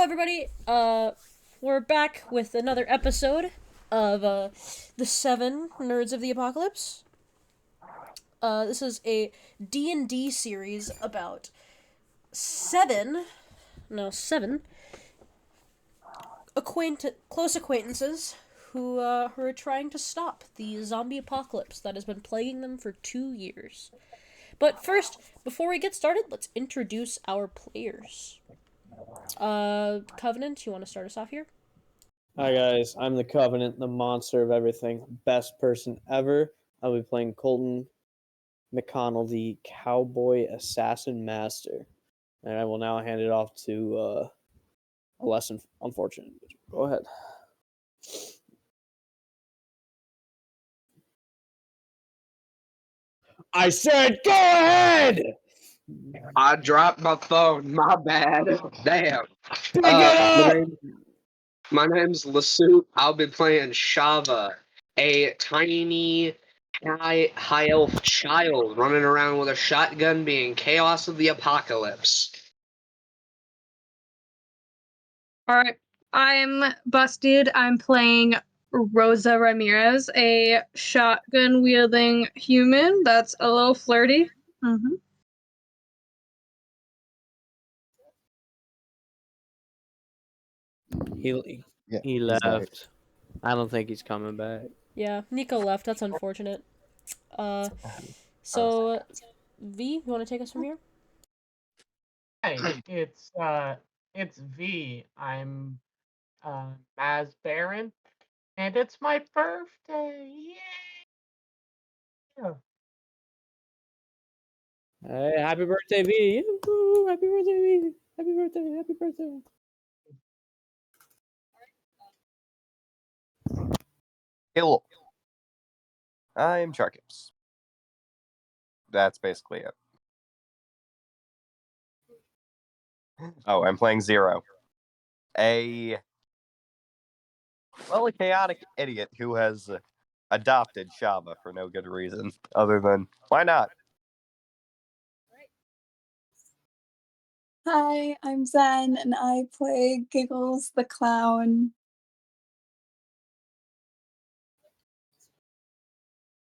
everybody. We're back with another episode of the Seven Nerds of the Apocalypse. This is a D&D series about seven close acquaintances who are trying to stop the zombie apocalypse that has been plaguing them for 2 years. But first, before we get started, let's introduce our players. Covenant, you want to start us off here? Hi guys, I'm the Covenant, the monster of everything, best person ever. I'll be playing Colton, McConnell, the cowboy assassin master. And I will now hand it off to a less unfortunate individual. Go ahead. I said go ahead! I dropped my phone. My bad. Damn. Pick it up! My name's Lasute. I'll be playing Shava, a tiny high elf child running around with a shotgun, being chaos of the apocalypse. Alright, I'm Busted. I'm playing Roza Ramirez, a shotgun-wielding human that's a little flirty. He left. I don't think he's coming back. Yeah, Niko left. That's unfortunate. So, V, you want to take us from here? Hi, it's V. I'm Maz Baron, and it's my birthday. Yay! Hey, happy birthday, V! Woo, happy birthday, V! Happy birthday! Happy birthday! Hello. I'm Charkips. That's basically it. Oh, I'm playing Zero. A chaotic idiot who has adopted Shava for no good reason, other than, why not? Hi, I'm Zen, and I play Giggles the clown.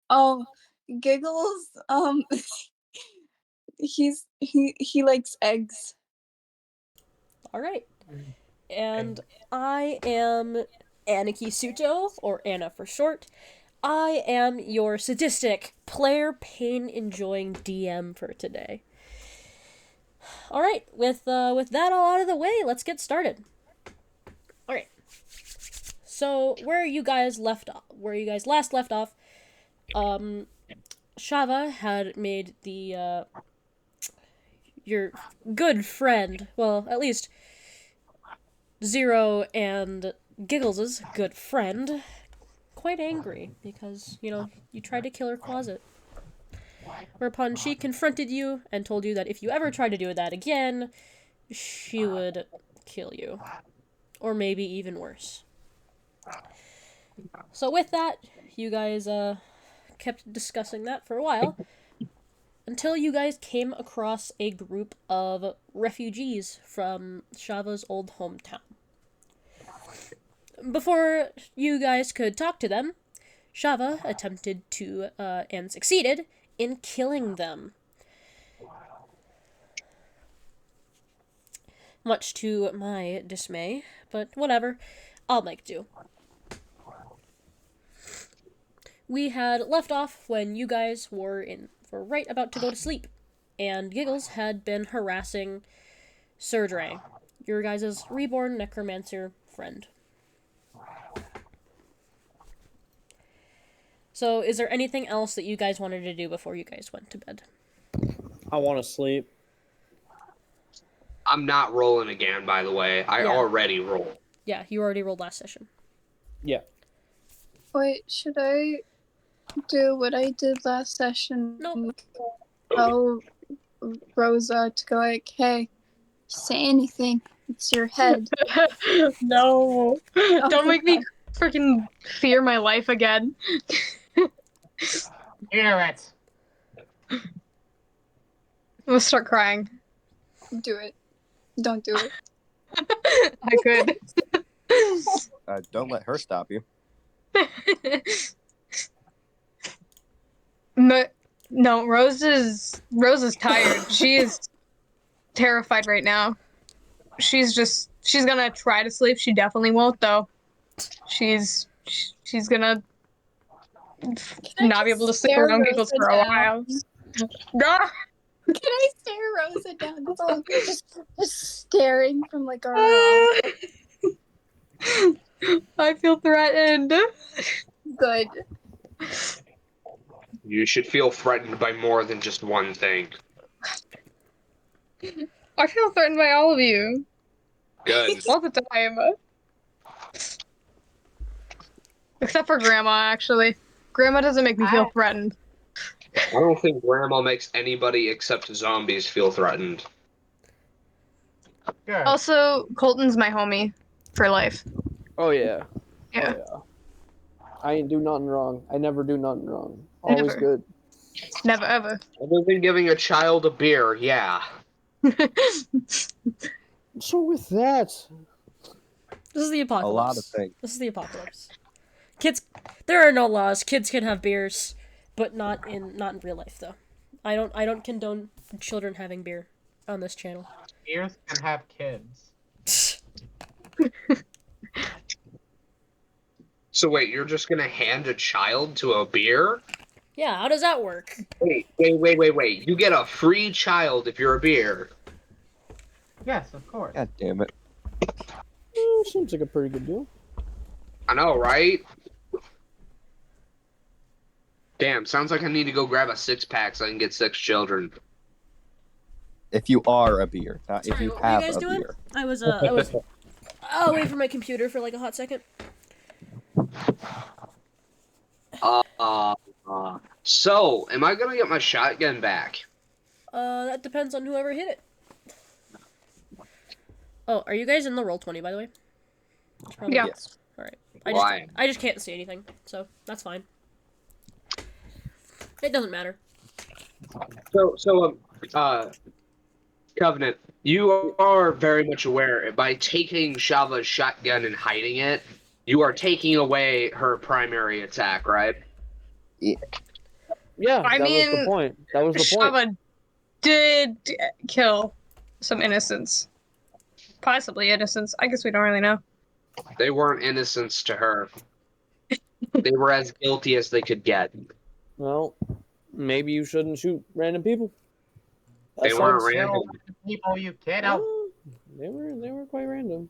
Oh, Giggles, he likes eggs. All right. And I am Aniki Suto, or Anna for short. I am your sadistic, player pain-enjoying DM for today. All right, with that all out of the way, let's get started. All right. So where you guys last left off, Shava had made your good friend, well, at least Zero and Giggles's good friend, quite angry because, you tried to kill her closet. Whereupon she confronted you and told you that if you ever tried to do that again, she would kill you. Or maybe even worse. So with that, you guys kept discussing that for a while, until you guys came across a group of refugees from Shava's old hometown. Before you guys could talk to them, Shava attempted to, and succeeded, in killing them. Much to my dismay, but whatever, I'll make do. We had left off when you guys were right about to go to sleep, and Giggles had been harassing Surdre, your guys' reborn necromancer friend. So, is there anything else that you guys wanted to do before you guys went to bed? I want to sleep. I'm not rolling again, by the way. I already rolled. Yeah, you already rolled last session. Yeah. Wait, should I do what I did last session? Nope. Tell Roza to go like, hey, say anything. It's your head. No. Don't make me freaking fear my life again. Hear it. I'm gonna start crying. Do it. Don't do it. I could. Don't let her stop you. No, Rosa's tired. She is terrified right now. She's gonna try to sleep. She definitely won't though. She's gonna not be able to sleep stare around Giggles Rosa for a down? while. Ah! Can I stare Rosa down? So just staring from like around. I feel threatened. Good. You should feel threatened by more than just one thing. I feel threatened by all of you. Good. All the time. Except for Grandma, actually. Grandma doesn't make me feel threatened. I don't think Grandma makes anybody except zombies feel threatened. Good. Also, Colton's my homie for life. Oh yeah. Yeah. Oh, yeah. I ain't do nothing wrong. I never do nothing wrong. Always Never. good. Never ever. Other than giving a child a beer, yeah. So with that, This is the apocalypse. A lot of things. This is the apocalypse. Kids, there are no laws. Kids can have beers, but not in real life though. I don't condone children having beer on this channel. Beers can have kids. So wait, you're just gonna hand a child to a beer? Yeah, how does that work? Wait. You get a free child if you're a beer. Yes, of course. God damn it. seems like a pretty good deal. I know, right? Damn, sounds like I need to go grab a 6-pack so I can get 6 children. If you are a beer, not Sorry, if you what were have you guys a doing? beer. I was I'll wait for my computer for like a hot second. So, am I gonna get my shotgun back? That depends on whoever hit it. Oh, are you guys in the Roll20, by the way? Probably. Yeah. Yes. Alright. Why? I just can't see anything, so that's fine. It doesn't matter. Covenant, you are very much aware by taking Shava's shotgun and hiding it, you are taking away her primary attack, right? Yeah, I that was the mean, point. That was the point. Shava did kill some innocents. Possibly innocents. I guess we don't really know. They weren't innocents to her. They were as guilty as they could get. Well, maybe you shouldn't shoot random people. They weren't sounds- random. People, you kiddo. Oh, they were quite random.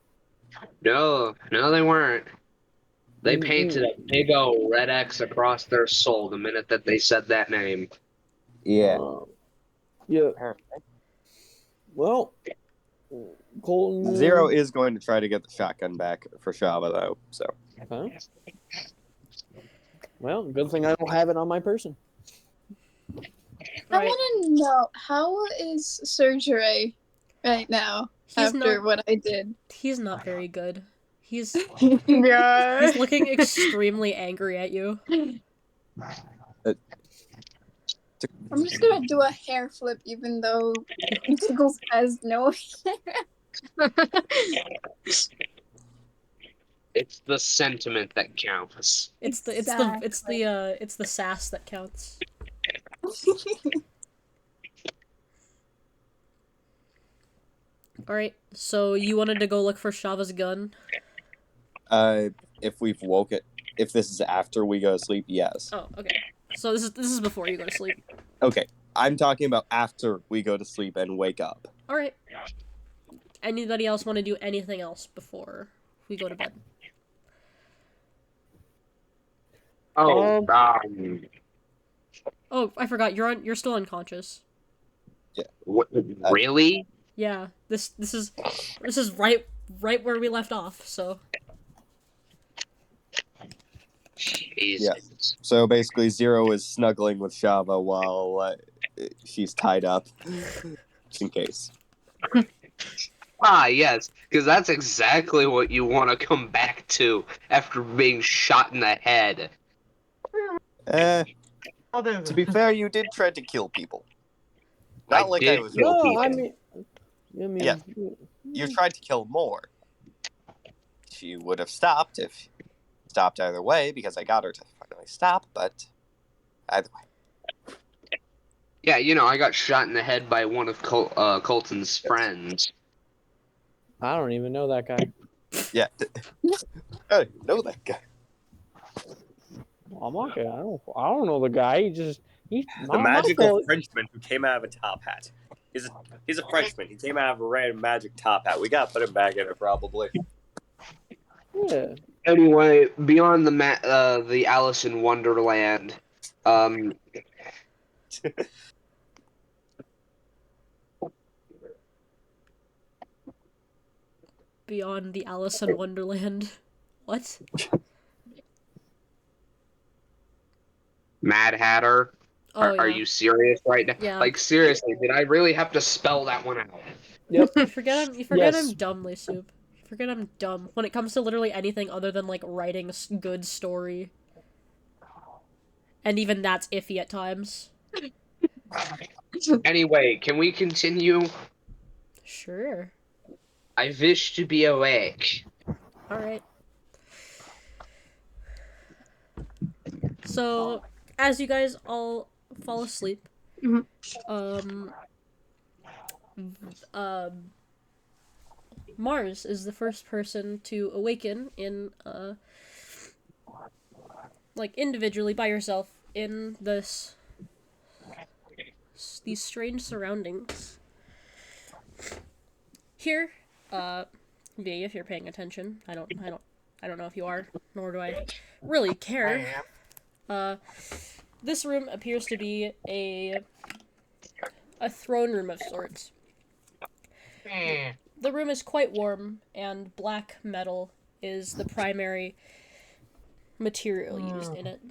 No, they weren't. They Mm-mm. painted a big old red X across their soul the minute that they said that name. Yeah. Yeah. Apparently. Well, Colton. Zero is going to try to get the shotgun back for Shava, though, so. Huh? Well, good thing I don't have it on my person. I Right. want to know, how is surgery right now He's after not- what I did? He's not very good. He's Yeah. he's looking extremely angry at you. I'm just gonna do a hair flip even though Giggles has no hair. It's the sentiment that counts. It's the sass that counts. Alright, so you wanted to go look for Shava's gun? If we've woke it, if this is after we go to sleep, yes. Oh, okay. So this is before you go to sleep. Okay, I'm talking about after we go to sleep and wake up. Alright. Anybody else want to do anything else before we go to bed? Oh, Oh, I forgot. You're still unconscious. what, really? Yeah. This is right where we left off. So Jesus. So basically, Zero is snuggling with Shava while she's tied up, just in case. Ah, yes, because that's exactly what you want to come back to after being shot in the head. To be fair, you did try to kill people. Not I like did I was. kill No, people. I mean, Yeah. You tried to kill more. she would have stopped if she stopped either way, because I got her to finally stop, but either way. Yeah, I got shot in the head by one of Colton's friends. I don't even know that guy. Yeah. I don't even know that guy. I'm not gonna. I don't know the guy. He's The not my magical fault. Frenchman who came out of a top hat. He's a Frenchman. He came out of a random magic top hat. We gotta put him back in it, probably. Yeah. Anyway, beyond the Alice in Wonderland, Beyond the Alice in Wonderland. What? Mad Hatter. Oh, Are yeah. you serious right now? Yeah. Like, seriously, did I really have to spell that one out? Yep. You forget Yes. I'm dumb, Soup. You forget I'm dumb when it comes to literally anything other than, like, writing a good story. And even that's iffy at times. Anyway, can we continue? Sure. I wish to be awake. Alright. So, as you guys all fall asleep, Mhm. Marz is the first person to awaken in, like, individually by yourself in these strange surroundings. Here, V, if you're paying attention, I don't know if you are, nor do I really care. This room appears to be a throne room of sorts. The room is quite warm, and black metal is the primary material used in it.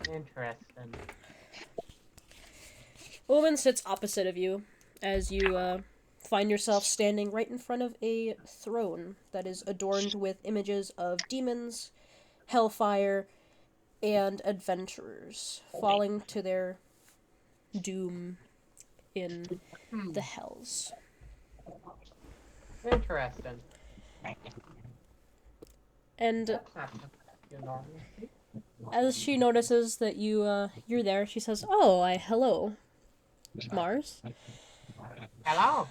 Interesting. A woman sits opposite of you as you find yourself standing right in front of a throne that is adorned with images of demons, hellfire, and adventurers falling to their doom in the hells. Interesting. And That's not you normal. as she notices that you're there, she says, "Oh, hello, Marz. Hello.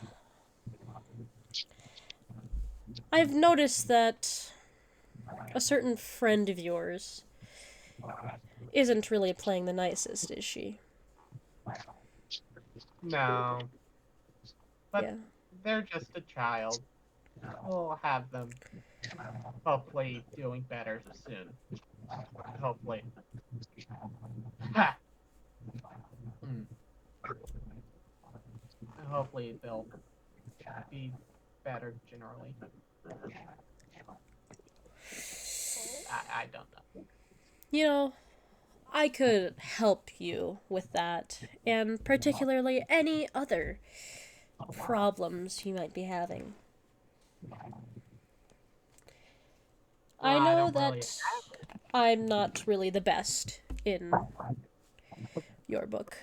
I've noticed that a certain friend of yours isn't really playing the nicest, is she?" No. But Yeah. they're just a child. We'll have them hopefully doing better soon. Hopefully. Ha! Hopefully they'll be better generally. I don't know. You know, I could help you with that, and particularly any other problems you might be having. I Well, I know don't really that I'm not really the best in your book.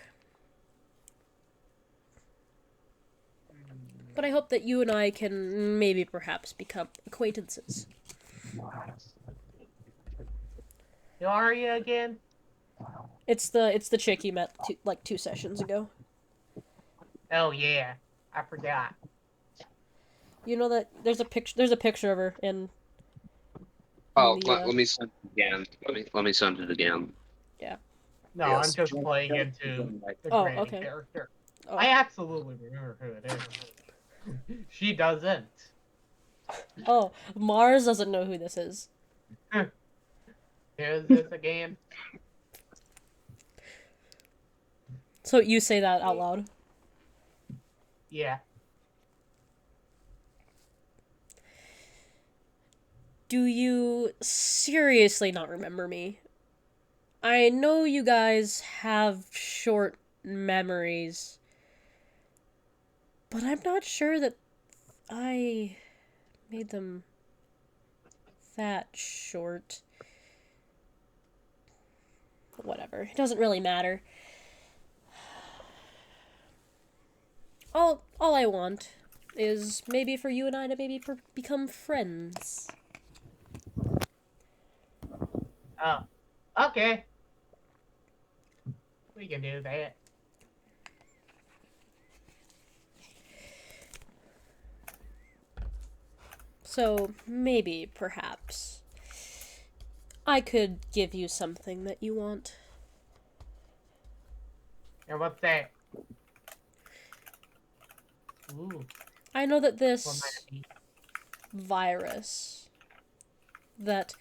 But I hope that you and I can maybe perhaps become acquaintances. Who are you again? It's the chick you met like 2 sessions ago. Oh yeah, I forgot. You know that there's a picture of her in Oh, the, let me send it again. Let me send it again. yeah. No, Yes. I'm just playing into the Oh, granny okay. character. Oh. I absolutely remember who it is. She doesn't. Oh, Marz doesn't know who this is. Who's this again? So you say that out loud. Yeah. Do you seriously not remember me? I know you guys have short memories, but I'm not sure that I made them that short. Whatever. It doesn't really matter. All I want is maybe for you and I to maybe become friends. Oh, okay. We can do that. So maybe, perhaps, I could give you something that you want. And what's that? Ooh, I know that what might this it be? virus that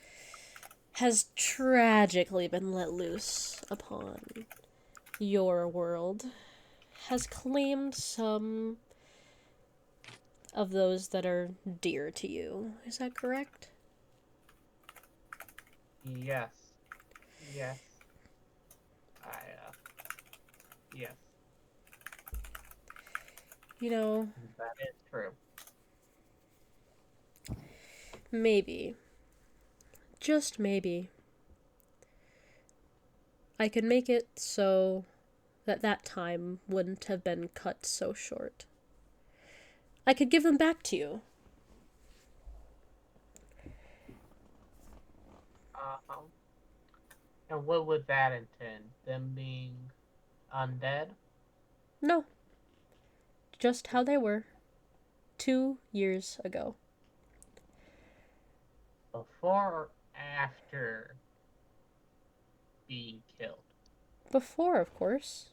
has tragically been let loose upon your world has claimed some of those that are dear to you. Is that correct? Yes. Yes. Yes. You know, That is true. maybe, just maybe, I could make it so that that time wouldn't have been cut so short. I could give them back to you. Um, and what would that intend? Them being undead? No, just how they were 2 years ago. Before or after being killed? Before, of course.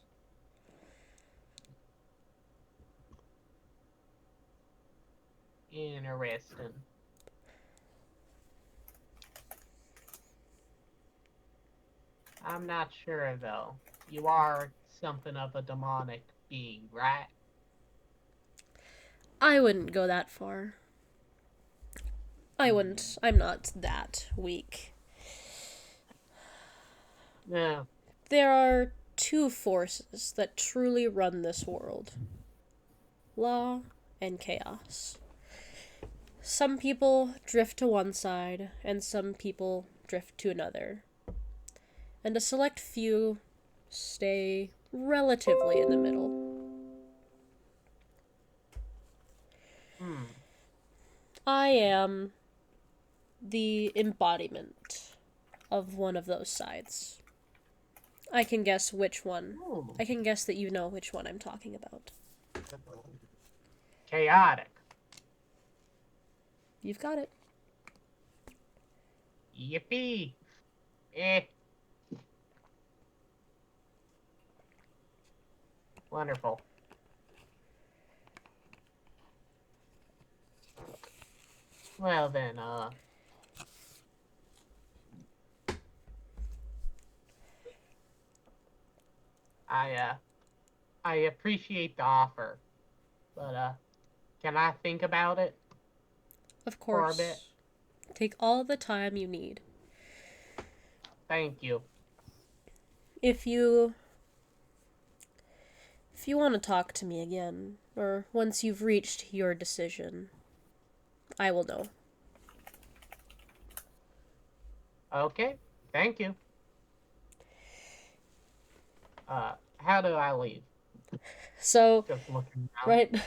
Interesting. I'm not sure though. You are something of a demonic being, right? I wouldn't go that far. I wouldn't. I'm not that weak. No. There are two forces that truly run this world: law and chaos. Some people drift to one side, and some people drift to another. And a select few stay relatively in the middle. I am the embodiment of one of those sides. I can guess which one. Ooh. I can guess that you know which one I'm talking about. Chaotic. You've got it. Yippee. Eh. Wonderful. Well then, I appreciate the offer, but can I think about it Of for a course. bit? Take all the time you need. Thank you. If you want to talk to me again, or once you've reached your decision, I will know. Okay, thank you. How do I leave? So, Just looking around.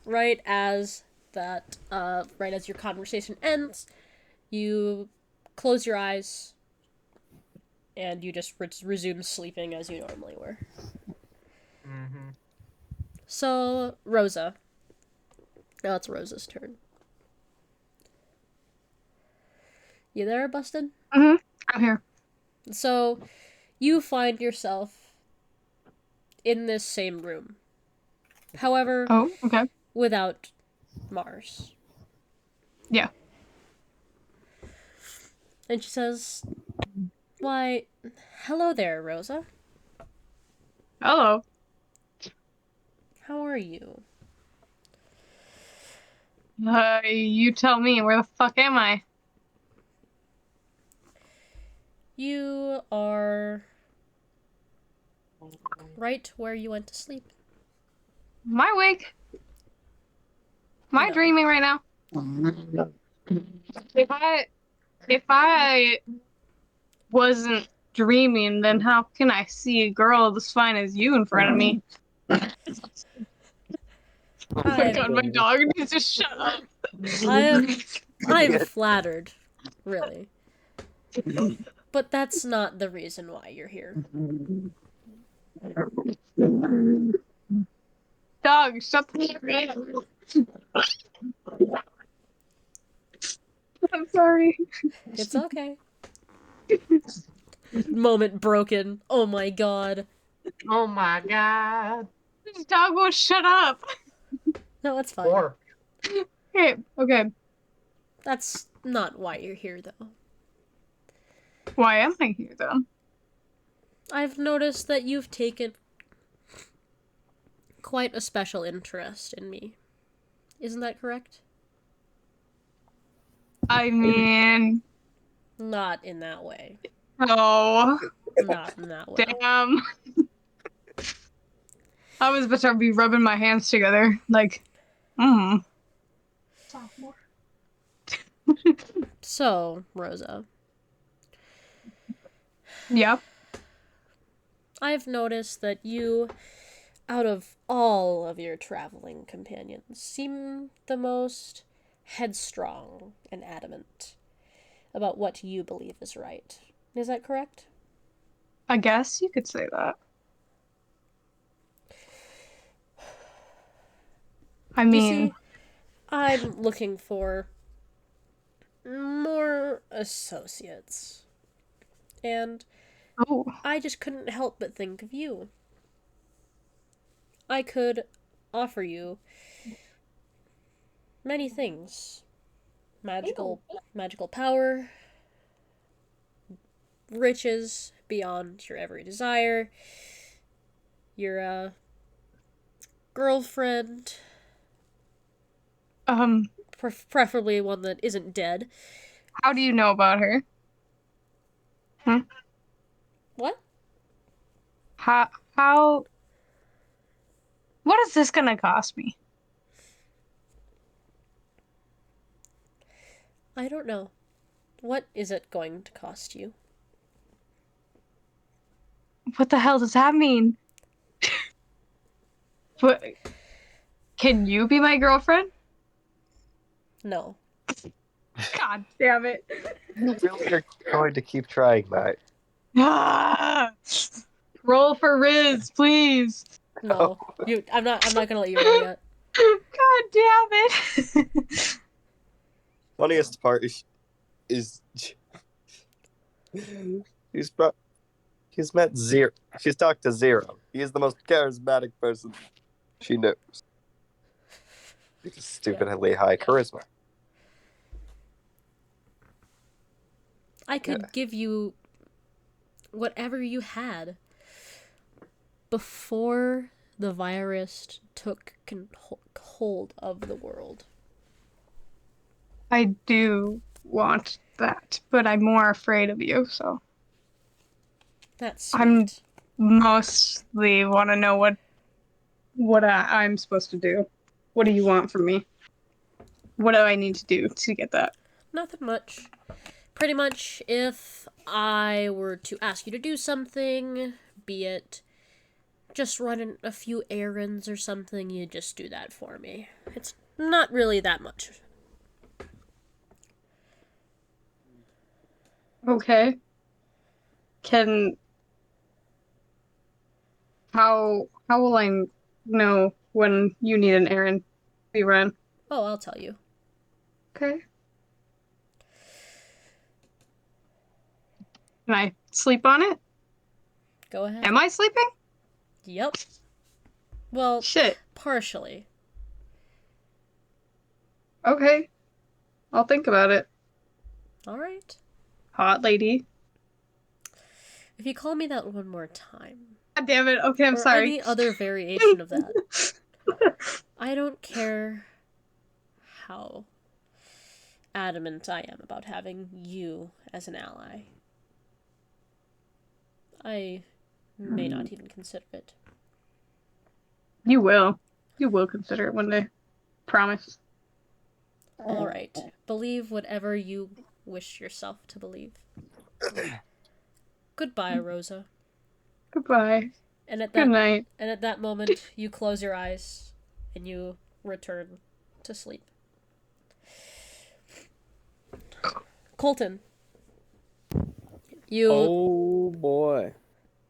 right as your conversation ends, you close your eyes and you just resume sleeping as you normally were. Mm-hmm. So, Roza. Now it's Rosa's turn. You there, Busted? I'm here. So, you find yourself in this same room. However, Oh, okay. without Marz. Yeah. And she says, "Why, hello there, Roza. Hello. How are you?" You tell me, where the fuck am I? You are right where you went to sleep. Am I awake? Am I No. dreaming right now? If I wasn't dreaming, then how can I see a girl as fine as you in front of me? Oh my I'm, god, my dog needs to shut up. I'm flattered, really. But that's not the reason why you're here. Dog, shut the fuck up. I'm sorry. It's okay. Moment broken. Oh my god. Oh my god. This dog won't shut up. No, it's fine. Or Okay. That's not why you're here, though. Why am I here though? I've noticed that you've taken quite a special interest in me. Isn't that correct? I mean, Not in that way. oh, Not in that way. damn. I was about to be rubbing my hands together, like, So, Rosa, Yep. I've noticed that you, out of all of your traveling companions, seem the most headstrong and adamant about what you believe is right. Is that correct? I guess you could say that. I You mean, see, I'm looking for more associates. And oh, I just couldn't help but think of you. I could offer you many things. Magical power, riches beyond your every desire, your girlfriend, preferably one that isn't dead. how do you know about her? What? How, what is this gonna cost me? I don't know. What is it going to cost you? What the hell does that mean? What? Can you be my girlfriend? No. God damn it. You really are going to keep trying that. Ah! Roll for Riz, please. No. I'm not gonna let you roll yet. God damn it. Funniest part is he's met Zero. She's talked to Zero. He is the most charismatic person she knows. He's just stupidly high charisma. I could give you whatever you had before the virus took hold of the world. I do want that, but I'm more afraid of you, so That's I'm sweet. mostly want to know what I'm supposed to do. What do you want from me? What do I need to do to get that? Nothing much. Pretty much, if I were to ask you to do something, be it just running a few errands or something, you just do that for me. It's not really that much. Okay. Can how will I know when you need an errand to be run? Oh, I'll tell you. Okay. Can I sleep on it? Go ahead. Am I sleeping? Yep. Well, Shit. partially. Okay. I'll think about it. All right. Hot lady. If you call me that one more time, God damn it. Okay, I'm or sorry. any other variation of that, I don't care how adamant I am about having you as an ally. I may not even consider it. You will. You will consider it one day. Promise. All right. Believe whatever you wish yourself to believe. Goodbye, Rosa. Goodbye. And at Good that night. and at that moment, you close your eyes and you return to sleep. Colton, you Oh boy.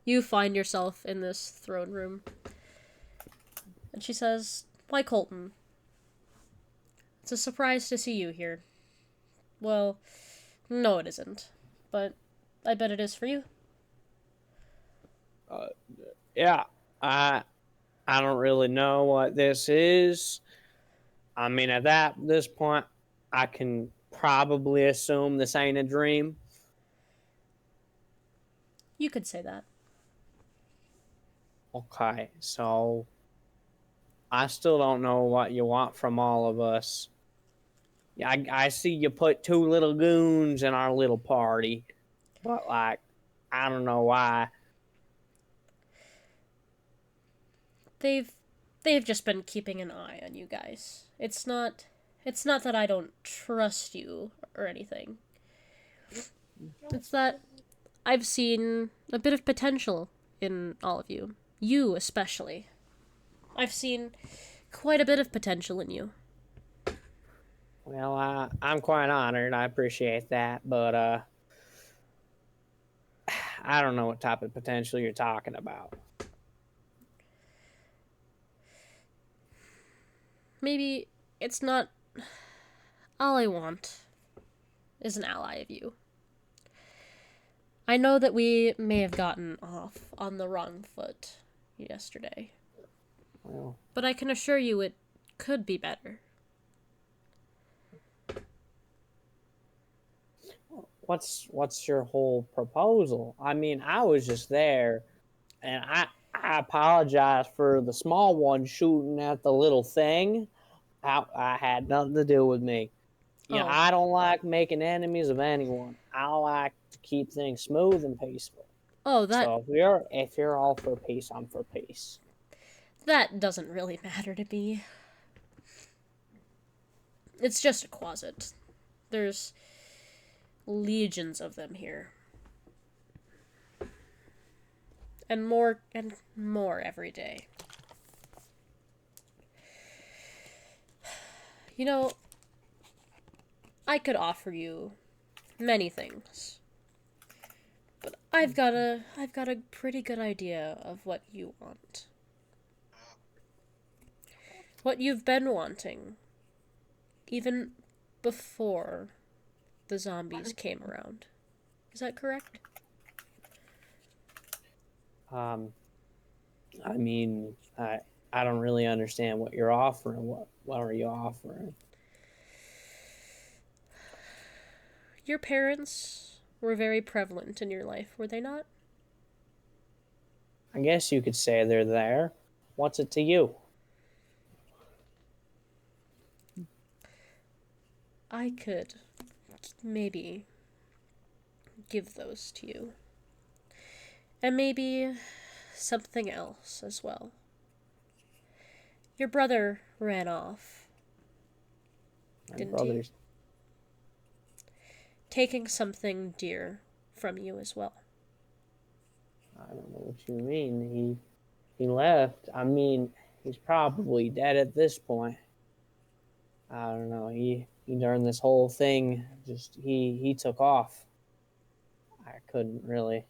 you find yourself in this throne room. And she says, "Why, Colton? It's a surprise to see you here." "Well, no it isn't. But I bet it is for you." Yeah, I don't really know what this is. I mean, at this point, I can probably assume this ain't a dream. You could say that. Okay, so I still don't know what you want from all of us. Yeah, I see you put two little goons in our little party, but like, I don't know why. They've just been keeping an eye on you guys. It's not that I don't trust you or anything. It's that I've seen a bit of potential in all of you. You especially. I've seen quite a bit of potential in you. Well, I'm quite honored. I appreciate that, but I don't know what type of potential you're talking about. Maybe it's not all I want is an ally of you. I know that we may have gotten off on the wrong foot yesterday, Well, but I can assure you it could be better. what's your whole proposal? I mean, I was just there, and I apologize for the small one shooting at the little thing. I had nothing to do with me. You know, Oh. I don't like making enemies of anyone. I like to keep things smooth and peaceful. Oh, that So if you're all for peace, I'm for peace. that doesn't really matter to me. It's just a closet. There's legions of them here. And more every day. You know, I could offer you many things. But I've got a pretty good idea of what you want. What you've been wanting. Even before the zombies came around. Is that correct? I mean, I don't really understand what you're offering. What are you offering? Your parents were very prevalent in your life, were they not? I guess you could say they're there. What's it to you? I could maybe give those to you. And maybe something else as well. Your brother ran off, My didn't brother's. he? Taking something dear from you as well. I don't know what you mean. He left. I mean, he's probably dead at this point. I don't know. He during this whole thing, just he took off. I couldn't really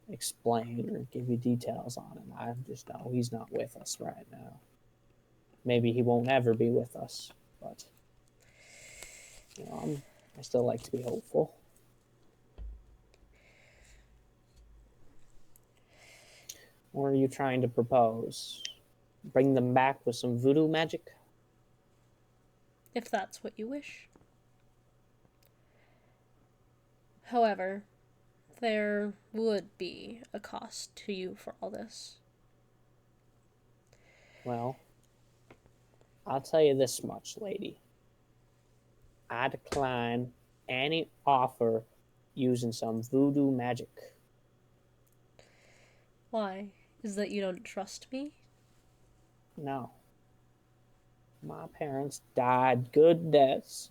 explain or give you details on him. I just know he's not with us right now. Maybe he won't ever be with us, but you know, I still like to be hopeful. What are you trying to propose? Bring them back with some voodoo magic? If that's what you wish. However, there would be a cost to you for all this. Well, I'll tell you this much, lady. I decline any offer using some voodoo magic. Why? Is that you don't trust me? No. My parents died good deaths.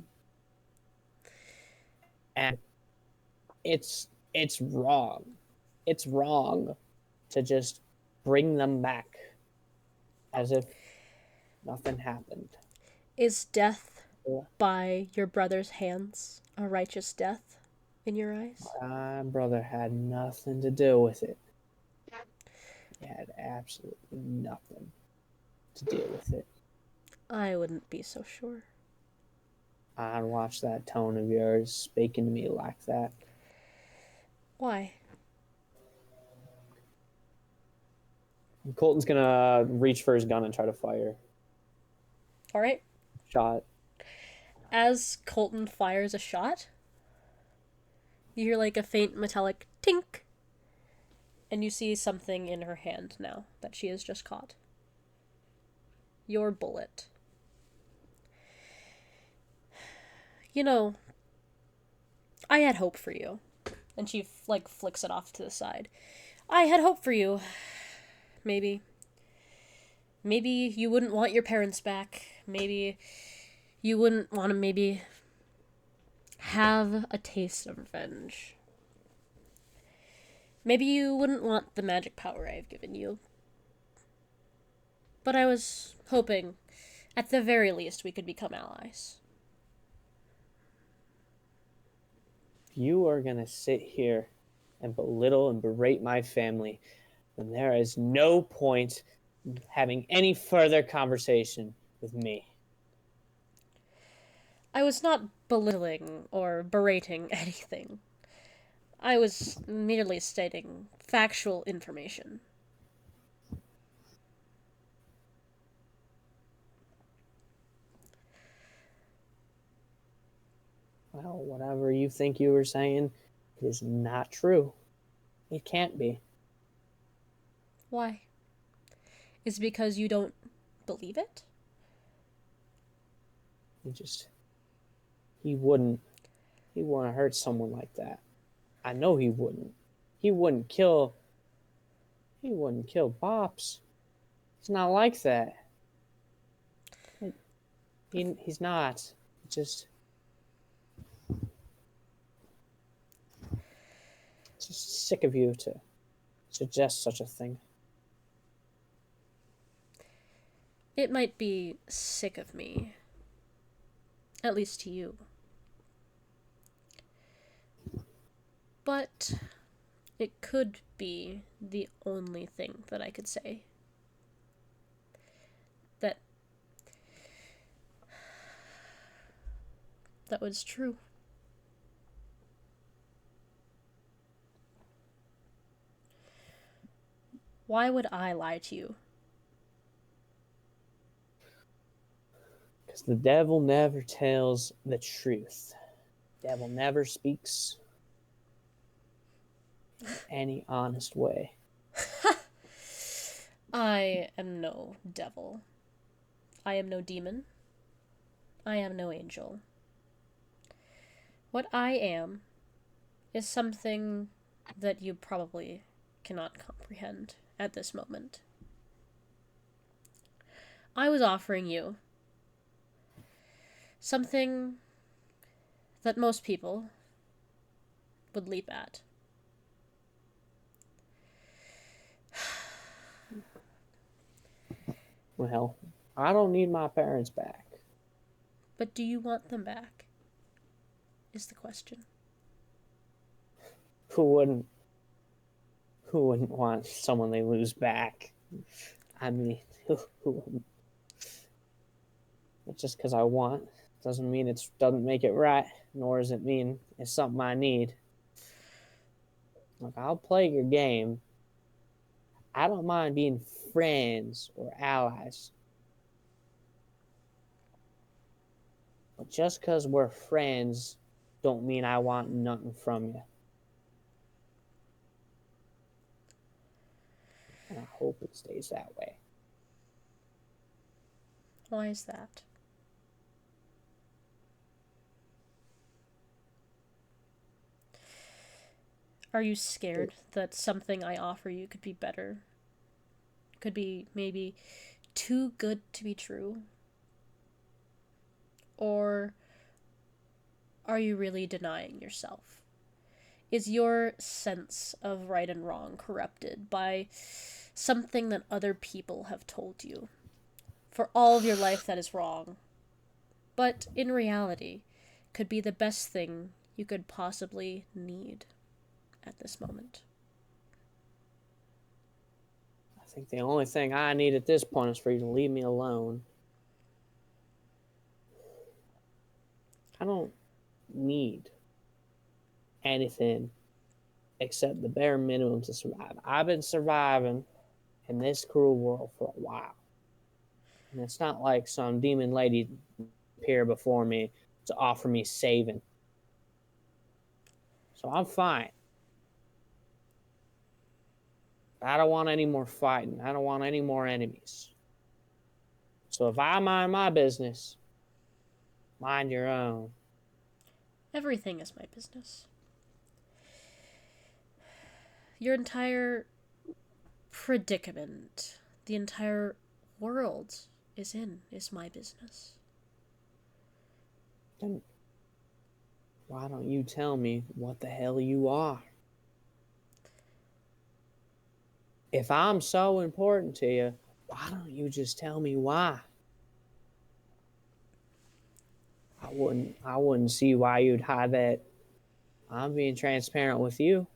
And it's wrong. It's wrong to just bring them back as if Nothing happened. Is death Yeah. by your brother's hands a righteous death in your eyes? My brother had nothing to do with it. He had absolutely nothing to do with it. I wouldn't be so sure. I'd watch that tone of yours speaking to me like that. Why? Colton's gonna reach for his gun and try to fire. All right. Shot. As Colton fires a shot, you hear like a faint metallic tink, and you see something in her hand now that she has just caught. Your bullet. You know, I had hope for you. And she, like, flicks it off to the side. I had hope for you. Maybe. Maybe you wouldn't want your parents back. Maybe you wouldn't want to maybe have a taste of revenge. Maybe you wouldn't want the magic power I've given you. But I was hoping, at the very least, we could become allies. You are gonna sit here and belittle and berate my family, then there is no point in having any further conversation with me. I was not belittling or berating anything. I was merely stating factual information. Well, whatever you think you were saying is not true. It can't be. Why? Is it because you don't believe it? He wouldn't hurt someone like that. I know he wouldn't. He wouldn't kill Bops. He's not like that. He's not. Just sick of you to suggest such a thing. It might be sick of me. At least to you. But it could be the only thing that I could say. That was true. Why would I lie to you? Because the devil never tells the truth. The devil never speaks in any honest way. I am no devil. I am no demon. I am no angel. What I am is something that you probably cannot comprehend at this moment. I was offering you something that most people would leap at. Well, I don't need my parents back. But do you want them back? Is the question. Who wouldn't want someone they lose back? I mean, who wouldn't? But just because I want doesn't mean it doesn't make it right, nor does it mean it's something I need. Look, I'll play your game. I don't mind being friends or allies. But just because we're friends don't mean I want nothing from you. And I hope it stays that way. Why is that? Are you scared that something I offer you could be better? Could be maybe too good to be true? Or are you really denying yourself? Is your sense of right and wrong corrupted by something that other people have told you for all of your life that is wrong, but in reality could be the best thing you could possibly need at this moment. I think the only thing I need at this point is for you to leave me alone. I don't need anything except the bare minimum to survive. I've been surviving in this cruel world for a while. And it's not like some demon lady appeared before me to offer me saving. So I'm fine. I don't want any more fighting. I don't want any more enemies. So if I mind my business, mind your own. Everything is my business. Your entire predicament, the entire world is my business. Then why don't you tell me what the hell you are? If I'm so important to you, why don't you just tell me why? I wouldn't see why you'd hide that. I'm being transparent with you.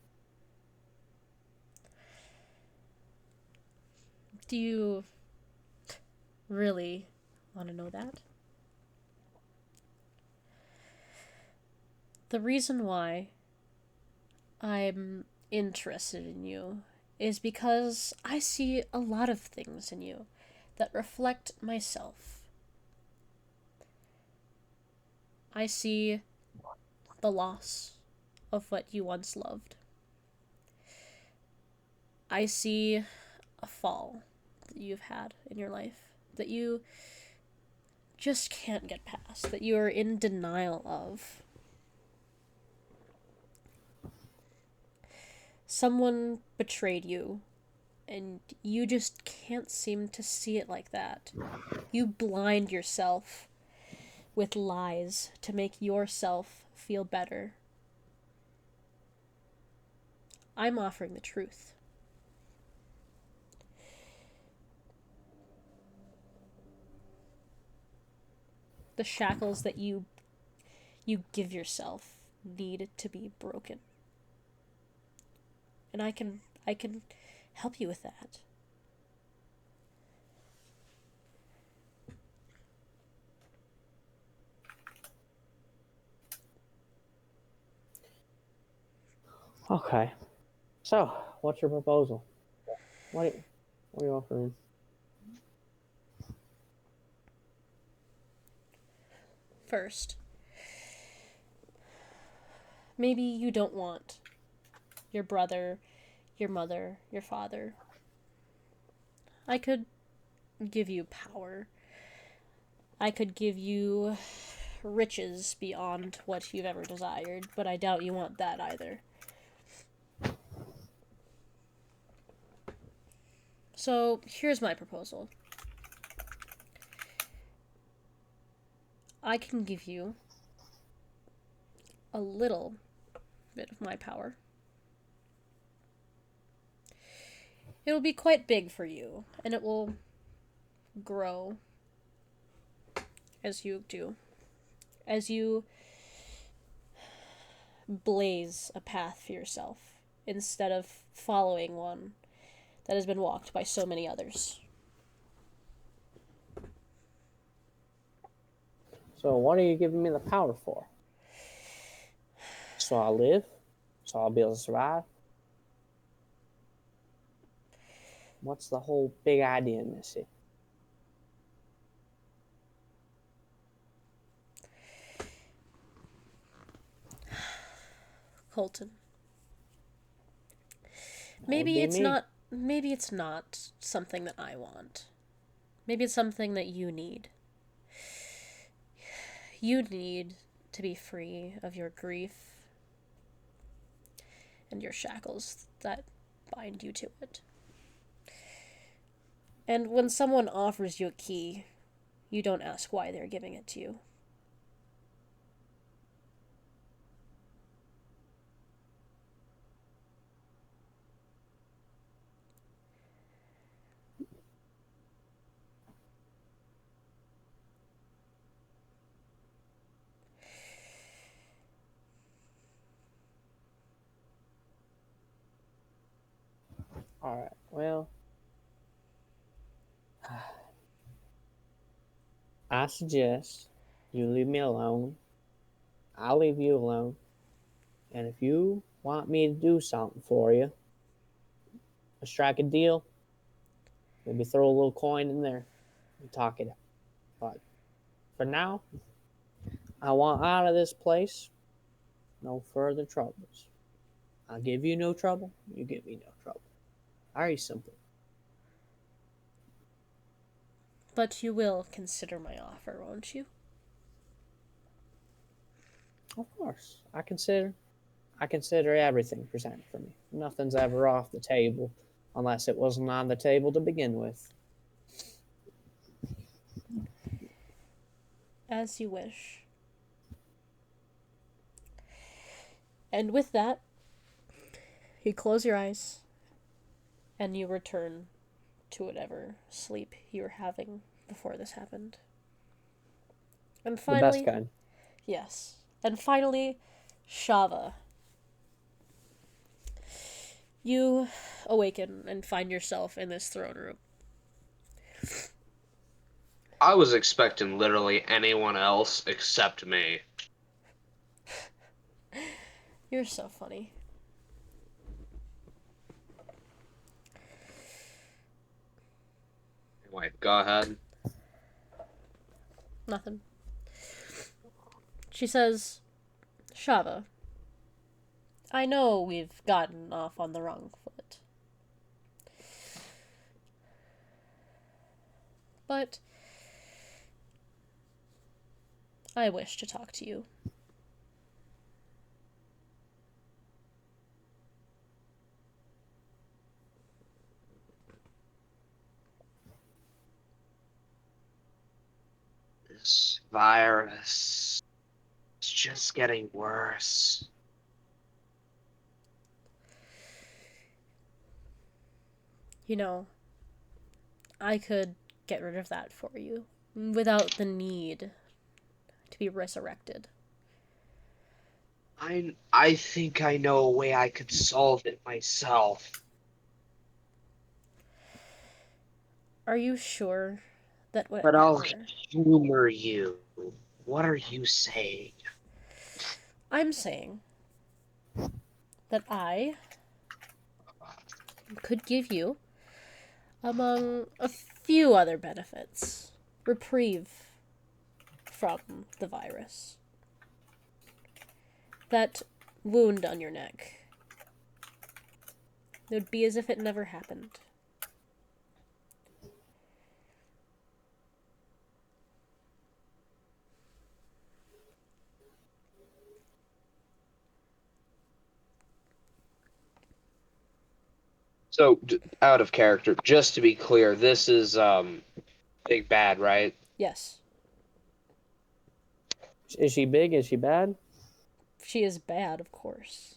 Do you really want to know that? The reason why I'm interested in you is because I see a lot of things in you that reflect myself. I see the loss of what you once loved. I see a fall that you've had in your life that you just can't get past, that you are in denial of. Someone betrayed you, and you just can't seem to see it like that. You blind yourself with lies to make yourself feel better. I'm offering the truth. The shackles that you give yourself need to be broken. And I can help you with that. Okay. So, what's your proposal? What are you offering? First, maybe you don't want your brother, your mother, your father. I could give you power. I could give you riches beyond what you've ever desired, but I doubt you want that either. So, here's my proposal. I can give you a little bit of my power. It will be quite big for you, and it will grow as you do. As you blaze a path for yourself, instead of following one that has been walked by so many others. So, what are you giving me the power for? So I'll live? So I'll be able to survive? What's the whole big idea in this? Colton. That would be me. Maybe it's not something that I want. Maybe it's something that you need. You need to be free of your grief and your shackles that bind you to it. And when someone offers you a key, you don't ask why they're giving it to you. Alright, well, I suggest you leave me alone. I'll leave you alone. And if you want me to do something for you, strike a deal, maybe throw a little coin in there and talk it out. But for now, I want out of this place. No further troubles. I'll give you no trouble. You give me no trouble. Very simple. But you will consider my offer, won't you? Of course. I consider everything presented for me. Nothing's ever off the table unless it wasn't on the table to begin with. As you wish. And with that, you close your eyes and you return to whatever sleep you were having before this happened. And finally, The best kind. yes. And finally, Shava. You awaken and find yourself in this throne room. I was expecting literally anyone else except me. You're so funny. Anyway, go ahead. Nothing. She says, Shava, I know we've gotten off on the wrong foot. But I wish to talk to you. This virus is just getting worse. You know, I could get rid of that for you without the need to be resurrected. I think I know a way I could solve it myself. Are you sure that But I'll whatever... humor you. What are you saying? I'm saying that I could give you, among a few other benefits, reprieve from the virus. That wound on your neck. It would be as if it never happened. So, out of character, just to be clear, this is Big Bad, right? Yes, Is she big? Is she bad? she is bad, of course.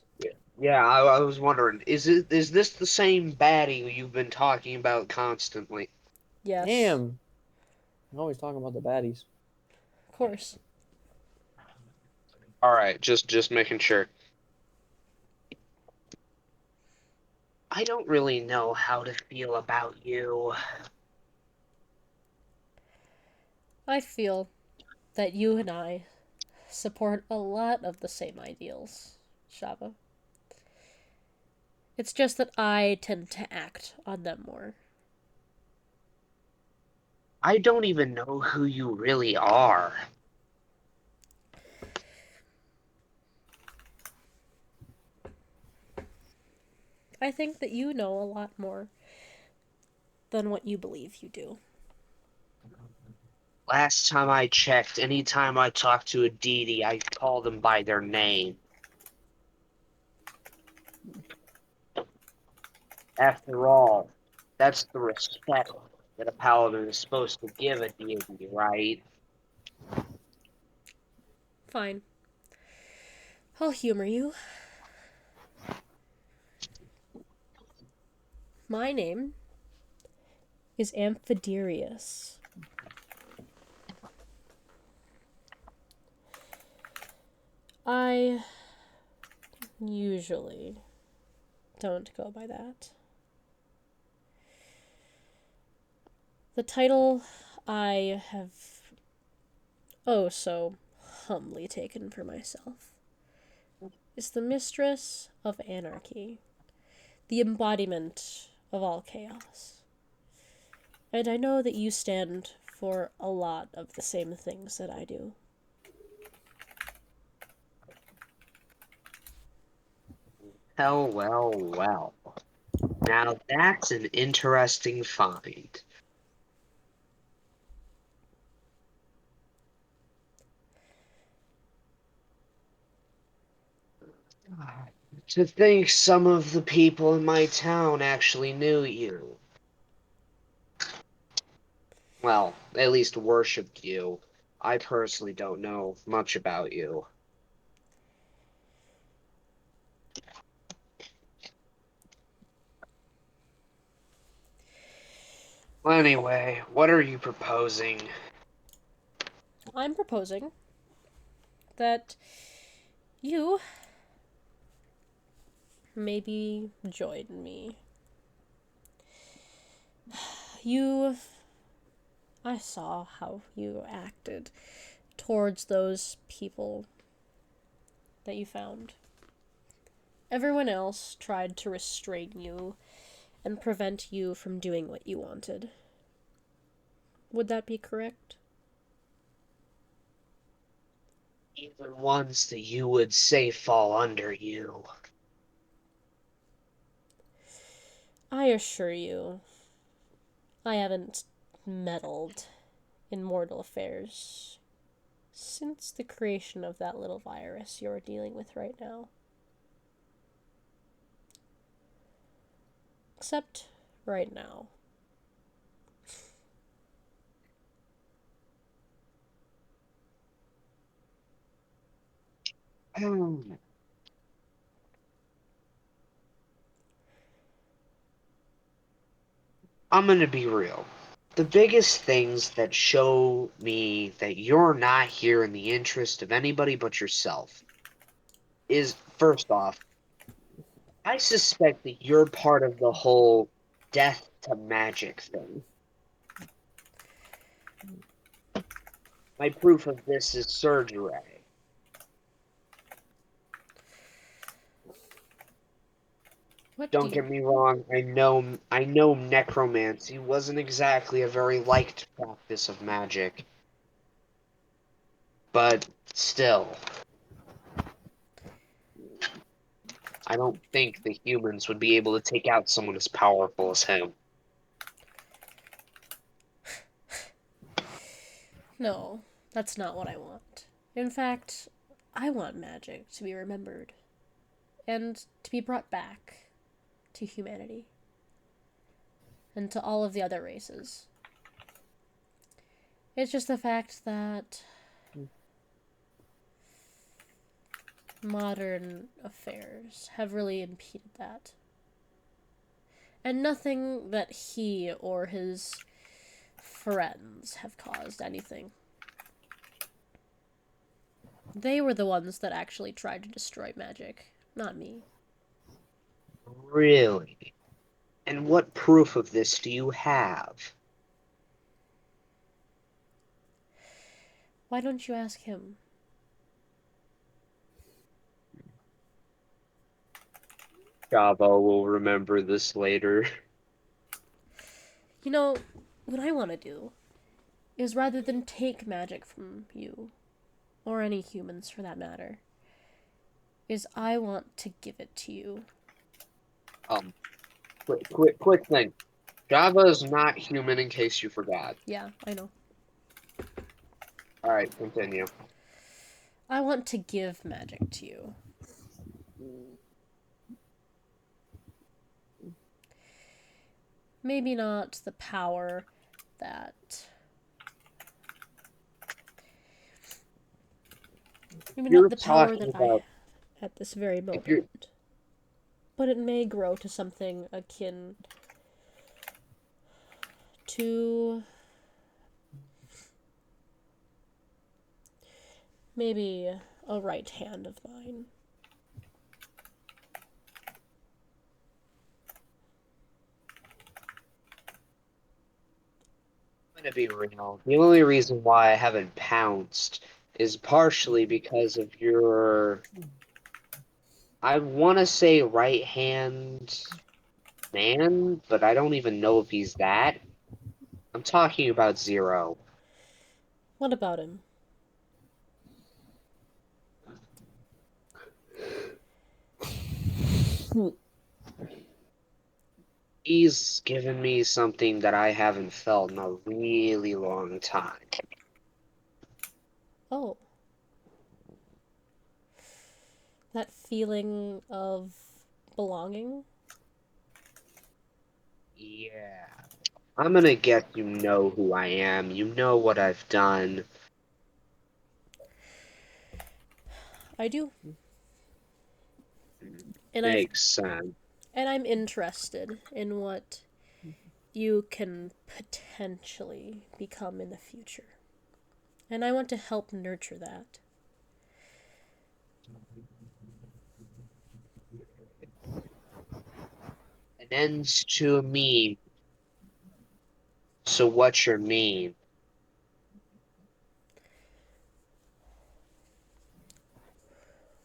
Yeah, I was wondering, is this the same baddie you've been talking about constantly? Yes, Damn. I'm always talking about the baddies. of course. All right, just making sure. I don't really know how to feel about you. I feel that you and I support a lot of the same ideals, Shava. It's just that I tend to act on them more. I don't even know who you really are. I think that you know a lot more than what you believe you do. Last time I checked, anytime I talk to a deity, I call them by their name. After all, that's the respect that a paladin is supposed to give a deity, right? Fine. I'll humor you. My name is Amphiderius. I usually don't go by that. The title I have oh so humbly taken for myself is the Mistress of Anarchy, the embodiment of all chaos. And I know that you stand for a lot of the same things that I do. Well. Now that's an interesting find. To think some of the people in my town actually knew you. Well, at least worshipped you. I personally don't know much about you. Well, anyway, what are you proposing? I'm proposing that you maybe join me. I saw how you acted towards those people that you found. Everyone else tried to restrain you and prevent you from doing what you wanted. Would that be correct? Even ones that you would say fall under you. I assure you, I haven't meddled in mortal affairs since the creation of that little virus you're dealing with right now. Except right now. I'm gonna be real. The biggest things that show me that you're not here in the interest of anybody but yourself is, first off, I suspect that you're part of the whole death to magic thing. My proof of this is surgery. Don't get me wrong, I know necromancy wasn't exactly a very liked practice of magic. But still, I don't think the humans would be able to take out someone as powerful as him. No, that's not what I want. In fact, I want magic to be remembered and to be brought back to humanity and to all of the other races. It's just the fact that modern affairs have really impeded that. And nothing that he or his friends have caused anything. They were the ones that actually tried to destroy magic, not me. Really? And what proof of this do you have? Why don't you ask him? Shava will remember this later. You know, what I want to do is rather than take magic from you, or any humans for that matter, is I want to give it to you. Quick thing. Java is not human, in case you forgot. Yeah, I know. Alright, continue. I want to give magic to you. Maybe not the power that... Maybe You're not the power talking that I about... have at this very moment. But it may grow to something akin to... maybe a right hand of mine. gonna be real. The only reason why I haven't pounced is partially because of your, I want to say right hand man, but I don't even know if he's that. I'm talking about Zero. What about him? He's given me something that I haven't felt in a really long time. Oh. That feeling of belonging? Yeah. I'm gonna guess you know who I am. You know what I've done. I do. And I've Makes sense. and I'm interested in what you can potentially become in the future. And I want to help nurture that. An ends to a mean. So what's your mean?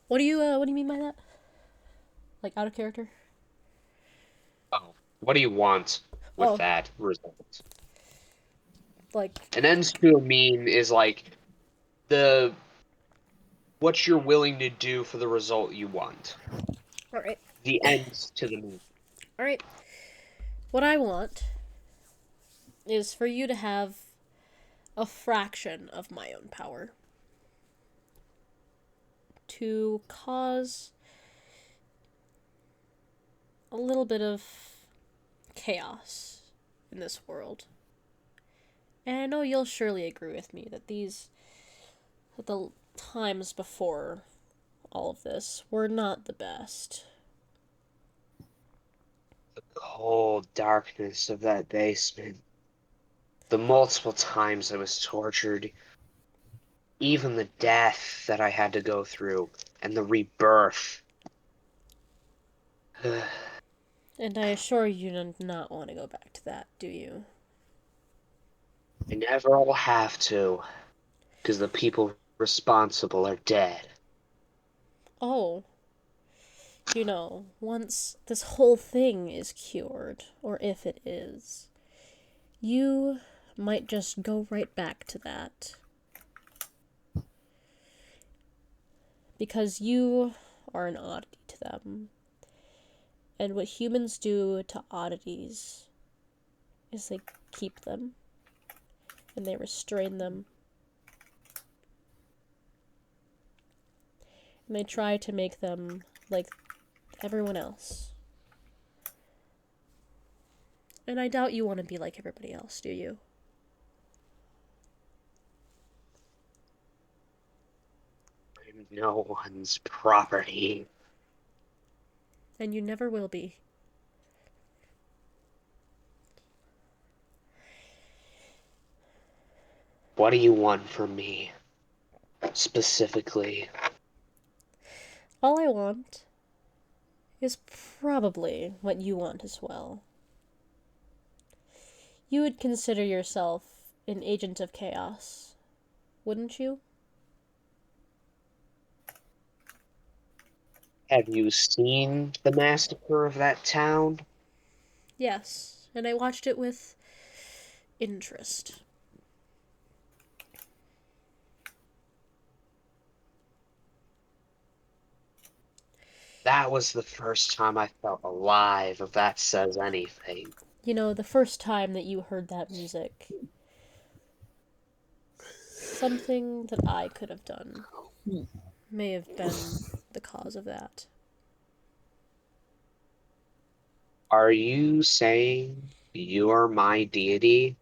What do you mean by that? Like out of character? Oh, what do you want with Oh, that result? like An ends to a mean is like the what you're willing to do for the result you want. all right. The ends to the mean. All right. What I want is for you to have a fraction of my own power to cause a little bit of chaos in this world. And I know you'll surely agree with me that the times before all of this were not the best. The cold darkness of that basement. The multiple times I was tortured. Even the death that I had to go through. And the rebirth. And I assure you do not want to go back to that, do you? I never will have to. Because the people responsible are dead. Oh, once this whole thing is cured, or if it is, you might just go right back to that. Because you are an oddity to them. And what humans do to oddities is they keep them and they restrain them. And they try to make them like everyone else. And I doubt you want to be like everybody else, do you? I'm no one's property. And you never will be. What do you want from me? Specifically. All I want is probably what you want as well. You would consider yourself an agent of chaos, wouldn't you? Have you seen the massacre of that town? Yes, and I watched it with interest. That was the first time I felt alive, if that says anything. The first time that you heard that music, something that I could have done may have been the cause of that. Are you saying you're my deity?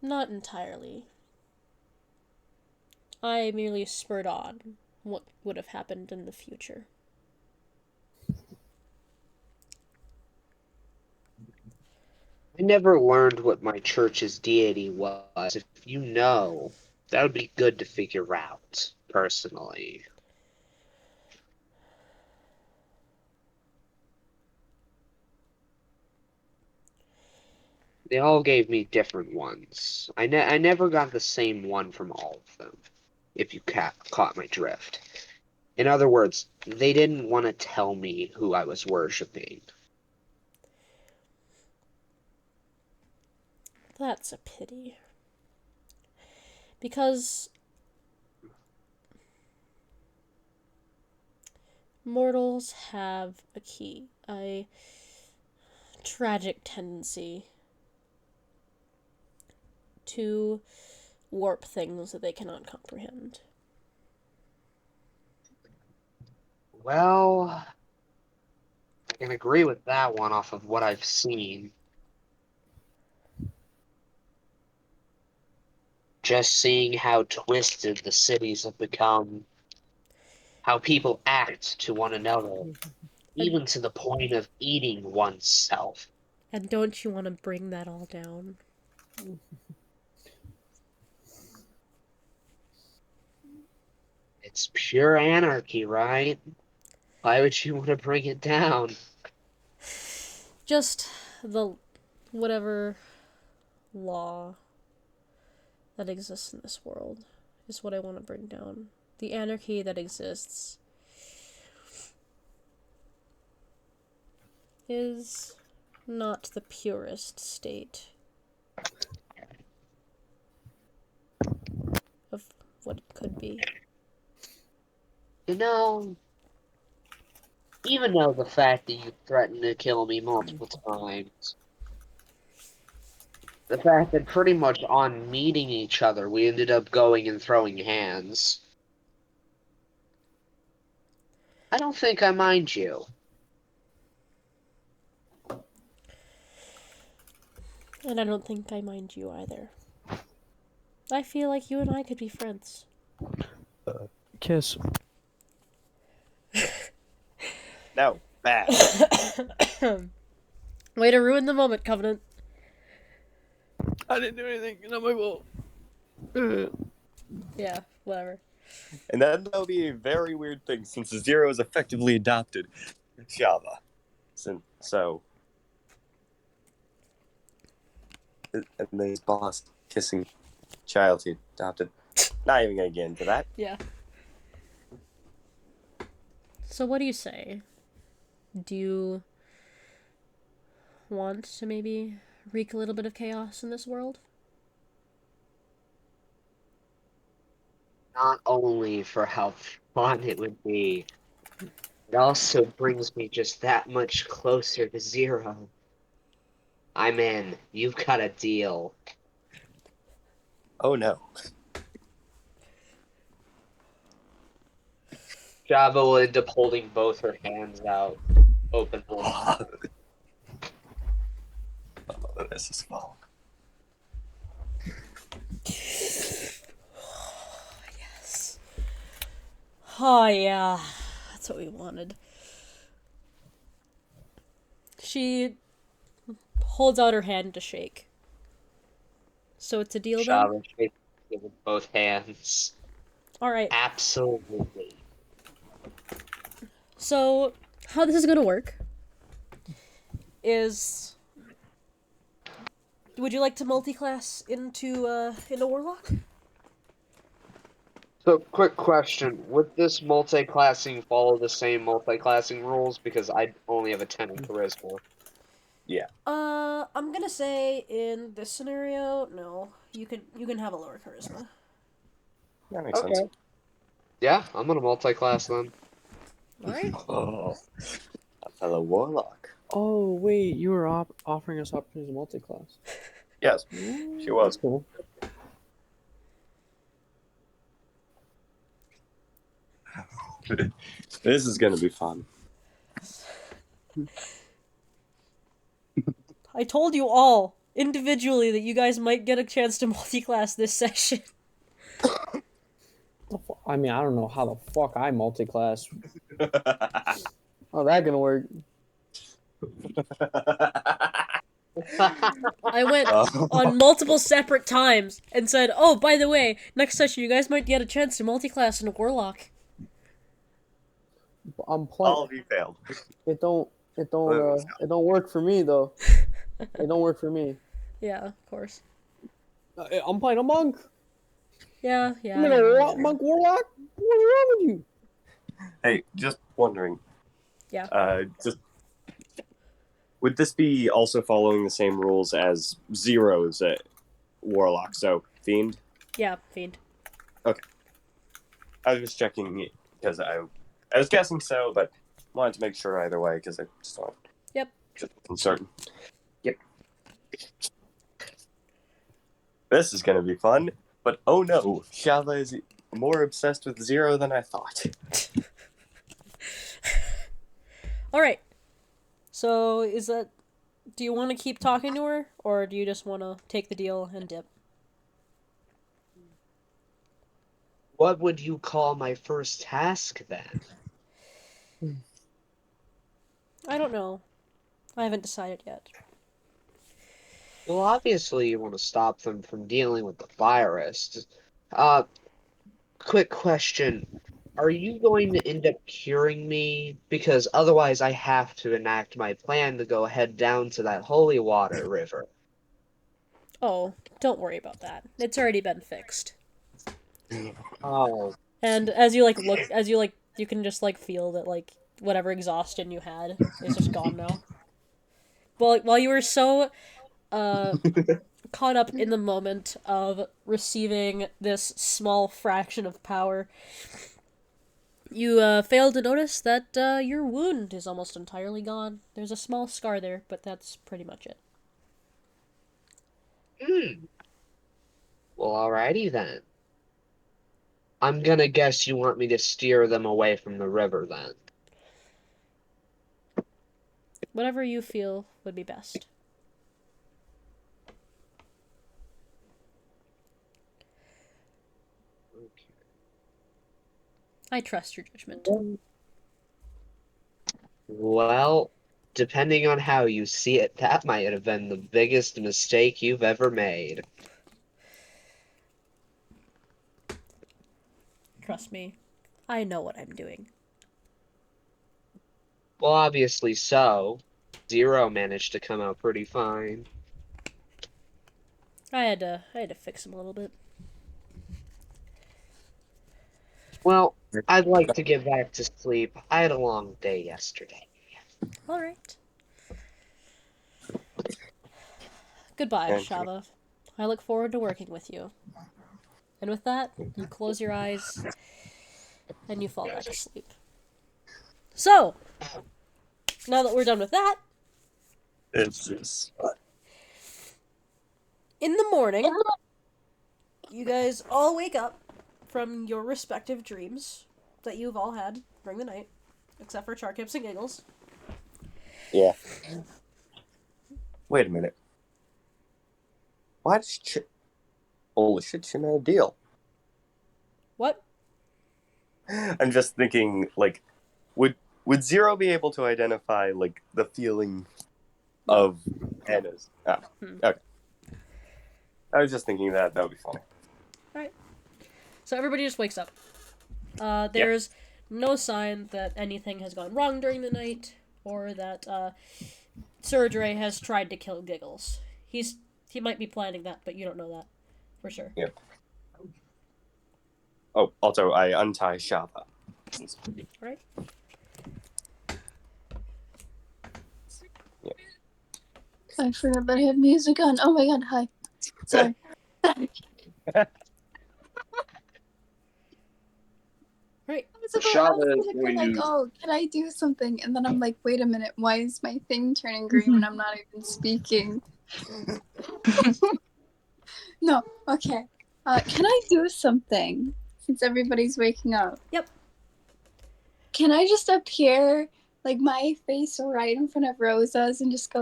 Not entirely. I merely spurred on what would have happened in the future. I never learned what my church's deity was. If you know, that would be good to figure out, personally. They all gave me different ones. I never got the same one from all of them, if you caught my drift. In other words, they didn't want to tell me who I was worshipping. That's a pity. Because mortals have a tragic tendency to warp things that they cannot comprehend. Well, I can agree with that one off of what I've seen. Just seeing how twisted the cities have become, how people act to one another, even to the point of eating oneself. And don't you want to bring that all down? It's pure anarchy, right? Why would you want to bring it down? Just the whatever law that exists in this world is what I want to bring down. The anarchy that exists is not the purest state of what it could be. You know, even though the fact that you threatened to kill me multiple times, the fact that pretty much on meeting each other, we ended up going and throwing hands. I don't think I mind you. And I don't think I mind you either. I feel like you and I could be friends. Kiss. No, bad. Way to ruin the moment, Covenant. I didn't do anything. Not my fault. Yeah, whatever. And then that'll be a very weird thing since Zero is effectively adopted Shava. So. And then his boss kissing child he adopted. Not even gonna get into that. Yeah. So what do you say? Do you want to maybe wreak a little bit of chaos in this world? Not only for how fun it would be, it also brings me just that much closer to Zero. I'm in. You've got a deal. Oh no. Shava will end up holding both her hands out openly. Oh, this is fun. Yes. Oh, yeah. That's what we wanted. She holds out her hand to shake. So it's a deal then? Shava shakes it with both hands. Alright. Absolutely. So, how this is gonna work is... Would you like to multi-class into Warlock? So, quick question. Would this multi-classing follow the same multi-classing rules? Because I only have a 10 in Charisma. Yeah. I'm gonna say in this scenario, no. You can have a lower charisma. That makes sense. Yeah, I'm gonna multi-class then. Alright. Oh, a fellow warlock. Oh, wait. You were offering us opportunities to multi-class. Yes, she was. That's cool. This is gonna be fun. I told you all individually that you guys might get a chance to multi-class this session. I mean, I don't know how the fuck I multi-class. How that gonna work? I went on multiple separate times and said, "Oh, by the way, next session you guys might get a chance to multi-class in a Warlock." I'm playing. All of you failed. It don't work for me though. It don't work for me. Yeah, of course. I'm playing a monk. Yeah. I'm in a monk warlock. What's wrong with you? Hey, just wondering. Yeah. Just would this be also following the same rules as Zero's warlock? So fiend. Yeah, fiend. Okay. I was just checking because I was guessing so, but wanted to make sure either way because I just want. Yep. Just uncertain. Yep. This is gonna be fun, but oh no, Shava is more obsessed with Zero than I thought. All right. So do you want to keep talking to her, or do you just want to take the deal and dip? What would you call my first task then? I don't know. I haven't decided yet. Well, obviously you want to stop them from dealing with the virus. Quick question. Are you going to end up curing me? Because otherwise I have to enact my plan to go head down to that holy water river. Oh, don't worry about that. It's already been fixed. Oh, And as you you can just feel that whatever exhaustion you had is just gone now. Well, while you were so caught up in the moment of receiving this small fraction of power, you failed to notice that your wound is almost entirely gone. There's a small scar there, but that's pretty much it. Well, alrighty then. I'm gonna guess you want me to steer them away from the river then. Whatever you feel would be best. I trust your judgment. Well, depending on how you see it, that might have been the biggest mistake you've ever made. Trust me. I know what I'm doing. Well, obviously so. Zero managed to come out pretty fine. I had to fix him a little bit. Well, I'd like to get back to sleep. I had a long day yesterday. All right. Goodbye, Shava. I look forward to working with you. And with that, you close your eyes and you fall back asleep. So, now that we're done with that, It's just in the morning, you guys all wake up from your respective dreams that you've all had during the night, except for Charkips and Giggles. yeah. Wait a minute. Why does holy shit, she made a deal. What? I'm just thinking, would Zero be able to identify, the feeling of Anna's? Okay. I was just thinking that would be funny. Alright. So everybody just wakes up. There's no sign that anything has gone wrong during the night, or that, Surgery has tried to kill Giggles. He might be planning that, but you don't know that for sure. Yeah. Oh, also, I untie Shava. Alright. Yeah. I forgot that I have music on. Oh my god, hi. Sorry. Right. I was Shava gonna is go going like, to- oh, can I do something? And then I'm like, wait a minute, why is my thing turning green when I'm not even speaking? No, okay. Can I do something? Since everybody's waking up. Yep. Can I just appear, my face right in front of Rosa's and just go,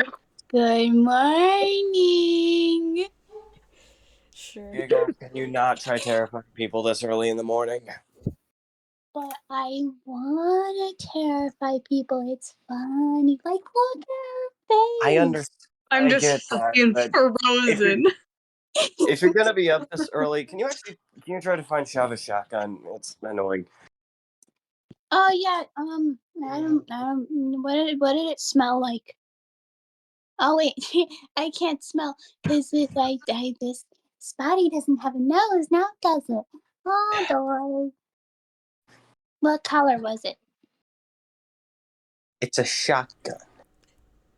good morning? Sure. Giggles, can you not try terrifying people this early in the morning? But I want to terrify people. It's funny. Look at her face. I understand. I'm I get just that, looking but for Rosen. if you're gonna be up this early, can you try to find Shava's shotgun? It's annoying. Oh yeah. What did it smell like? Oh wait, I can't smell because this Spotty doesn't have a nose now, does it? Oh, boy. What color was it? It's a shotgun.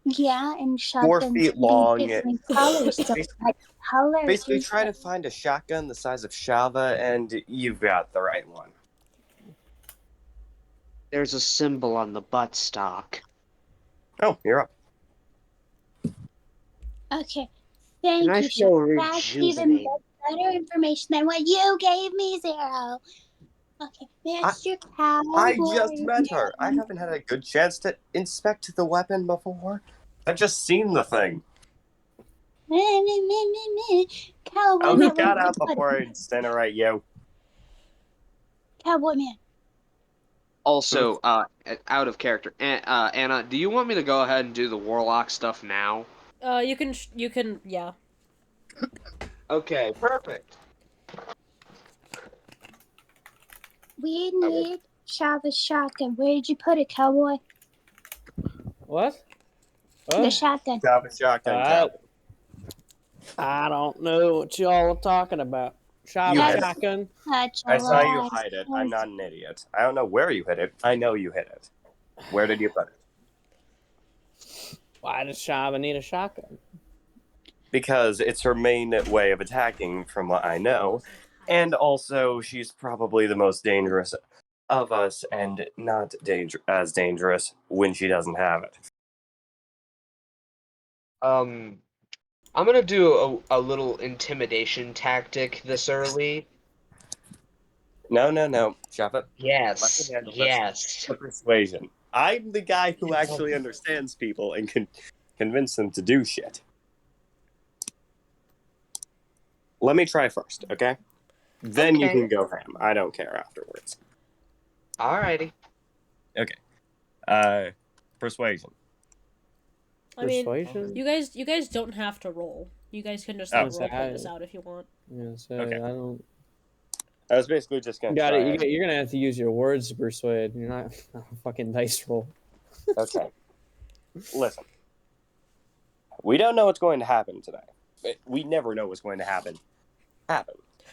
Yeah, and 4 shotguns feet can long. be different colors. So what color Basically, is try it? to find a shotgun the size of Shava, and you've got the right one. There's a symbol on the buttstock. Oh, you're up. Okay, thank I you, feel Shava. That's even rejuvenated? better information than what you gave me, Zero. Okay, Mr. Cowboy. I just met her. I haven't had a good chance to inspect the weapon before. I've just seen the thing. Cowboy I'll man, get out before I incinerate you. Cowboy man. Also, out of character. Anna, do you want me to go ahead and do the warlock stuff now? You can, yeah. Okay, perfect. We need Shava's shotgun. Where did you put it, Cowboy? What? The shotgun. Have a shotgun, Uh, Cal. I don't know what y'all are talking about. You Shava hid it. shotgun. I saw you hide it. I'm not an idiot. I don't know where you hid it. I know you hid it. Where did you put it? Why does Shava need a shotgun? Because it's her main way of attacking, from what I know. And also, she's probably the most dangerous of us, and not as dangerous when she doesn't have it. I'm gonna do a little intimidation tactic this early. No. Shava. Yes, Let me handle this. yes. The persuasion. I'm the guy who actually understands people and can convince them to do shit. Let me try first, okay? Then you Okay. can go ham. I don't care afterwards. Alrighty. Persuasion. I mean, Persuasion? you guys don't have to roll. You guys can just Oh. like role play this out if you want. Yeah, so Okay. I don't. I was basically just You gonna got try it. You're gonna have to use your words to persuade. You're not a fucking dice roll. Okay. Listen. We don't know what's going to happen today. We never know what's going to happen.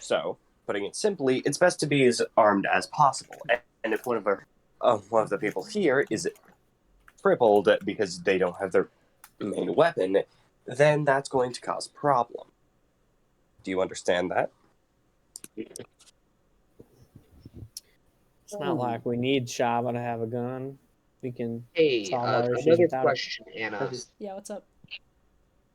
So, putting it simply, it's best to be as armed as possible. And if one of the people here is crippled because they don't have their main weapon, then that's going to cause a problem. Do you understand that? It's not like we need Shava to have a gun. We can Hey, solve our issues another without it. question, Anna. Yeah, what's up?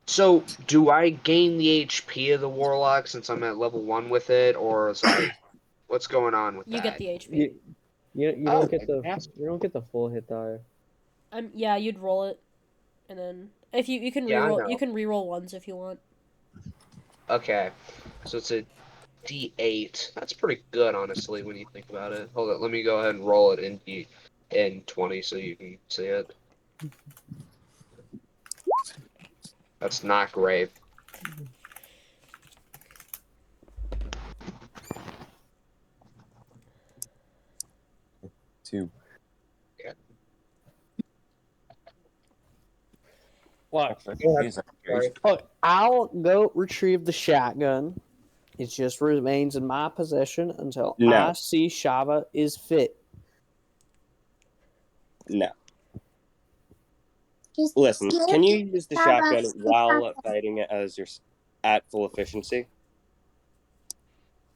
So, do I gain the HP of the warlock since I'm at level 1 with it, or is what's going on with You that? get the HP. You Oh, don't get the fantastic. you don't get the full hit die. Yeah, you'd roll it, and then if you can Yeah, I reroll, know. you can reroll ones if you want. Okay, so it's a D8. That's pretty good, honestly, when you think about it. Hold on, let me go ahead and roll it in 20 so you can see it. That's not great. Two. What? Sorry. Look, I'll go retrieve the shotgun. It just remains in my possession until No. I see Shava is fit. No. Just Listen, give can you use the Shava shotgun the while shotgun. fighting it as you're at full efficiency?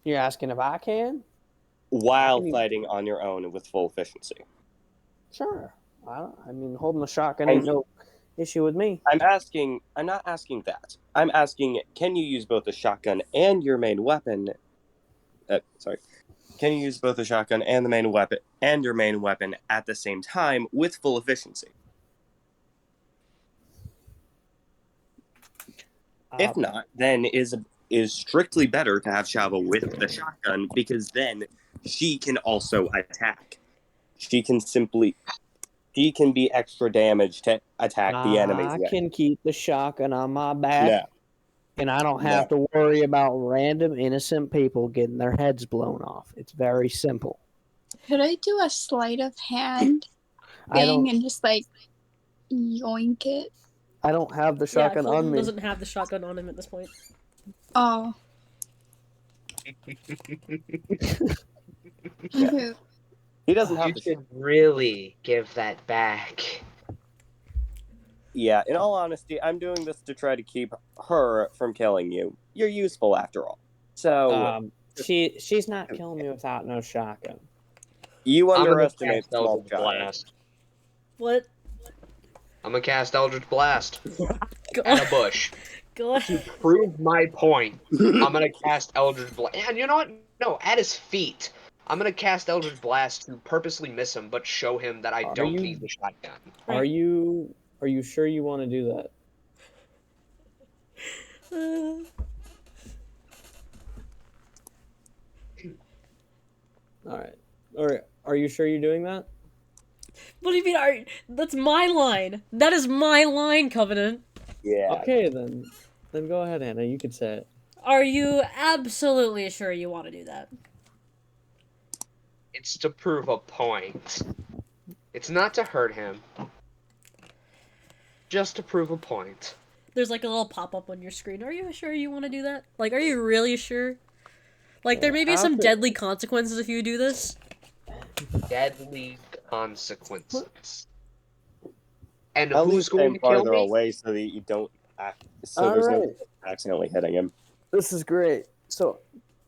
You're asking if I can? While fighting on your own with full efficiency. Sure. I mean, holding the shotgun ain't no issue with me. I'm not asking that. I'm asking, can you use both the shotgun and your main weapon? Can you use both the shotgun and the main weapon and your main weapon at the same time with full efficiency? If not, then is strictly better to have Shava with the shotgun, because then she can also attack. She can be extra damage to attack the enemies. I can keep the shotgun on my back, No. and I don't have to worry about random innocent people getting their heads blown off. It's very simple. Could I do a sleight of hand I thing don't. and just like yoink it? I don't have the Yeah, shotgun Colton on me. doesn't have the shotgun on him at this point. Oh. Yeah. He doesn't have You the should really give that back. Yeah, in all honesty, I'm doing this to try to keep her from killing you. You're useful after all. So She's not killing me without no shotgun. you I'm gonna underestimate cast the small Eldritch child. Blast. What? I'm gonna cast Eldritch Blast Go at a bush. Go To prove my point, I'm gonna cast Eldritch Blast. And you know what? No, at his feet. I'm gonna cast Eldritch Blast to purposely miss him, but show him that I Are don't you- need the shotgun. Are you sure you want to do that? All right. Or are you sure you're doing that? What do you mean? That's my line. That is my line, Covenant. Yeah. Okay, then go ahead, Anna. You could say it. Are you absolutely sure you want to do that? It's to prove a point. It's not to hurt him. Just to prove a point. There's like a little pop-up on your screen. Are you sure you want to do that? Like, are you really sure? Like, there may be some deadly consequences if you do this. Deadly consequences. And At who's least going aim to kill farther me? away so that you don't so All there's no right. accidentally hitting him. This is great. So,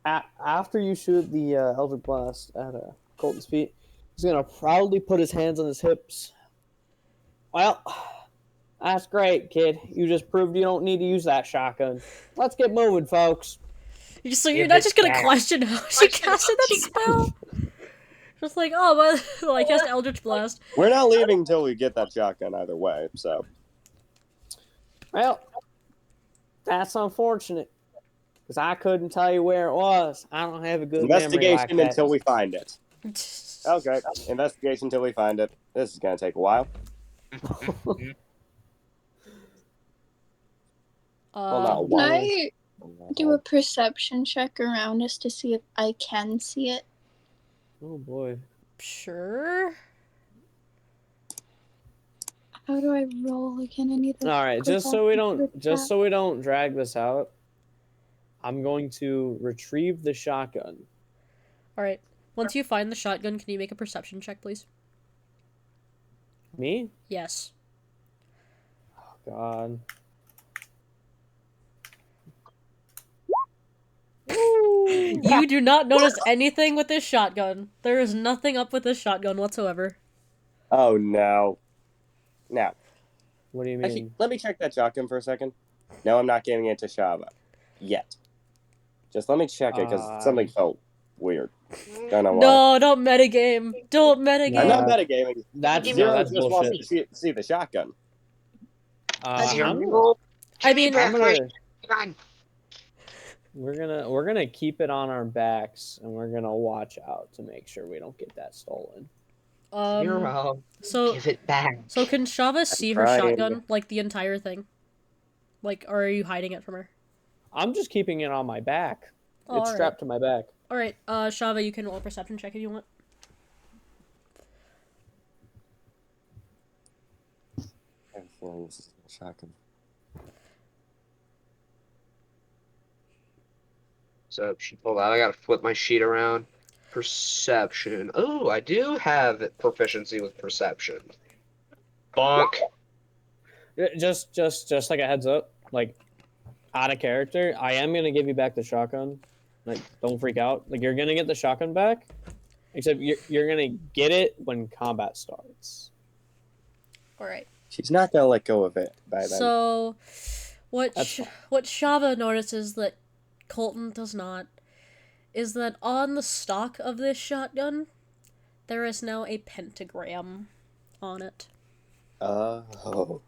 after you shoot the Eldritch Blast at Colton's feet, he's gonna proudly put his hands on his hips. Well, that's great, kid. You just proved you don't need to use that shotgun. Let's get moving, folks. So you're Give not it just gonna back. question how she casted that spell? Just like, oh, well, I cast Eldritch Blast. We're not leaving until we get that shotgun either way, so. Well, that's unfortunate. Because I couldn't tell you where it was. I don't have a good memory like Investigation that. until we find it. Okay, investigation until we find it. This is gonna take a while. Well, not a Can while. I do a perception check around us to see if I can see it? Oh boy. Sure. How do I roll again? I need to All right, go just back so we into don't the just chat. so we don't drag this out, I'm going to retrieve the shotgun. All right. Once you find the shotgun, can you make a perception check, please? Me? Yes. Oh god. You do not notice anything with this shotgun. There is nothing up with this shotgun whatsoever. Oh no. Now, What do you actually, mean? let me check that shotgun for a second. No, I'm not giving it to Shava. Yet. Just let me check it, because something felt weird. Don't know why. No, don't metagame. Don't metagame. I'm not metagaming. That's Zero that's just wants bullshit. to see the shotgun. I'm I mean, Gun. we're gonna keep it on our backs and we're gonna watch out to make sure we don't get that stolen. Zero. So Give it back. So can Shava see her trying. shotgun, like the entire thing? Like, or are you hiding it from her? I'm just keeping it on my back. Oh, It's strapped to my back. Alright, Shava, you can roll a perception check if you want. I have a feeling this is a shotgun. So she pulled out. I gotta flip my sheet around. Perception. Oh, I do have proficiency with perception. Bonk. Just like a heads up, like out of character, I am gonna give you back the shotgun. Like, don't freak out. Like, you're gonna get the shotgun back, except you're gonna get it when combat starts. Alright. She's not gonna let go of it by then. So, what That's fine. what Shava notices that Colton does not is that on the stock of this shotgun, there is now a pentagram on it. Oh.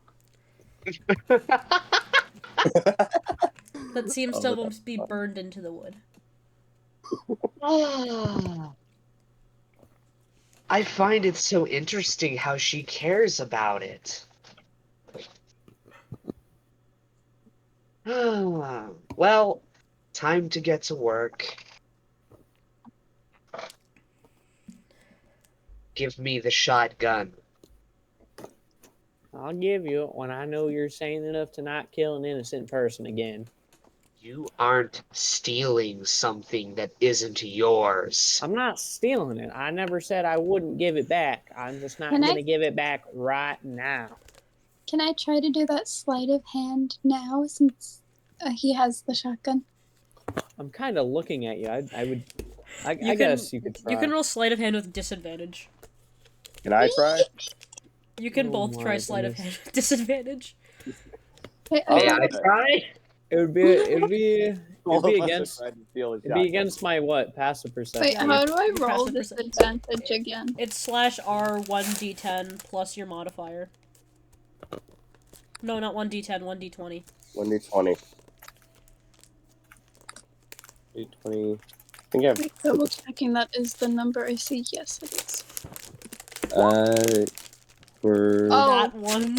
That seems to almost be burned into the wood. I find it so interesting how she cares about it. Well, time to get to work. Give me the shotgun. I'll give you it when I know you're sane enough to not kill an innocent person again. You aren't stealing something that isn't yours. I'm not stealing it. I never said I wouldn't give it back. I'm just not Can I- going to give it back right now. Can I try to do that sleight of hand now since he has the shotgun? I'm kind of looking at you. I You guess you could try. You can roll sleight of hand with disadvantage. Can I try? You can Oh both try my sleight of goodness. hand with disadvantage. Wait, May Oh, I try? It'd be All of us are against trying to steal a it'd be shotgun. against my what? Passive perception. wait, Yeah, how do I your roll passive percent- disadvantage again? It's /R 1d10 plus your modifier. No, not 1d10, 1d20. 1d20. 820. I think I've Wait, double checking that is the number I see. Yes, it is. for Oh. That one.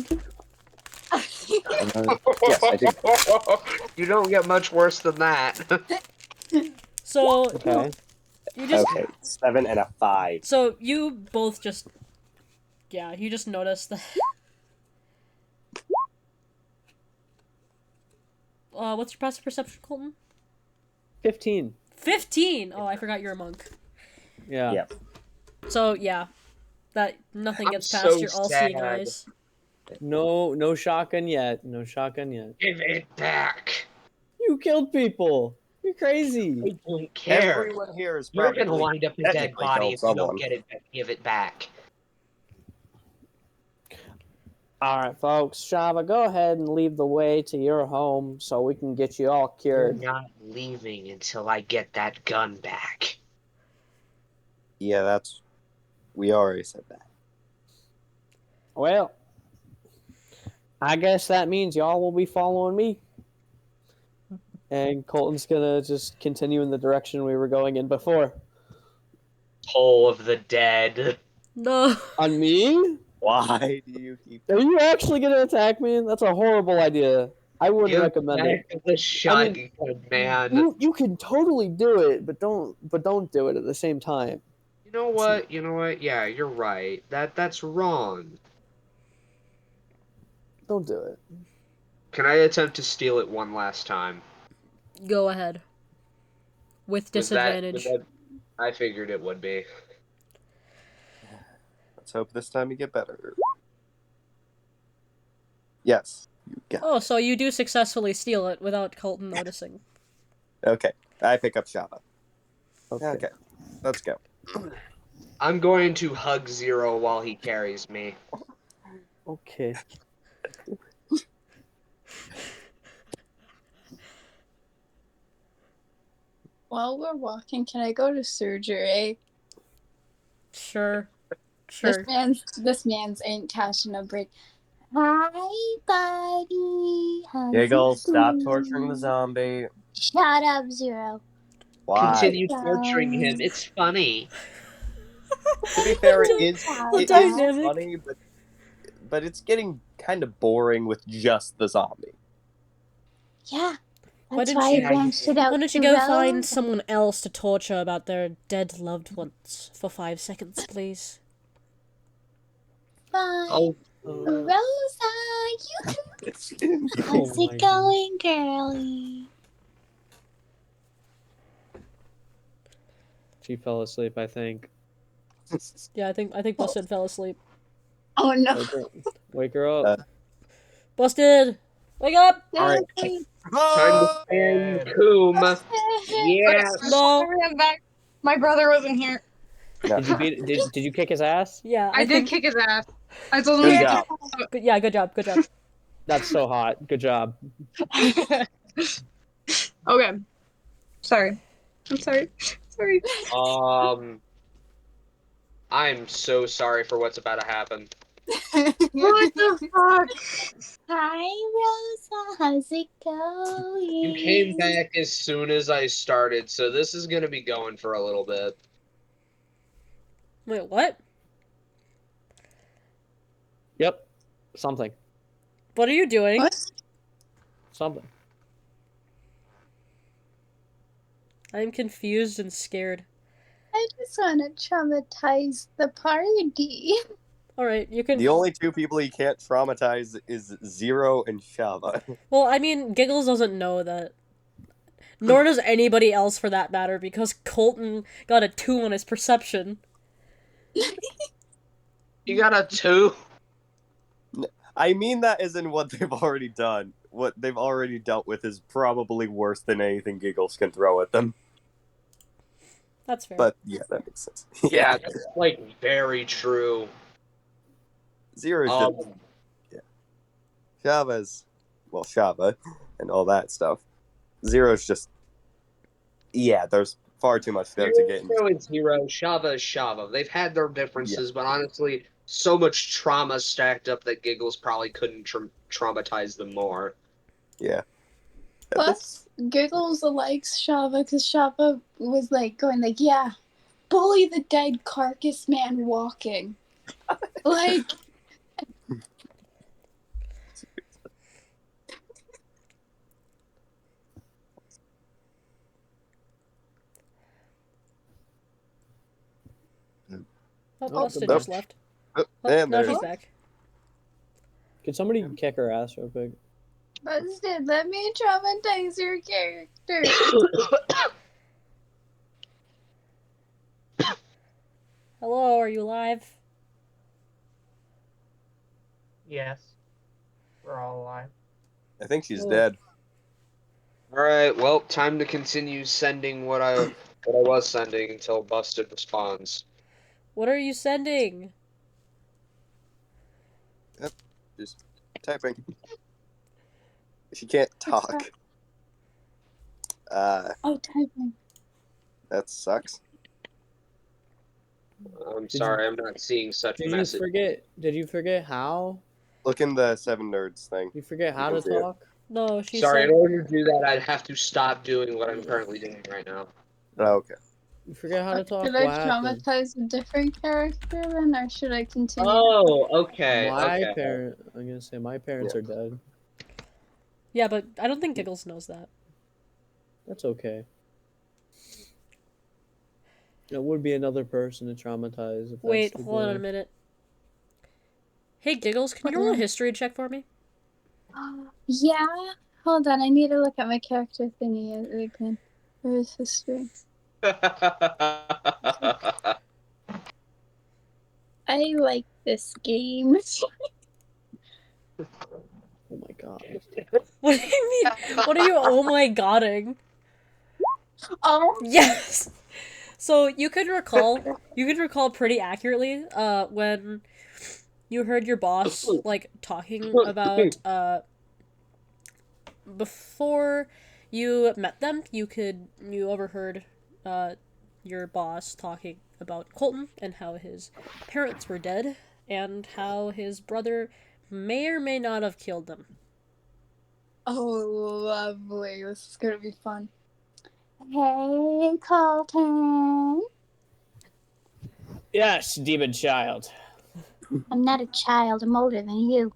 yes, I do. You don't get much worse than that. So Okay. you just Okay, 7 and a 5. so you both just you just noticed that. What's your passive perception, Colton? 15. 15. Oh, I forgot you're a monk. Yeah. Yep. So yeah, that nothing I'm gets past so your all-seeing sad. eyes. No shotgun yet. No shotgun yet. Give it back. You killed people. You're crazy. I don't care. Everyone here is You're probably gonna wind up a dead technically body killed if you someone. don't get it. Give it back. All right, folks. Shava, go ahead and lead the way to your home so we can get you all You're cured. not leaving until I get that gun back. Yeah, we already said that. Well, I guess that means y'all will be following me. And Colton's gonna just continue in the direction we were going in before. Toll of the dead. No. On me? Why do you keep Are you actually gonna attack me? That's a horrible idea. I wouldn't Give recommend it. back the shotgun, man. You can totally do it, but don't do it at the same time. You know what? Yeah, you're right. That's wrong. Don't do it. Can I attempt to steal it one last time? Go ahead. With Was that- disadvantage. I figured it would be. Let's hope this time you get better. Yes, you got Oh, so you do successfully steal it without Colton noticing. Okay, I pick up Shava. Okay. Okay, let's go. I'm going to hug Zero while he carries me. Okay. While we're walking, can I go to surgery? Sure. Sure. This man's ain't cashing a break. Hi, buddy. How's Giggles, it stop going? torturing the zombie. Shut up, Zero. Why? Continue torturing him. It's funny. To be fair, it is dynamic. funny, but it's getting kind of boring with just the zombie. Yeah. Why That's didn't why you- I branched it out. Why don't you to go Roza. find someone else to torture about their dead loved ones for 5 seconds, please? Fine. Oh, Roza, you can. Oh How's my it going, girlie? She fell asleep, I think. Yeah, I think Busted fell asleep. Oh no. Wake her up. Busted! Wake up! Alright. Hey, time to stand coom. Yeah. No. I ran back. My brother wasn't here. No. Did you did you kick his ass? Yeah, I did think. kick his ass. I told him Good to job. Good, yeah, good job. Good job. That's so hot. Good job. Okay. Sorry. I'm sorry. Sorry. I'm so sorry for what's about to happen. What the fuck? Hi, Roza. How's it going? You came back as soon as I started, so this is gonna be going for a little bit. Wait, what? Yep. Something. What are you doing? What? Something. I'm confused and scared. I just want to traumatize the party. Alright, you can... The only two people he can't traumatize is Zero and Shava. Well, I mean, Giggles doesn't know that. Nor does anybody else for that matter, because Colton got a 2 on his perception. You got a 2? I mean that as in what they've already done. What they've already dealt with is probably worse than anything Giggles can throw at them. That's fair. But yeah, that makes sense. Yeah, that's like very true. Zero's just Shava's Shava and all that stuff. Zero's just there's far too much there to get into. Zero is Zero, Shava is Shava. They've had their differences, but honestly, so much trauma stacked up that Giggles probably couldn't traumatize them more. Yeah. Plus, Giggles likes Shava because Shava was like going like, yeah, bully the dead carcass man walking. Like, Oh, Oh, Busted just left. Oh, And now there's she's back. Could somebody kick her ass real quick? Busted, let me traumatize your character. Hello, are you alive? Yes. We're all alive. I think she's Oh. dead. Alright, well, time to continue sending what I was sending until Busted responds. What are you sending? Just typing. She can't talk. Oh, typing. That sucks. I'm sorry, I'm not seeing such Did you messages. forget? Did you forget how? Look in the 7 Nerds thing. You forget how You to can see it. talk? No, she Sorry, said... in order to do that, I'd have to stop doing what I'm currently doing right now. Oh, okay. You forget how to talk? Should I What happened? traumatize a different character then, or should I continue? Oh, okay, My okay. parent. I'm gonna say my parents are dead. Yeah, but I don't think Giggles knows that. That's okay. It would be another person to traumatize. If Wait, that's the hold on a goal. minute. Hey, Giggles, can you roll a history check for me? Yeah. Hold on, I need to look at my character thingy again. Where's history? I like this game. Oh my god. What do you mean? What are you oh my godding? Oh, Yes! So you could recall pretty accurately, when you heard your boss, like, talking about, before you met them, you overheard, your boss talking about Colton and how his parents were dead and how his brother may or may not have killed them. oh, lovely. This is gonna be fun. Hey, Colton. Yes, demon child. I'm not a child. I'm older than you.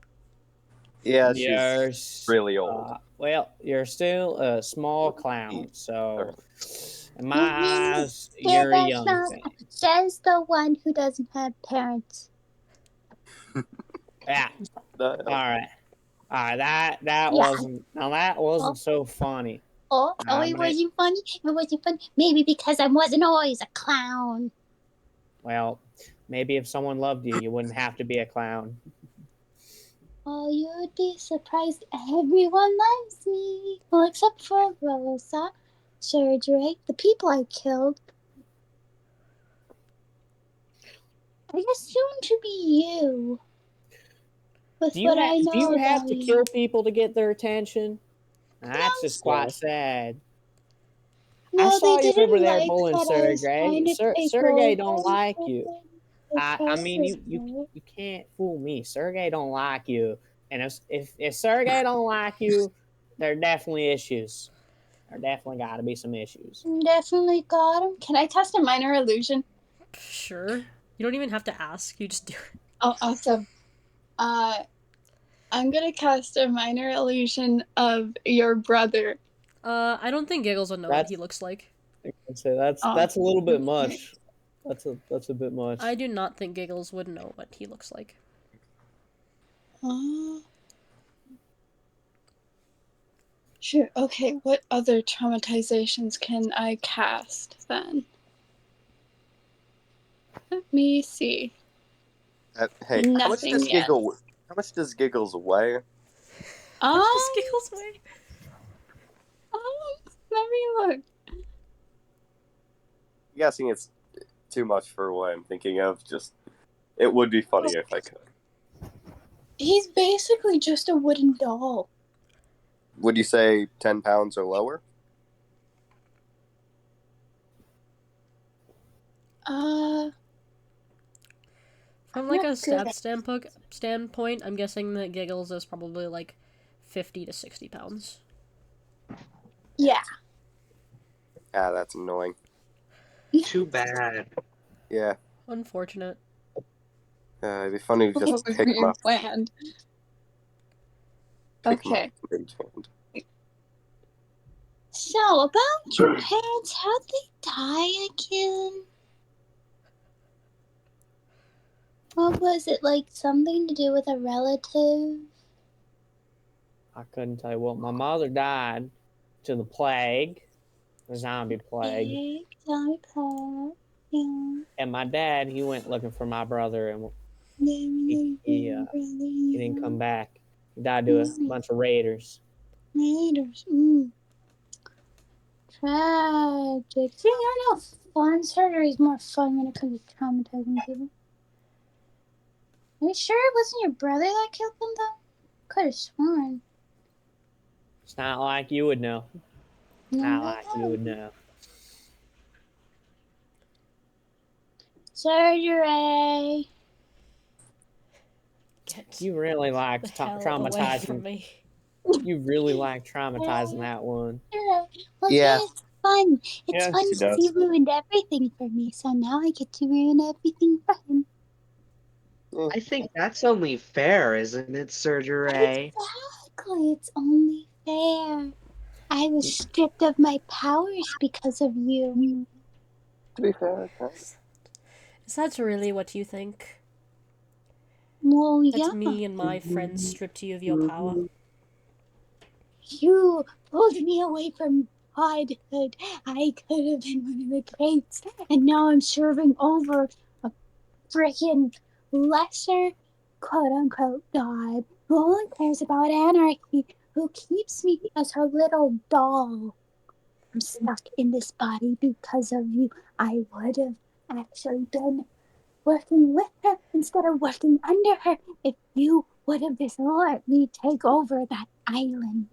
Yeah, You're she's really old. Well, you're still a small clown, so in my eyes, Yeah, you're a that's young not- thing. Says the one who doesn't have parents. Yeah. All right. That Yeah. wasn't so funny. Oh, Nah, it but wasn't funny. It wasn't funny. Maybe because I wasn't always a clown. Well, maybe if someone loved you, you wouldn't have to be a clown. Oh, you'd be surprised. Everyone loves me. Well, except for Roza, Sir Drake, the people I killed. I guess soon to be you. With Do you what I know do you have about to you. kill people to get their attention? That's just quite No. sad. No, I saw they you didn't over there like bullying that I was trying Sergey. to take Sergey over don't like you. the I mean, process, you can't fool me. Sergey don't like you, and if Sergey don't like you, there are definitely issues. There definitely got to be some issues. Definitely got him. Can I test a minor illusion? Sure. You don't even have to ask, you just do it. Oh, awesome. I'm gonna cast a minor illusion of your brother. I don't think Giggles would know what he looks like. I'd say that's a little bit much. That's a bit much. I do not think Giggles would know what he looks like. Sure. Okay. What other traumatizations can I cast then? Let me see. Hey, Nothing yet. How much does Giggles weigh? Just Giggles way. Let me look. I'm guessing it's too much for what I'm thinking of. Just, it would be funny if I could. He's basically just a wooden doll. Would you say 10 pounds or lower? From like a Not stat good. standpoint, I'm guessing that Giggles is probably like 50 to 60 pounds. Yeah. Ah, that's annoying. Too bad. Yeah. Unfortunate. It'd be funny to What just was pick him being up. planned? Pick him up Okay. in each hand. So, about your parents, how'd they die again? What was it, like something to do with a relative? I couldn't tell you. Well, my mother died to the plague, the zombie plague, Zombie plague. Yeah. and my dad, he went looking for my brother, and he didn't come back. He died to a bunch of raiders. Raiders. Tragic. See, I know fun surgery is more fun when it comes to traumatizing people. Are you sure it wasn't your brother that killed them, though? Could have sworn. It's not like you would know. Not like you would know. Surgery. Get You really like the hell away from traumatizing. me. You really like traumatizing that one. Well, Yeah. yeah, it's fun. It's Yeah, fun she because does. he ruined everything for me, so now I get to ruin everything for him. I think that's only fair, isn't it, Surgery? Exactly, it's only fair. I was stripped of my powers because of you. To be fair, Is that really what you think? Well, That yeah. me and my friends stripped you of your power? You pulled me away from godhood. I could have been one of the greats, and now I'm serving over a freaking lesser quote-unquote god who only cares about anarchy, who keeps me as her little doll. I'm stuck in this body because of you. I would have actually been working with her instead of working under her if you would have just let me take over that island.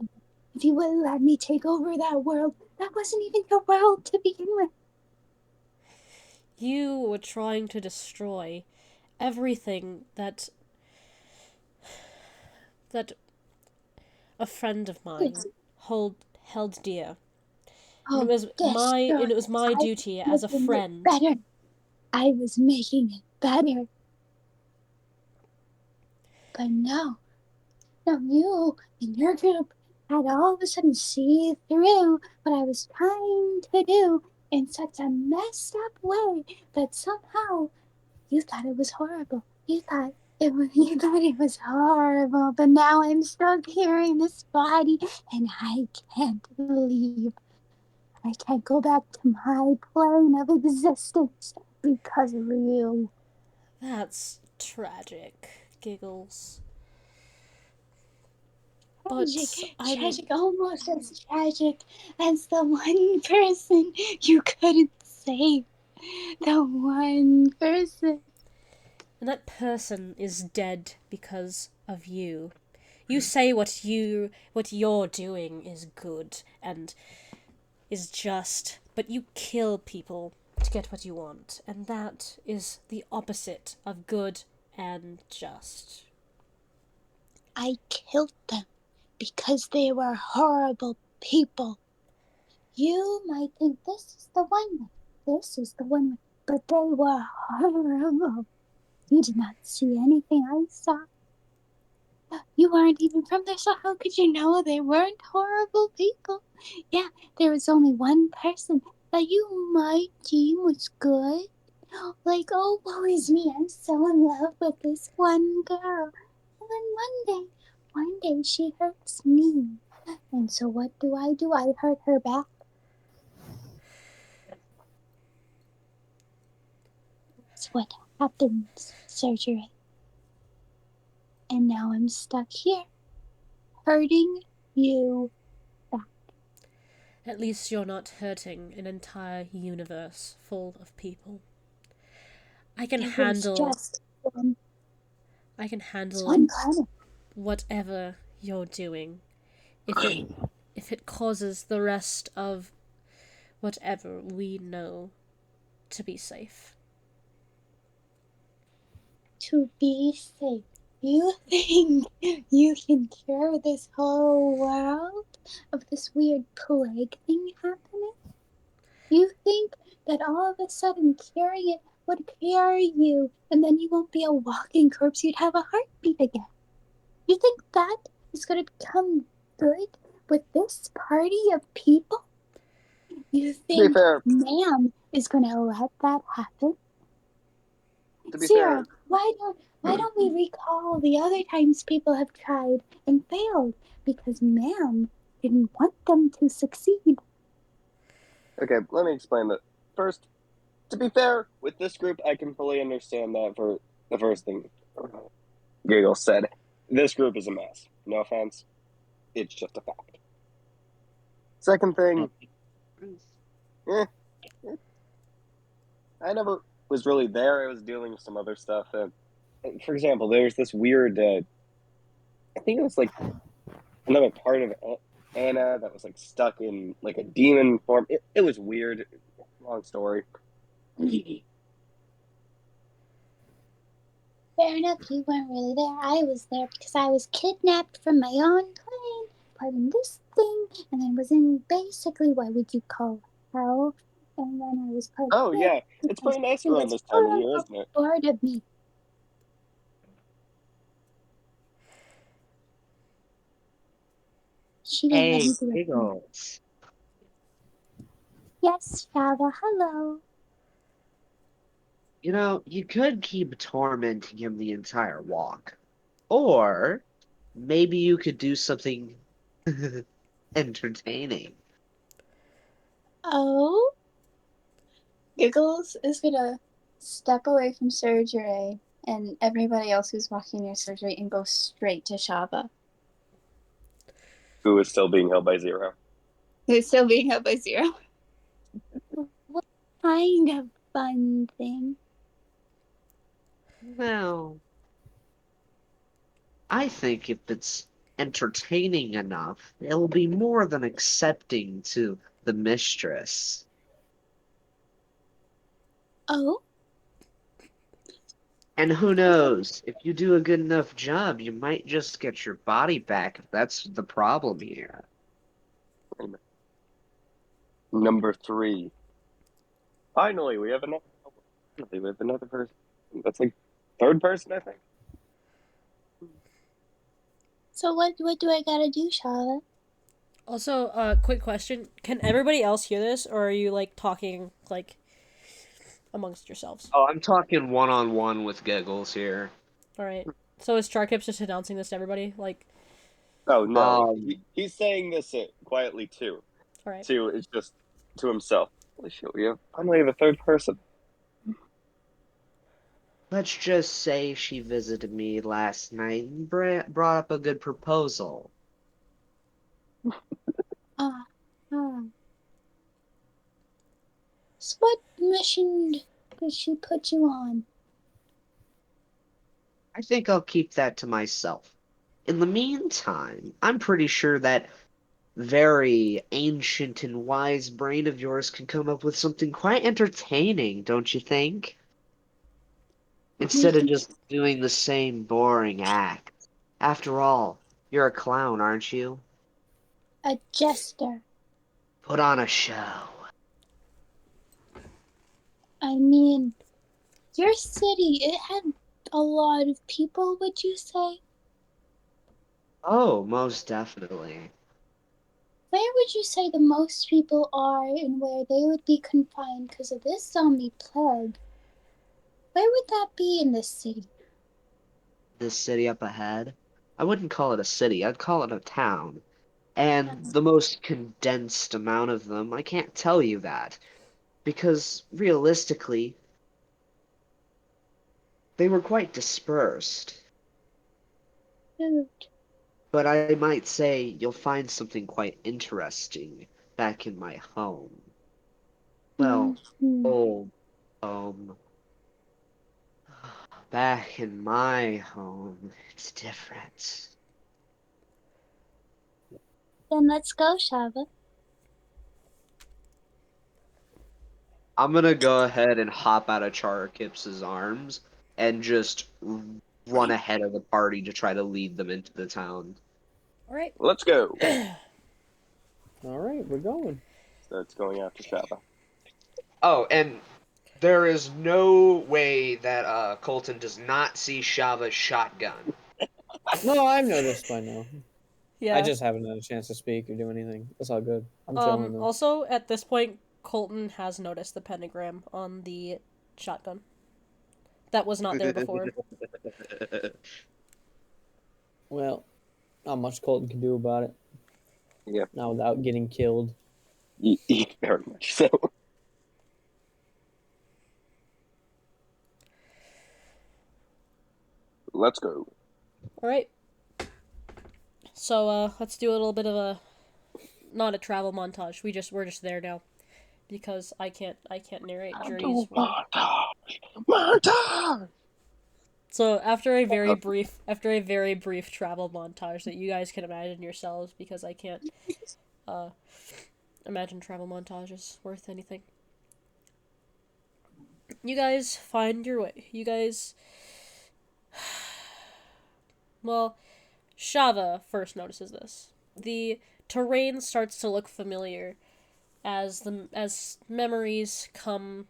If you would have let me take over that world, that wasn't even your world to begin with. You were trying to destroy everything that a friend of mine held dear. And it was my duty as a friend. Better. I was making it better. But no, you and your group had all of a sudden see through what I was trying to do in such a messed up way that somehow you thought it was horrible. You thought it was horrible, but now I'm stuck here in this body and I can't leave. I can't go back to my plane of existence because of you. That's tragic, Giggles. Tragic, almost as tragic as the one person you couldn't save. The one person. And that person is dead because of you. You say what you're doing is good and is just, but you kill people to get what you want, and that is the opposite of good and just. I killed them because they were horrible people. You might think this is the one, but they were horrible. You did not see anything I saw. You weren't even from there, so how could you know they weren't horrible people? Yeah, there was only one person that you might deem was good. Like, oh, woe is me, I'm so in love with this one girl. And then one day she hurts me. And so what do? I hurt her back. That's what happens, surgery. And now I'm stuck here, hurting you. At least you're not hurting an entire universe full of people. I can It was handle just one planet. whatever you're doing. If it causes the rest of whatever we know to be safe. To be safe. You think you can cure this whole world of this weird plague thing happening? You think that all of a sudden curing it would cure you and then you won't be a walking corpse, you'd have a heartbeat again? You think that is going to become good with this party of people? You think ma'am is going to let that happen? To be Sarah, fair, why don't we recall the other times people have tried and failed? Because ma'am didn't want them to succeed. okay, let me explain that. First, to be fair, with this group, I can fully understand that for the first thing Giggles said. This group is a mess. No offense. It's just a fact. Second thing, I never was really there. I was dealing with some other stuff. For example, there was this weird, I think it was like another part of Anna that was like stuck in like a demon form. It was weird. Long story. Fair enough, you weren't really there. I was there because I was kidnapped from my own plane, put in this thing, and then was in basically what would you call hell. And then I was put Oh there yeah, it's because pretty nice she around was this time of year, full isn't it? bored of me. She didn't let Hey, me do it. Giggles. Yes, Shava, hello. You know, you could keep tormenting him the entire walk. Or maybe you could do something entertaining. Oh? Giggles is gonna step away from surgery and everybody else who's walking near surgery and go straight to Shava, Who is still being held by Zero. who's still being held by Zero. What kind of fun thing? Well, I think if it's entertaining enough, it'll be more than accepting to the mistress. Oh? And who knows, if you do a good enough job, you might just get your body back if that's the problem here. Number 3. Finally, we have another person. That's like third person, I think. So what do I gotta do, Shava? Also, quick question. Can everybody else hear this, or are you, like, talking, like, amongst yourselves? Oh, I'm talking one-on-one with Giggles here. Alright. So is Charkips just announcing this to everybody? Like, Oh no, Um, he's saying this quietly too. alright. It's just to himself. Holy shit, we finally have a third person. Let's just say she visited me last night and brought up a good proposal. Ah, So what mission did she put you on? I think I'll keep that to myself. In the meantime, I'm pretty sure that very ancient and wise brain of yours can come up with something quite entertaining, don't you think? Instead of just doing the same boring act. After all, you're a clown, aren't you? A jester. Put on a show. I mean, your city, it had a lot of people, would you say? Oh, most definitely. Where would you say the most people are and where they would be confined because of this zombie plague? Where would that be in this city? This city up ahead, I wouldn't call it a city, I'd call it a town. And the most condensed amount of them, I can't tell you that. Because realistically, they were quite dispersed. Shoot. But I might say you'll find something quite interesting back in my home. Well, Mhm. old home. Back in my home, it's different. Then let's go, Shava. I'm gonna go ahead and hop out of Charkips' arms and just run ahead of the party to try to lead them into the town. All right. Let's go. All right, we're going. Starts going after Shava. Oh, and there is no way that Colton does not see Shava's shotgun. No, I've noticed by now. Yeah. I just haven't had a chance to speak or do anything. It's all good. I'm chilling though. Also, at this point, Colton has noticed the pentagram on the shotgun. That was not there before. Well, not much Colton can do about it. Yeah. Not without getting killed. Very much so. Let's go. All right. So let's do a little bit of a not a travel montage. We're just there now because I can't narrate Journey's world. Montage. So after a very brief travel montage that you guys can imagine yourselves, because I can't imagine travel montages worth anything. You guys find your way. You guys, well, Shava first notices this. The terrain starts to look familiar as memories come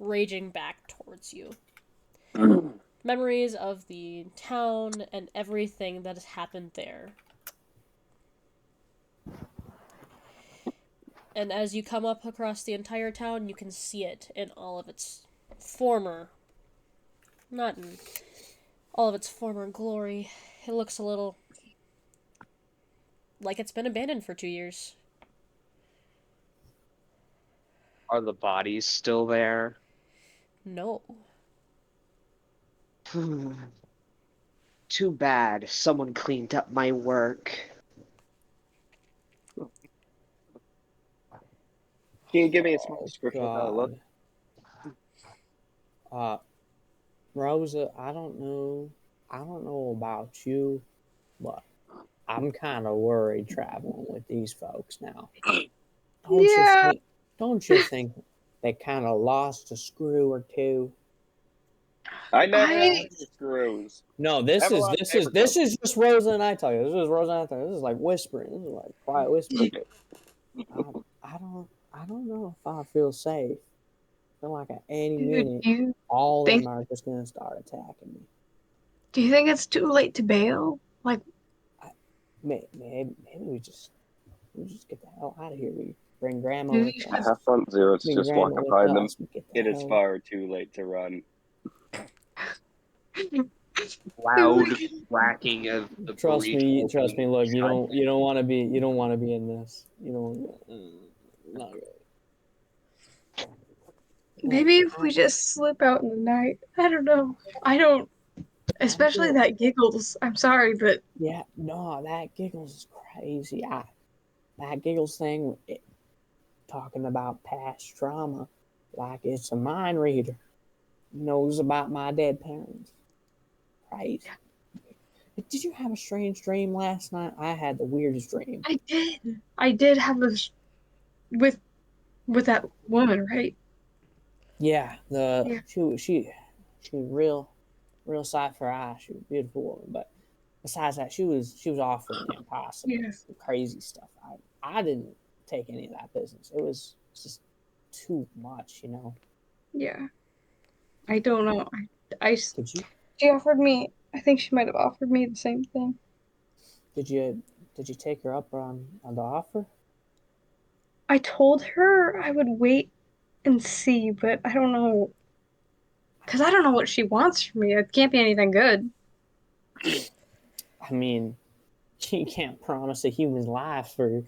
raging back towards you. Memories of the town and everything that has happened there. And as you come up across the entire town, you can see it in all of its former glory. It looks a little like it's been abandoned for 2 years. Are the bodies still there? No. Too bad. Someone cleaned up my work. Can you give me a small description of how it looks? Roza, I don't know about you, but I'm kind of worried traveling with these folks now. Don't you think they kind of lost a screw or two? I never had screws. No, this Have a is lot of this is paper this clips. is just Rosa and I talking. This is Rosa and I talking. This is like whispering. This is like quiet whispering. I don't know if I feel safe. I feel like at any minute, all of them are just gonna start attacking me. Do you think it's too late to bail? Like, Maybe we just get the hell out of here. We bring Grandma with us. Have fun, Zero. It's Bring just Grandma walk with behind them. us. We get the It is hell- far too late to run. Loud whacking of the Trust me. Look, you shotgun. don't want to be in this. You don't. Not good. maybe if we just slip out in the night. I don't know. Especially that Giggles. I'm sorry, but Yeah, no, that Giggles is crazy. That Giggles thing, talking about past trauma, like it's a mind reader. Knows about my dead parents. Crazy. Did you have a strange dream last night? I had the weirdest dream. I did. I did have this with that woman, right? Yeah, she was real sight for eyes. She was a beautiful woman, but besides that, she was offering the impossible, crazy stuff. I didn't take any of that business. It was just too much, you know. Yeah. I don't know. Did you She offered me. I think she might have offered me the same thing. did you take her up on the offer? I told her I would wait and see, but I don't know. Because I don't know what she wants from me. It can't be anything good. I mean, you can't promise a human life for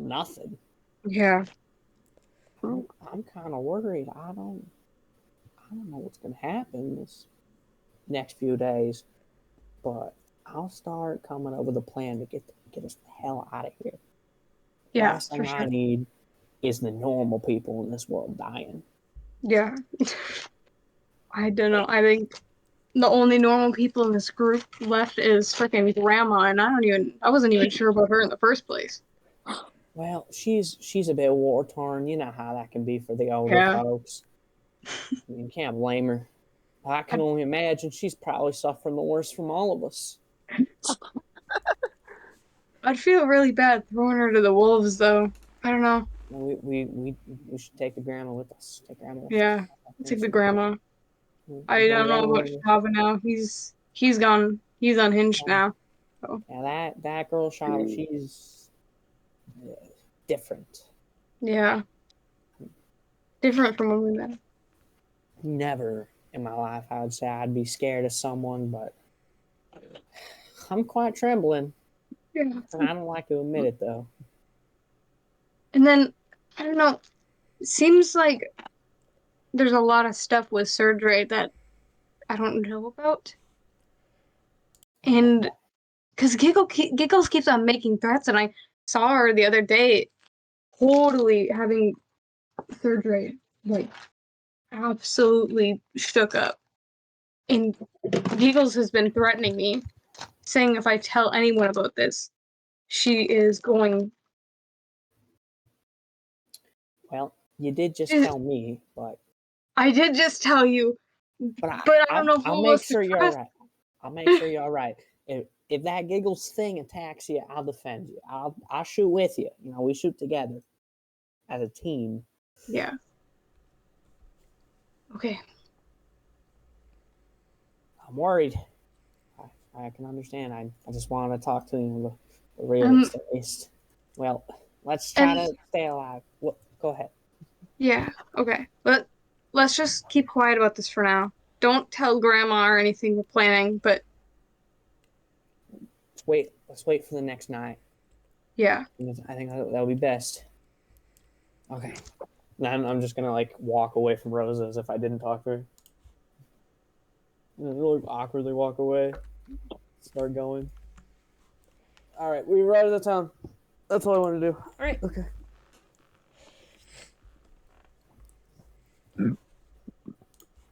nothing. Yeah. I'm kind of worried. I don't know what's gonna happen this next few days, but I'll start coming up with a plan to get us the hell out of here. Yeah, Last for thing sure. I need is the normal people in this world dying. Yeah. I don't know. I think the only normal people in this group left is freaking Grandma, and I wasn't even sure about her in the first place. Well, she's a bit war torn. You know how that can be for the older Yeah. folks. You can't blame her. I can only imagine she's probably suffering the worst from all of us. I'd feel really bad throwing her to the wolves, though. I don't know. We should take the grandma with us. Take grandma with us. Yeah, take the grandma. I don't know about Shava now. He's gone. He's unhinged now. So. Yeah, that girl Shava, she's different. Yeah. Different from when we met. Never in my life I would say I'd be scared of someone, but I'm quite trembling. Yeah. And I don't like to admit it though. And then I don't know. It seems like there's a lot of stuff with surgery that I don't know about. And because Giggles keeps on making threats, and I saw her the other day totally having surgery, like absolutely shook up. And Giggles has been threatening me, saying if I tell anyone about this, she is going. Well, you did just tell me, but I did just tell you, but I don't know I'll who make else sure to you're trust. right. I'll make sure you're right. If that Giggles thing attacks you, I'll defend you. I'll shoot with you. You know, we shoot together as a team. Yeah. Okay. I'm worried. I can understand. I just wanted to talk to you the realist at least. Well, let's try to stay alive. Well, go ahead. Yeah. Okay. Let's just keep quiet about this for now. Don't tell Grandma or anything we're planning, but Let's wait for the next night. yeah. I think that'll be best. Okay. Now I'm just gonna like walk away from Roza as if I didn't talk to her. Really awkwardly walk away. Start going. All right, we ride out of the town. That's all I want to do. All right. Okay.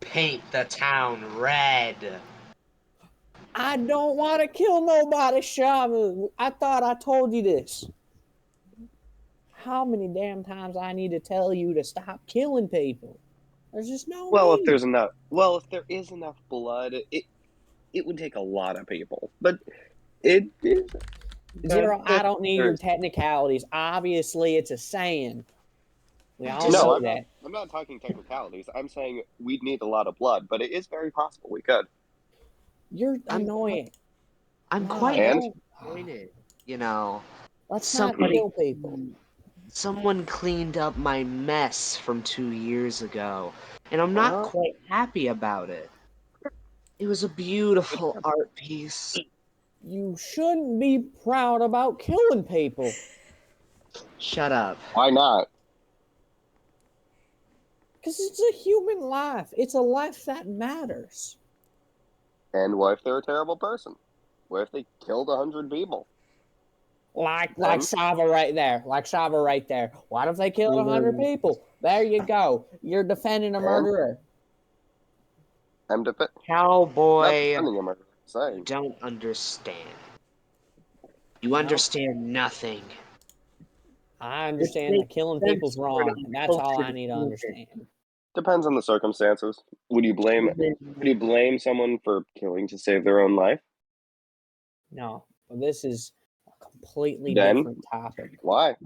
Paint the town red. I don't want to kill nobody, Shava. I thought I told you this. How many damn times I need to tell you to stop killing people? There's just no Well, need. if there is enough blood, it would take a lot of people. But it is. Zero, I don't need your technicalities. Obviously, it's a saying. We all No, know that. I'm not talking technicalities. I'm saying we'd need a lot of blood, but it is very possible we could. You're annoying. I'm quite disappointed. You know, let's not kill people. Someone cleaned up my mess from 2 years ago, and I'm not quite happy about it. It was a beautiful art piece. You shouldn't be proud about killing people. Shut up. Why not? Because it's a human life. It's a life that matters. And what if they're a terrible person? What if they killed 100 people? Like Shava right there. Like Shava right there. What if they killed 100 people? There you go. You're defending a murderer. I'm Cowboy, defending a murderer. you don't understand. You understand nothing. I understand that killing people's wrong, and that's all I need to understand. Depends on the circumstances. Would you blame someone for killing to save their own life? No, but this is a completely different topic. Why?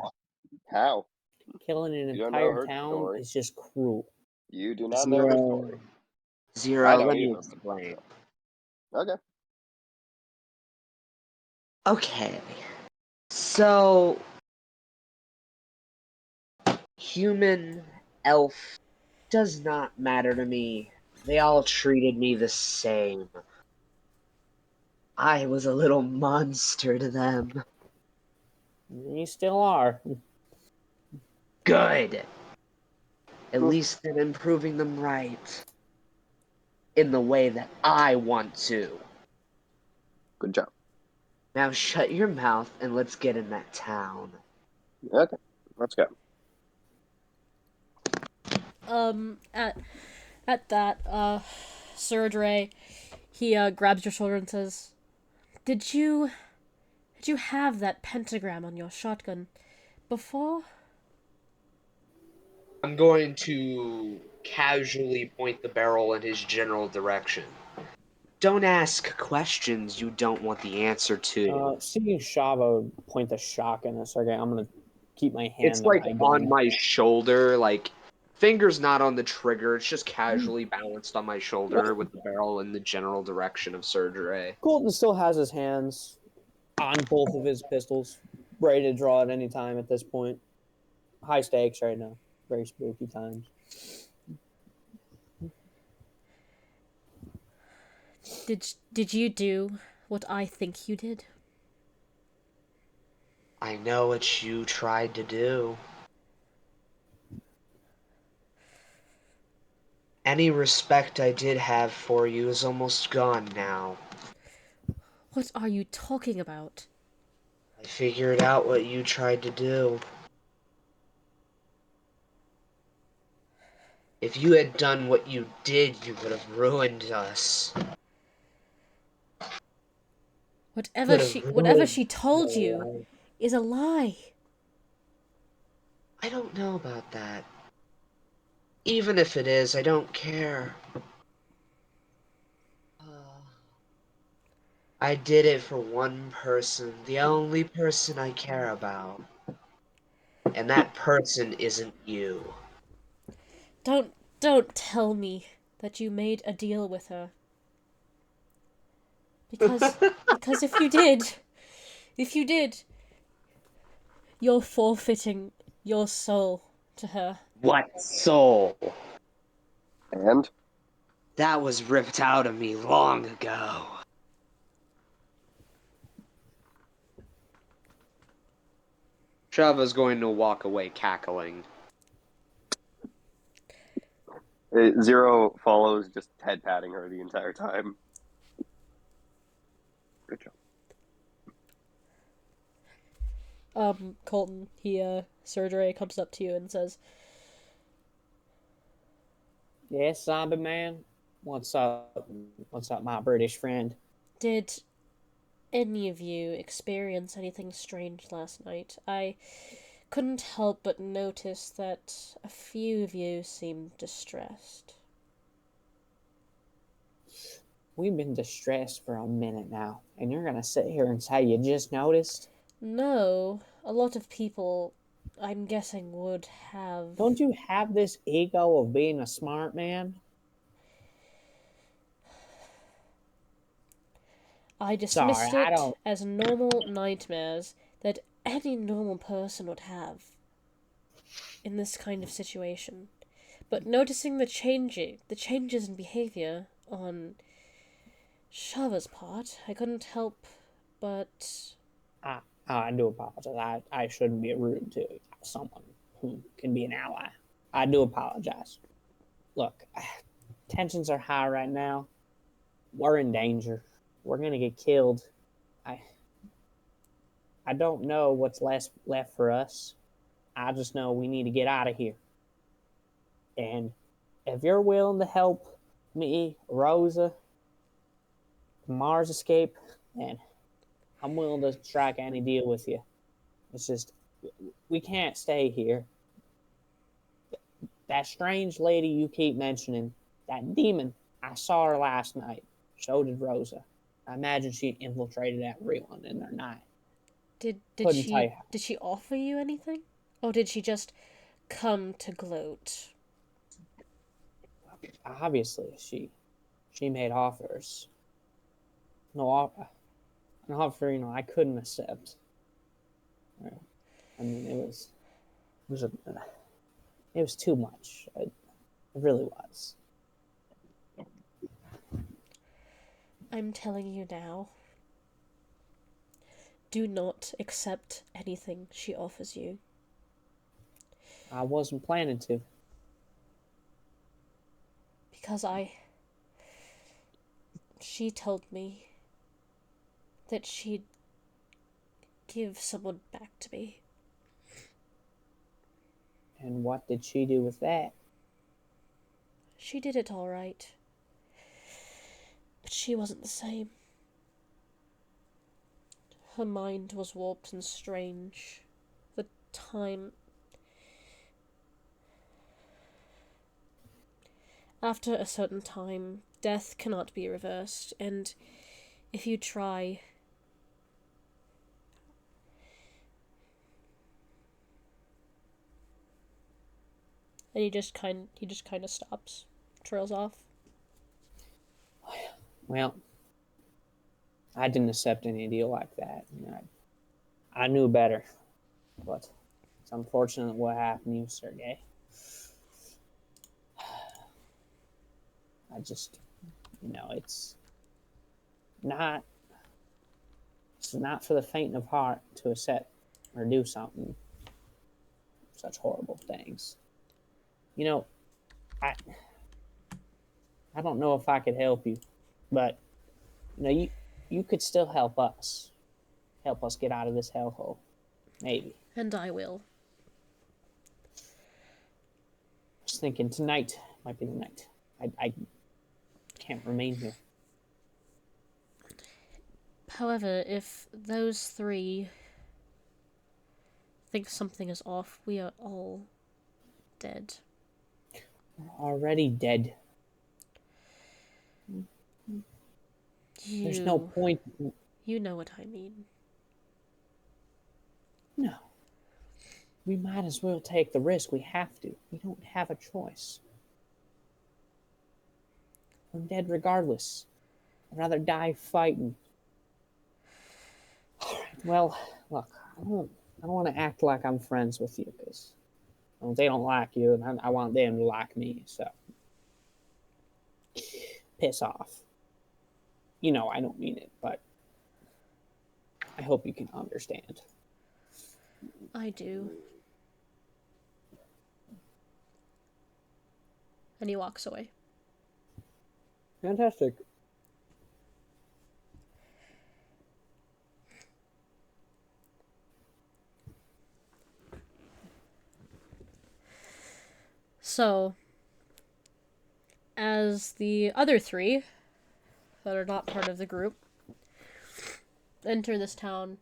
How? Killing an entire town is just cruel. You do not know her story. Zero, let me explain. Okay. Okay. So, human, elf, does not matter to me. They all treated me the same. I was a little monster to them. You still are. Good. At least I'm improving them right. In the way that I want to. Good job. Now shut your mouth and let's get in that town. Okay, let's go. At that, Surdre, he grabs your shoulder and says, Did you have that pentagram on your shotgun before? I'm going to casually point the barrel in his general direction. Don't ask questions you don't want the answer to. Seeing Shava point the shotgun a second, I'm gonna keep my hand It's on like my gun. on my shoulder, like fingers not on the trigger. It's just casually balanced on my shoulder with the barrel in the general direction of surgery. Colton still has his hands on both of his pistols, ready to draw at any time at this point. High stakes right now. Very spooky times. Did you do what I think you did? I know what you tried to do. Any respect I did have for you is almost gone now. What are you talking about? I figured out what you tried to do. If you had done what you did, you would have ruined us. Whatever she told you is a lie. I don't know about that. Even if it is, I don't care. I did it for one person, the only person I care about. And that person isn't you. Don't tell me that you made a deal with her. Because if you did, you're forfeiting your soul to her. What soul? And? That was ripped out of me long ago. Shava's going to walk away cackling. Zero follows, just head patting her the entire time. Good job. Colton, Surgery comes up to you and says, Yes, zombie man. What's up? What's up, my British friend? Did any of you experience anything strange last night? I couldn't help but notice that a few of you seemed distressed. We've been distressed for a minute now, and you're gonna sit here and say you just noticed? No, a lot of people, I'm guessing, would have... Don't you have this ego of being a smart man? I dismissed Sorry, I it don't... as normal nightmares that any normal person would have in this kind of situation. But noticing the changes in behavior on Shava's part, I couldn't help but... I do apologize. I shouldn't be rude to someone who can be an ally. I do apologize. Look, tensions are high right now. We're in danger. We're gonna get killed. I don't know what's left for us. I just know we need to get out of here. And if you're willing to help me, Roza, Marz escape, then I'm willing to strike any deal with you. It's just, we can't stay here. That strange lady you keep mentioning, that demon, I saw her last night. So did Roza. I imagine she infiltrated everyone in their night. Did she offer you anything? Or did she just come to gloat? Obviously, she made offers. An offer, I couldn't accept. I mean, it was too much. It really was. I'm telling you now. Do not accept anything she offers you. I wasn't planning to. Because she told me that she'd give someone back to me. And what did she do with that? She did it all right. But she wasn't the same. Her mind was warped and strange. The time... After a certain time, death cannot be reversed, and if you try... And he just kind of stops, trails off. Well, I didn't accept any deal like that. I knew better, but it's unfortunate what happened to you, Sergey. I just, it's not for the faint of heart to accept or do something, such horrible things. I don't know if I could help you, but you could still help us get out of this hellhole, maybe. And I will. Just thinking tonight might be the night. I can't remain here. However, if those three think something is off, we are all dead. We're already dead. There's no point. You know what I mean. No. We might as well take the risk. We have to. We don't have a choice. I'm dead regardless. I'd rather die fighting. All right. Well, look, I don't want to act like I'm friends with you, because they don't like you, and I want them to like me, so piss off. I don't mean it, but I hope you can understand. I do. And he walks away. Fantastic. So, as the other three that are not part of the group enter this town,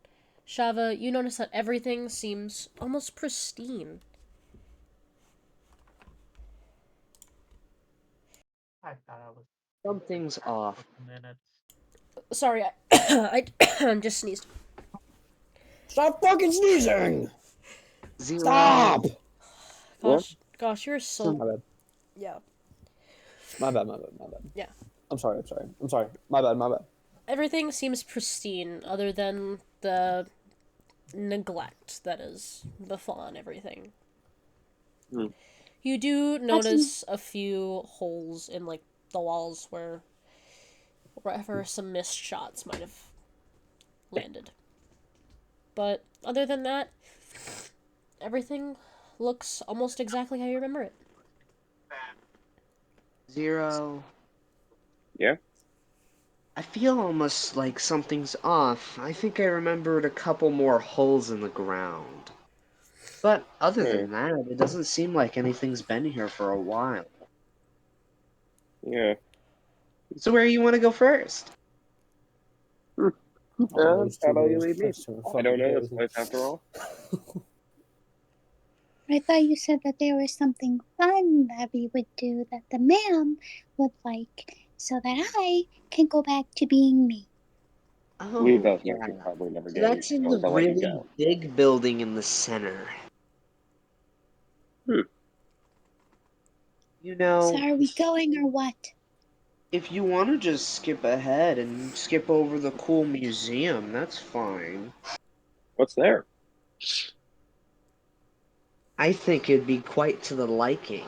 Shava, you notice that everything seems almost pristine. I thought I was Something's off. minutes. Sorry, I just sneezed. Stop fucking sneezing! Zero. Stop! Gosh, you're so... My bad. Yeah. My bad. Yeah. I'm sorry. My bad. Everything seems pristine, other than the neglect that is befallen everything. You do notice a few holes in, the walls wherever some missed shots might have landed. But other than that, everything looks almost exactly how you remember it. Zero. Yeah? I feel almost like something's off. I think I remembered a couple more holes in the ground. But other than that, it doesn't seem like anything's been here for a while. Yeah. So where you want to go first? How about you leave me? I don't know this place after all. I thought you said that there was something fun that we would do that the ma'am would like, so that I can go back to being me. Oh, We both yeah. know she'd probably never So get that's in the to let you really go. big building in the center. So are we going or what? If you want to just skip ahead and skip over the cool museum, that's fine. What's there? I think it'd be quite to the liking.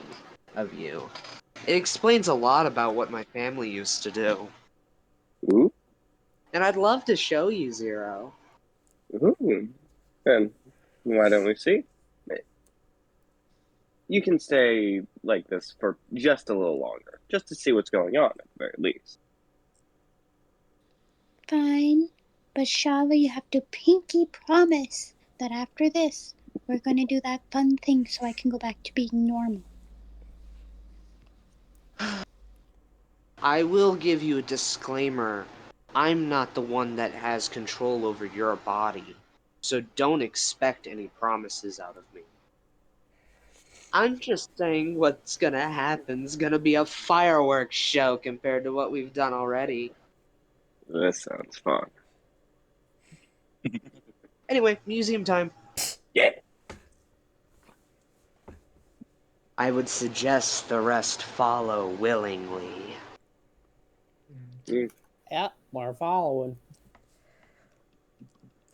of you. It explains a lot about what my family used to do. Ooh. And I'd love to show you, Zero. Ooh. Then why don't we see? You can stay like this for just a little longer, just to see what's going on at the very least. Fine. But Shava, you have to pinky promise that after this, we're gonna do that fun thing so I can go back to being normal. I will give you a disclaimer. I'm not the one that has control over your body, so don't expect any promises out of me. I'm just saying what's gonna happen's gonna be a fireworks show compared to what we've done already. This sounds fun. Anyway, museum time. Yeah. I would suggest the rest follow willingly. Yeah, we're following.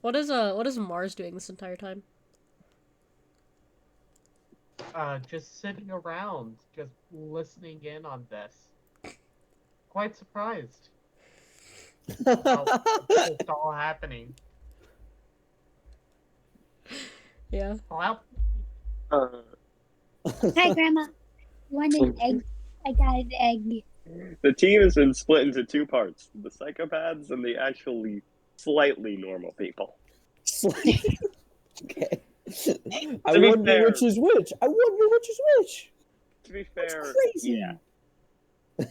What is Marz doing this entire time? Just sitting around, just listening in on this. Quite surprised. How it's all happening. Yeah. Well, Hi, Grandma. Want an egg? I got an egg. The team has been split into two parts: the psychopaths and the actually slightly normal people. Okay. I To be wonder fair- which is which. I wonder which is which. To be fair, Crazy. yeah.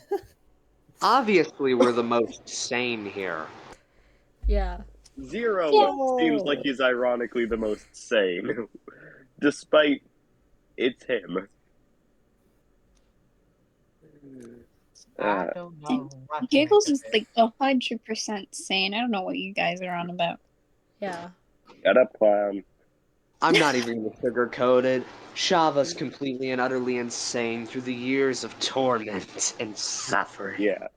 Obviously, we're the most sane here. Yeah. Zero Yeah. seems like he's ironically the most sane, despite it's him. I don't know what to Giggles make is of it. like 100% sane. I don't know what you guys are on about. Yeah. Shut up, clown. I'm not even gonna sugarcoat it. Shava's completely and utterly insane through the years of torment and suffering. Yeah.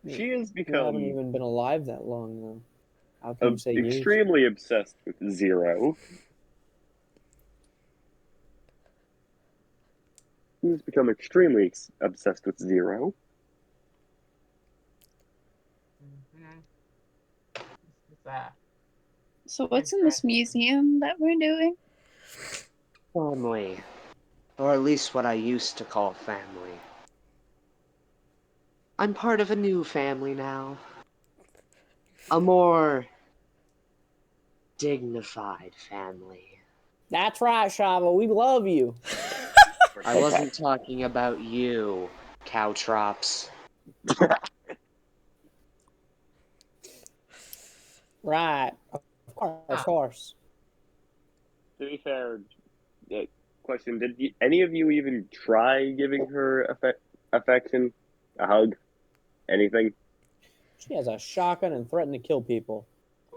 She has You haven't become even been alive that long, though. How can you say years? extremely obsessed with Zero. He's become extremely obsessed with Zero. This is that. So what's in this museum that we're doing? Family. Or at least what I used to call family. I'm part of a new family now. A more dignified family. That's right, Shava. We love you. I wasn't talking about you, Cowtrops. Right. Of course. To be fair, question: did any of you even try giving her affection, a hug, anything? She has a shotgun and threatened to kill people.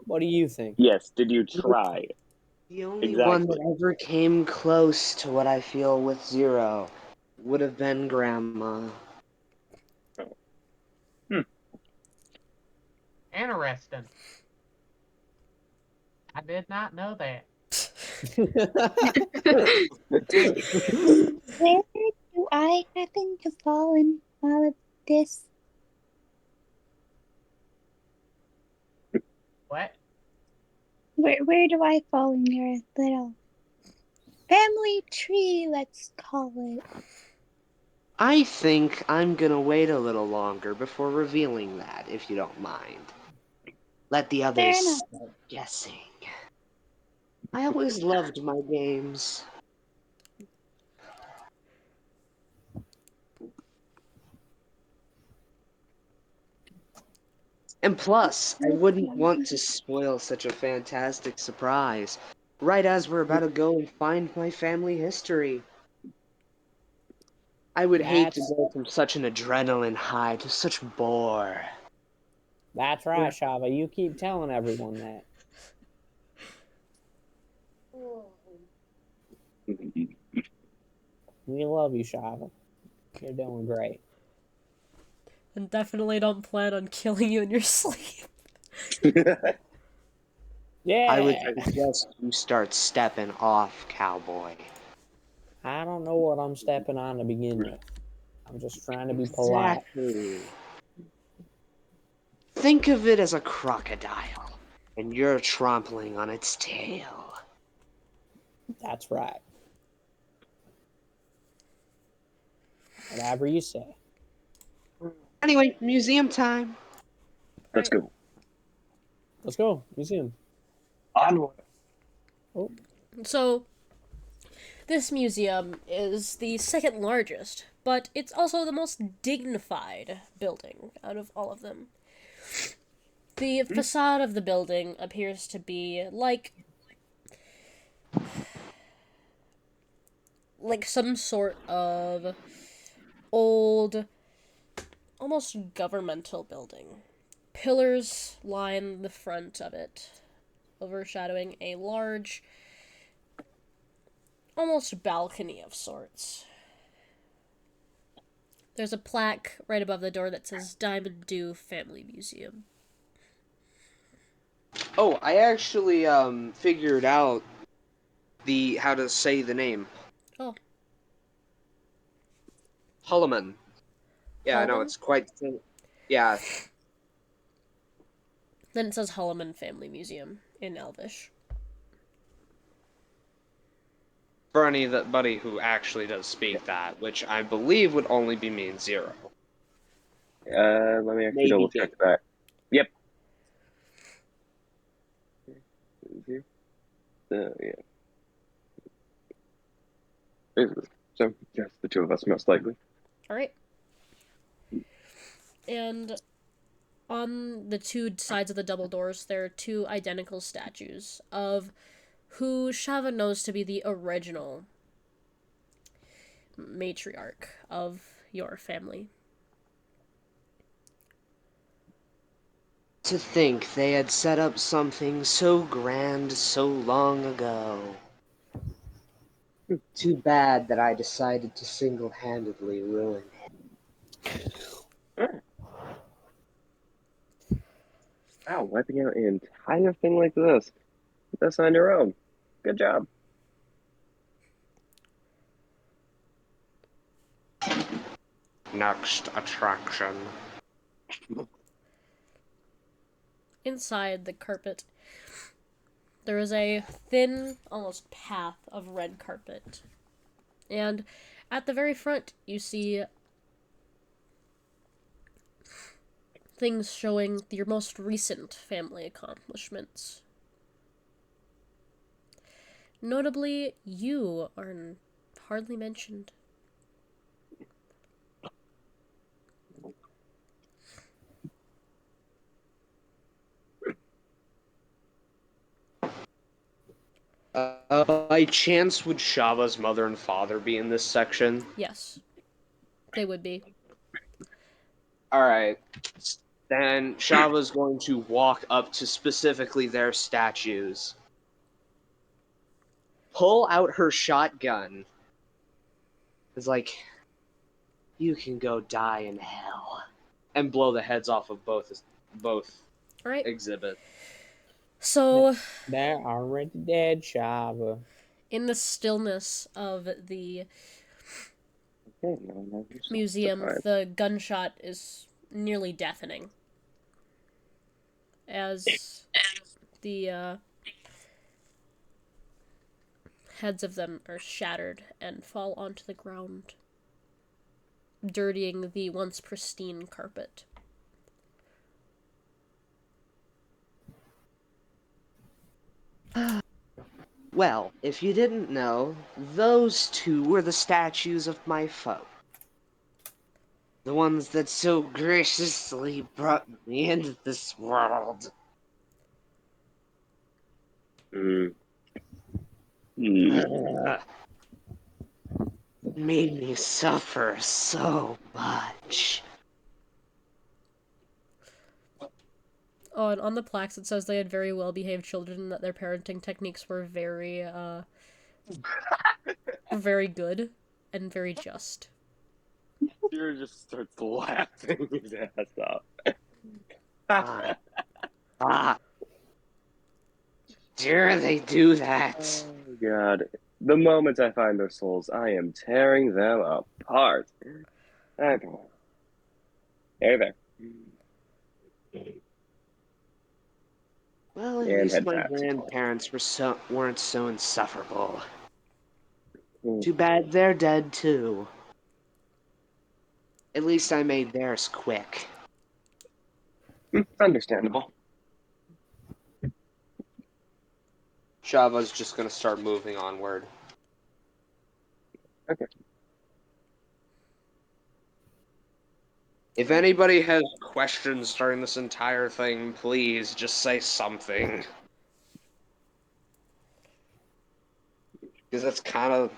What do you think? Yes. Did you try? The only one Exactly. that ever came close to what I feel with Zero would have been Grandma. Interesting. I did not know that. Where do I happen to fall in all of this? What? Where do I fall in your little family tree, let's call it? I think I'm gonna wait a little longer before revealing that, if you don't mind. Let the Fair others enough. start guessing. I always loved my games. And plus, I wouldn't want to spoil such a fantastic surprise, right as we're about to go and find my family history. I would hate to That's go from such an adrenaline high to such bore. right, Shava. You keep telling everyone that. We love you, Shava. You're doing great. And definitely don't plan on killing you in your sleep. Yeah. I would suggest you start stepping off, cowboy. I don't know what I'm stepping on to begin with. I'm just trying to be polite. Exactly. Think of it as a crocodile, and you're trampling on its tail. That's right. Whatever you say. Anyway, museum time. Let's go. Let's go. Museum. Onward. Oh, So, this museum is the second largest, but it's also the most dignified building out of all of them. The facade of the building appears to be like some sort of old, almost governmental building. Pillars line the front of it, overshadowing a large, almost balcony of sorts. There's a plaque right above the door that says Diamond Dew Family Museum. Oh, I actually figured out how to say the name. Oh. Holloman. Yeah, I know, Holloman? it's quite... Yeah. Then it says Holloman Family Museum in Elvish. For anybody who actually does speak that, which I believe would only be me and Zero. Let me actually Maybe double check that. Yep. Yeah. So, yes, the two of us, most likely. Alright. And on the two sides of the double doors, there are two identical statues of who Shava knows to be the original matriarch of your family. To think they had set up something so grand so long ago. Too bad that I decided to single-handedly ruin it. Wow, wiping out an entire thing like this. That's on your own. Good job. Next attraction. Inside the carpet, there is a thin, almost path of red carpet. And at the very front, you see things showing your most recent family accomplishments. Notably, you are hardly mentioned. By chance, would Shava's mother and father be in this section? Yes, they would be. Alright. Then Shava's going to walk up to specifically their statues. Pull out her shotgun. It's like, you can go die in hell. And blow the heads off of both Alright. exhibits. So, they're already dead, Shava. in the stillness of the museum, the gunshot is nearly deafening. As the heads of them are shattered and fall onto the ground, dirtying the once pristine carpet. Well, if you didn't know, those two were the statues of my foe. The ones that so graciously brought me into this world. Made me suffer so much. Oh, and on the plaques it says they had very well-behaved children and that their parenting techniques were very, very good and very just. Zero just starts laughing his ass off. Dare they do that? Oh, God. The moment I find their souls, I am tearing them apart. I don't. Hey there. Well, at And least head my tapped. grandparents weren't so insufferable. Hmm. Too bad they're dead too. At least I made theirs quick. Understandable. Shava's just gonna start moving onward. Okay. If anybody has questions during this entire thing, please just say something. Because that's kind of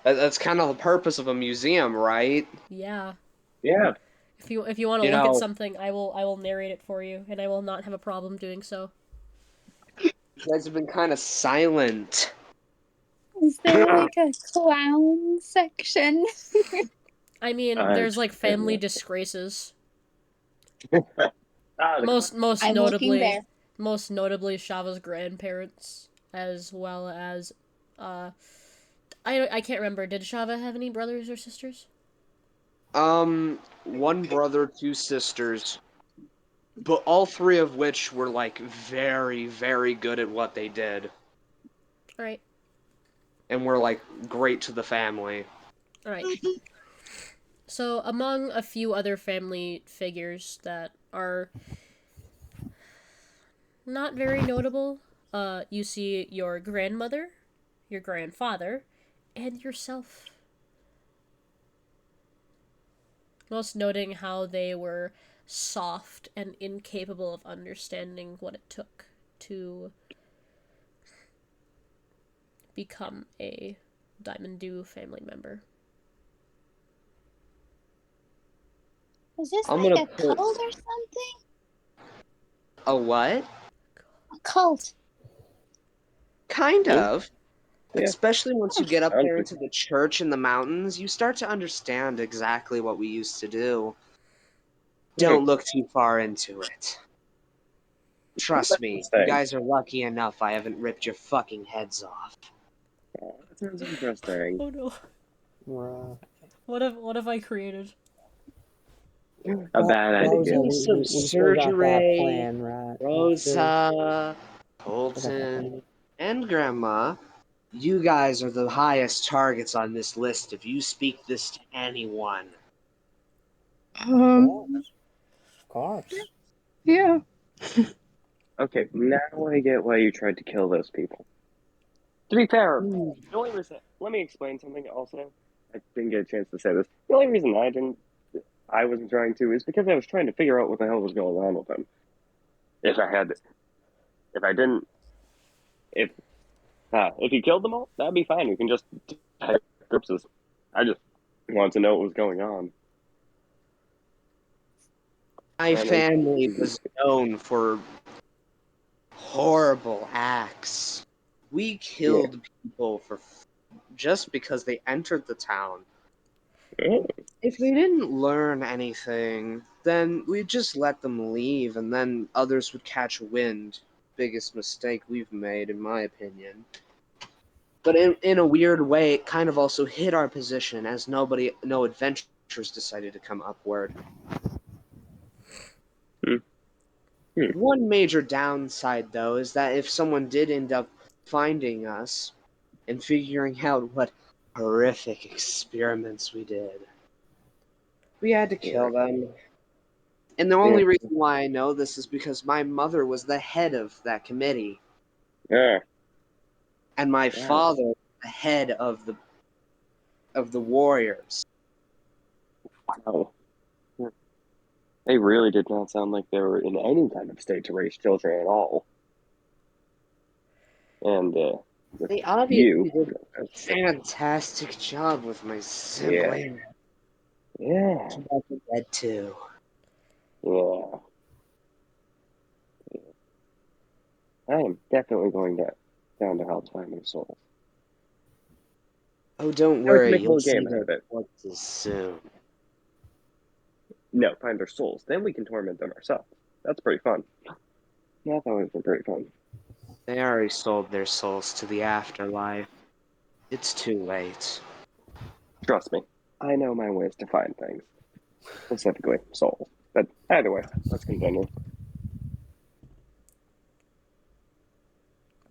that's kind of the purpose of a museum, right? Yeah. Yeah. If you want to You look at know, something, I will narrate it for you, and I will not have a problem doing so. you guys have been kind of silent. Is there like a clown section? I mean, there's like family disgraces. Most I'm looking notably, there. most notably Shava's grandparents, as well as, I can't remember. Did Shava have any brothers or sisters? One brother, two sisters, but all three of which were like very, very good at what they did, All right, and were like great to the family. all right. So among a few other family figures that are not very notable, you see your grandmother, your grandfather, and yourself. Most noting how they were soft and incapable of understanding what it took to become a Diamond Dew family member. Is this I'm like gonna a put cult or something? a what? A cult. Kind Hmm? of. Yeah. Especially once you get up Sounds there good. into the church in the mountains, you start to understand exactly what we used to do. Don't look too far into it. Trust me, you Interesting. guys are lucky enough I haven't ripped your fucking heads off. That sounds interesting. Oh no. Wow. What have I created? A bad Roza, idea. Do some we still got that surgery, plan, right? Roza, Still got that plan. Colton, and Grandma. You guys are the highest targets on this list if you speak this to anyone. Of course. Yeah. Okay, now I get why you tried to kill those people. To be fair, the only reason, let me explain something also. I didn't get a chance to say this. The only reason I wasn't trying to, is because I was trying to figure out what the hell was going on with them. If I didn't, if you killed them all, that'd be fine. You can just take corpses. I just wanted to know what was going on. My family was known for horrible acts. We killed people for just because they entered the town. If they didn't learn anything, then we'd just let them leave, and then others would catch wind. Biggest mistake we've made, in my opinion. But in a weird way, it kind of also hit our position, as no adventurers decided to come upward. One major downside, though, is that if someone did end up finding us and figuring out what horrific experiments we did, we had to kill them. And the only reason why I know this is because my mother was the head of that committee, Yeah. and my Wow. father was the head of the warriors. Wow. They really did not sound like they were in any kind of state to raise children at all. And They obviously did a fantastic job with my sibling. Yeah. Too bad they're dead too. Yeah. I am definitely going down to help find their souls. Oh, don't We can worry, make a you'll whole see game out their of it. corpses soon. No, find their souls. Then we can torment them ourselves. That's pretty fun. Yeah, that was pretty fun. They already sold their souls to the afterlife. It's too late. Trust me, I know my ways to find things. Specifically, souls. But either way, let's continue.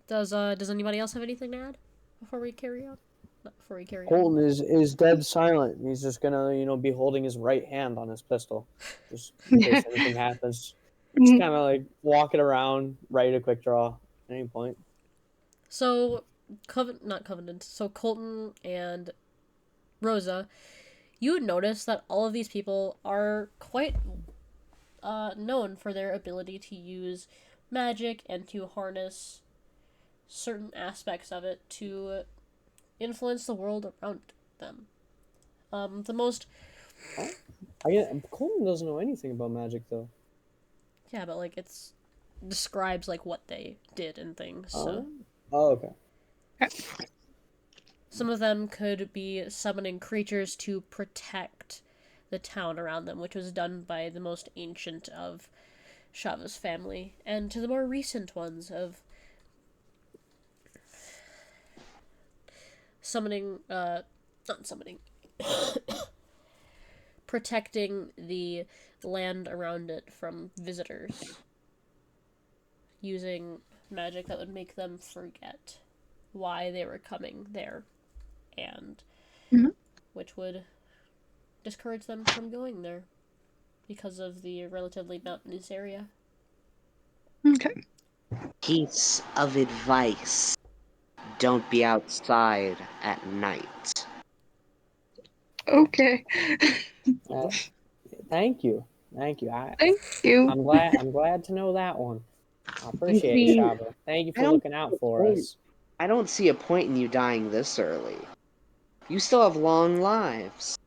Does anybody else have anything to add before we carry on? Not before we carry on. Colton is dead silent. He's just gonna, be holding his right hand on his pistol, just in case anything happens. Just kind of like walking around, ready to quick draw at any point. So, not Covenant. So Colton and Roza, you would notice that all of these people are quite known for their ability to use magic and to harness certain aspects of it to influence the world around them. The most... Colton doesn't know anything about magic, though. Yeah, but, like, it's... describes, like, what they did and things, so... Oh, okay. Some of them could be summoning creatures to protect the town around them, which was done by the most ancient of Shava's family, and to the more recent ones of protecting the land around it from visitors, using magic that would make them forget why they were coming there, and which would discourage them from going there because of the relatively mountainous area. Okay. Piece of advice. Don't be outside at night. Okay. Thank you. Thank you. I'm glad to know that one. I appreciate it, Shava. Thank you for looking out for us. I don't see a point in you dying this early. You still have long lives.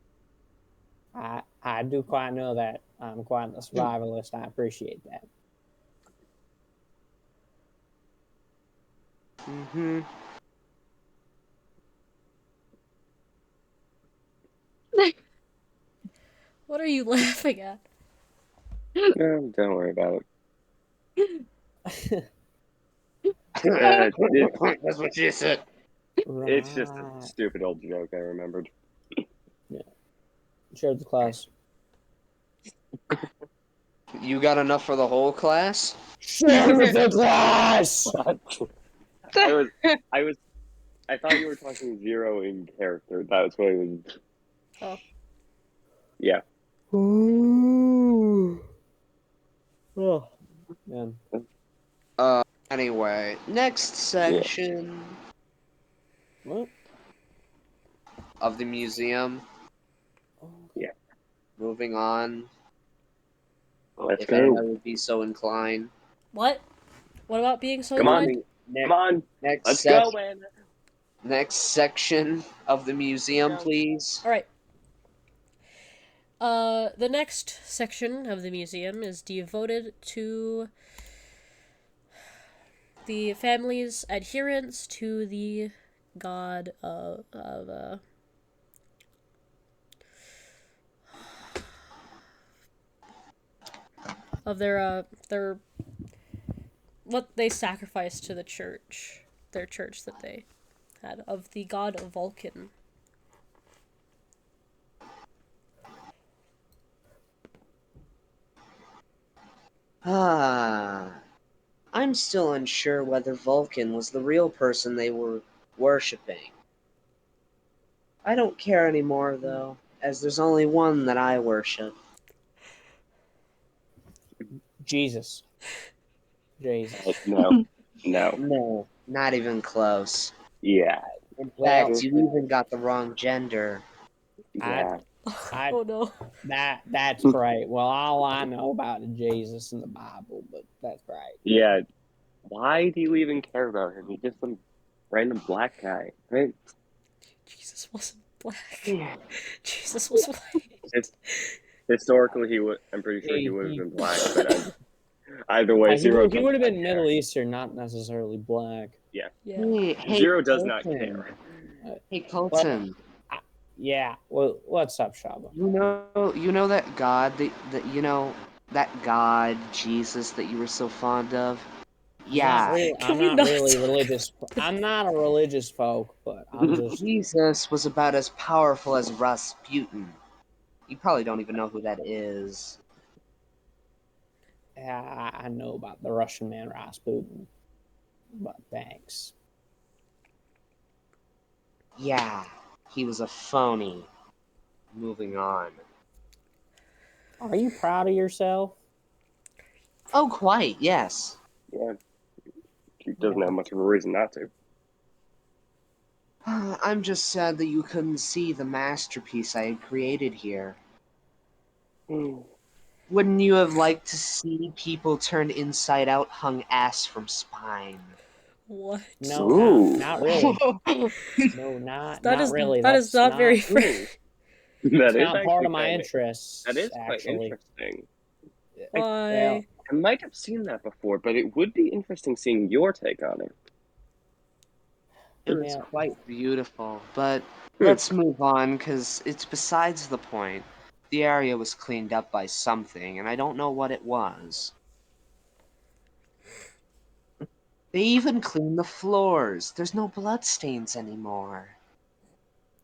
I do quite know that. I'm quite a survivalist. I appreciate that. Mm-hmm. What are you laughing at? Don't worry about it. That's what she said. It's just a stupid old joke I remembered. Yeah. Share the class. You got enough for the whole class? Share the class! I thought you were talking Zero in character. That was what it was. Oh. Yeah. Ooh. Oh, man. Anyway, next section What? of the museum. Yeah. Moving on. Let's if go. anyone would be so inclined. What? What about being so Come on. inclined? Come on. Let's go, man. Next section of the museum, please. Alright. The next section of the museum is devoted to the family's adherence to the god of their what they sacrificed to the church, their church that they had, of the god of Vulcan. I'm still unsure whether Vulcan was the real person they were worshipping. I don't care anymore, though, as there's only one that I worship. Jesus. No. No, not even close. Yeah. In fact, you even got the wrong gender. Yeah. Oh no. That's right. Well, all I know about is Jesus in the Bible, but that's right. Yeah. Why do you even care about him? He's just some random black guy, right? Jesus wasn't black. Yeah. Jesus was white. Historically, I'm pretty sure he would have been black, but either way, Zero. He would have been Middle Eastern, not necessarily black. Yeah. Hey, Zero does Colton. not care. Hey, Colton. Yeah. Well, what's up, Shava? You know that God that God Jesus that you were so fond of. Yeah. I'm not really religious. I'm not a religious folk, but I'm just Jesus was about as powerful as Rasputin. You probably don't even know who that is. yeah, I know about the Russian man Rasputin, but thanks. Yeah, he was a phony. Moving on. Are you proud of yourself? Oh, quite, yes. Yeah, she doesn't have much of a reason not to. I'm just sad that you couldn't see the masterpiece I had created here. Wouldn't you have liked to see people turned inside out hung ass from spine? What? No, Ooh. not really. Whoa. No, not That not is really. that is That's not very not. fair. Ooh. It's That is not part actually of my kinda- interests. That is quite actually. interesting. Why? I might have seen that before, but it would be interesting seeing your take on it. It was Yeah. quite beautiful, but let's move on, because it's besides the point. The area was cleaned up by something, and I don't know what it was. They even cleaned the floors. There's no bloodstains anymore.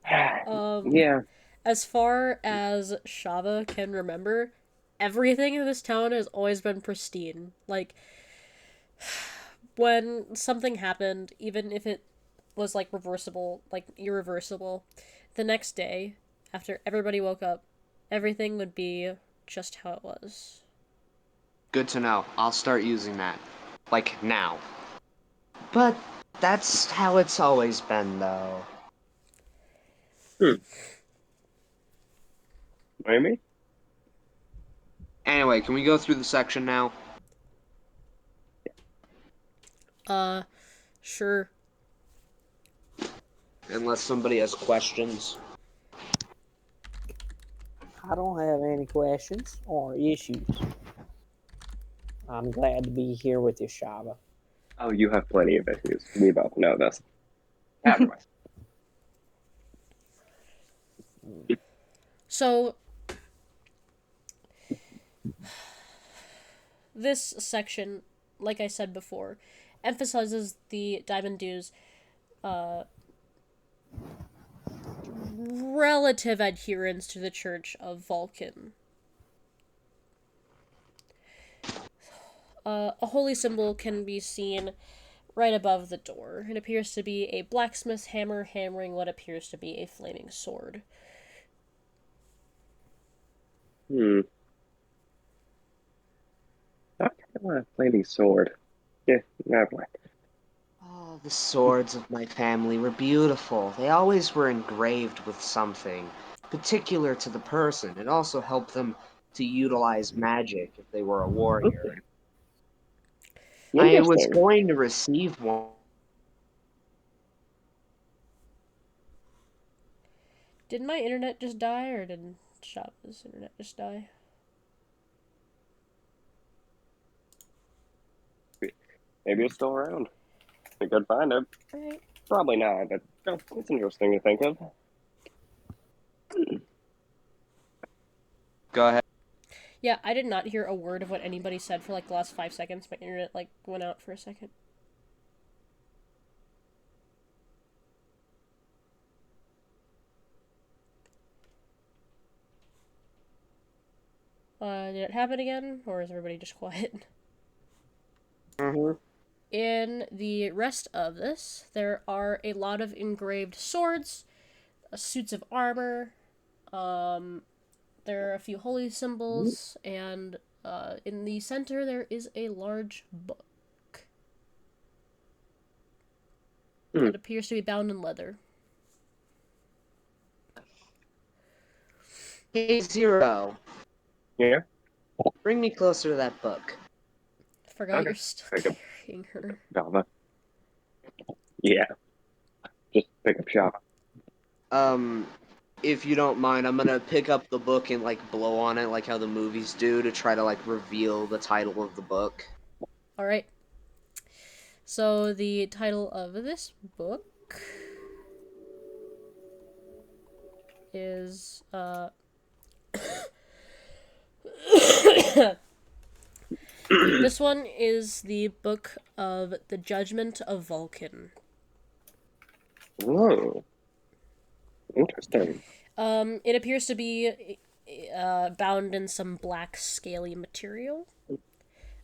Yeah. As far as Shava can remember, everything in this town has always been pristine. Like, when something happened, even if it was like reversible, like irreversible, the next day, after everybody woke up, everything would be just how it was. Good to know. I'll start using that. Like, now. But that's how it's always been, though. Maybe? Anyway, can we go through the section now? Sure. Unless somebody has questions. I don't have any questions or issues. I'm glad to be here with you, Shava. Oh, you have plenty of issues. We both know this. Anyway. So, this section, like I said before, emphasizes the Diamond Dew's relative adherence to the Church of Vulcan. A holy symbol can be seen right above the door. It appears to be a blacksmith's hammer hammering what appears to be a flaming sword. I kind of want a flaming sword. Yeah, never mind. Oh, the swords of my family were beautiful. They always were engraved with something particular to the person. It also helped them to utilize magic if they were a warrior. I was Interesting. going to receive one. Did my internet just die, or did Shop's internet just die? Maybe it's still around. We could find it. Alright. Probably not, but it's interesting to think of. Go ahead. Yeah, I did not hear a word of what anybody said for like the last 5 seconds. My internet like went out for a second. Did it happen again, or is everybody just quiet? In the rest of this, there are a lot of engraved swords, suits of armor, there are a few holy symbols, and in the center there is a large book. It appears to be bound in leather. Hey, Zero. Yeah? Bring me closer to that book. I forgot Okay. you're still Pick up. carrying her. Velva. Yeah. Just pick up shop. If you don't mind, I'm gonna pick up the book and like blow on it like how the movies do to try to like reveal the title of the book. Alright. So the title of this book is this one is the Book of the Judgment of Vulcan. Whoa. Interesting. It appears to be bound in some black scaly material.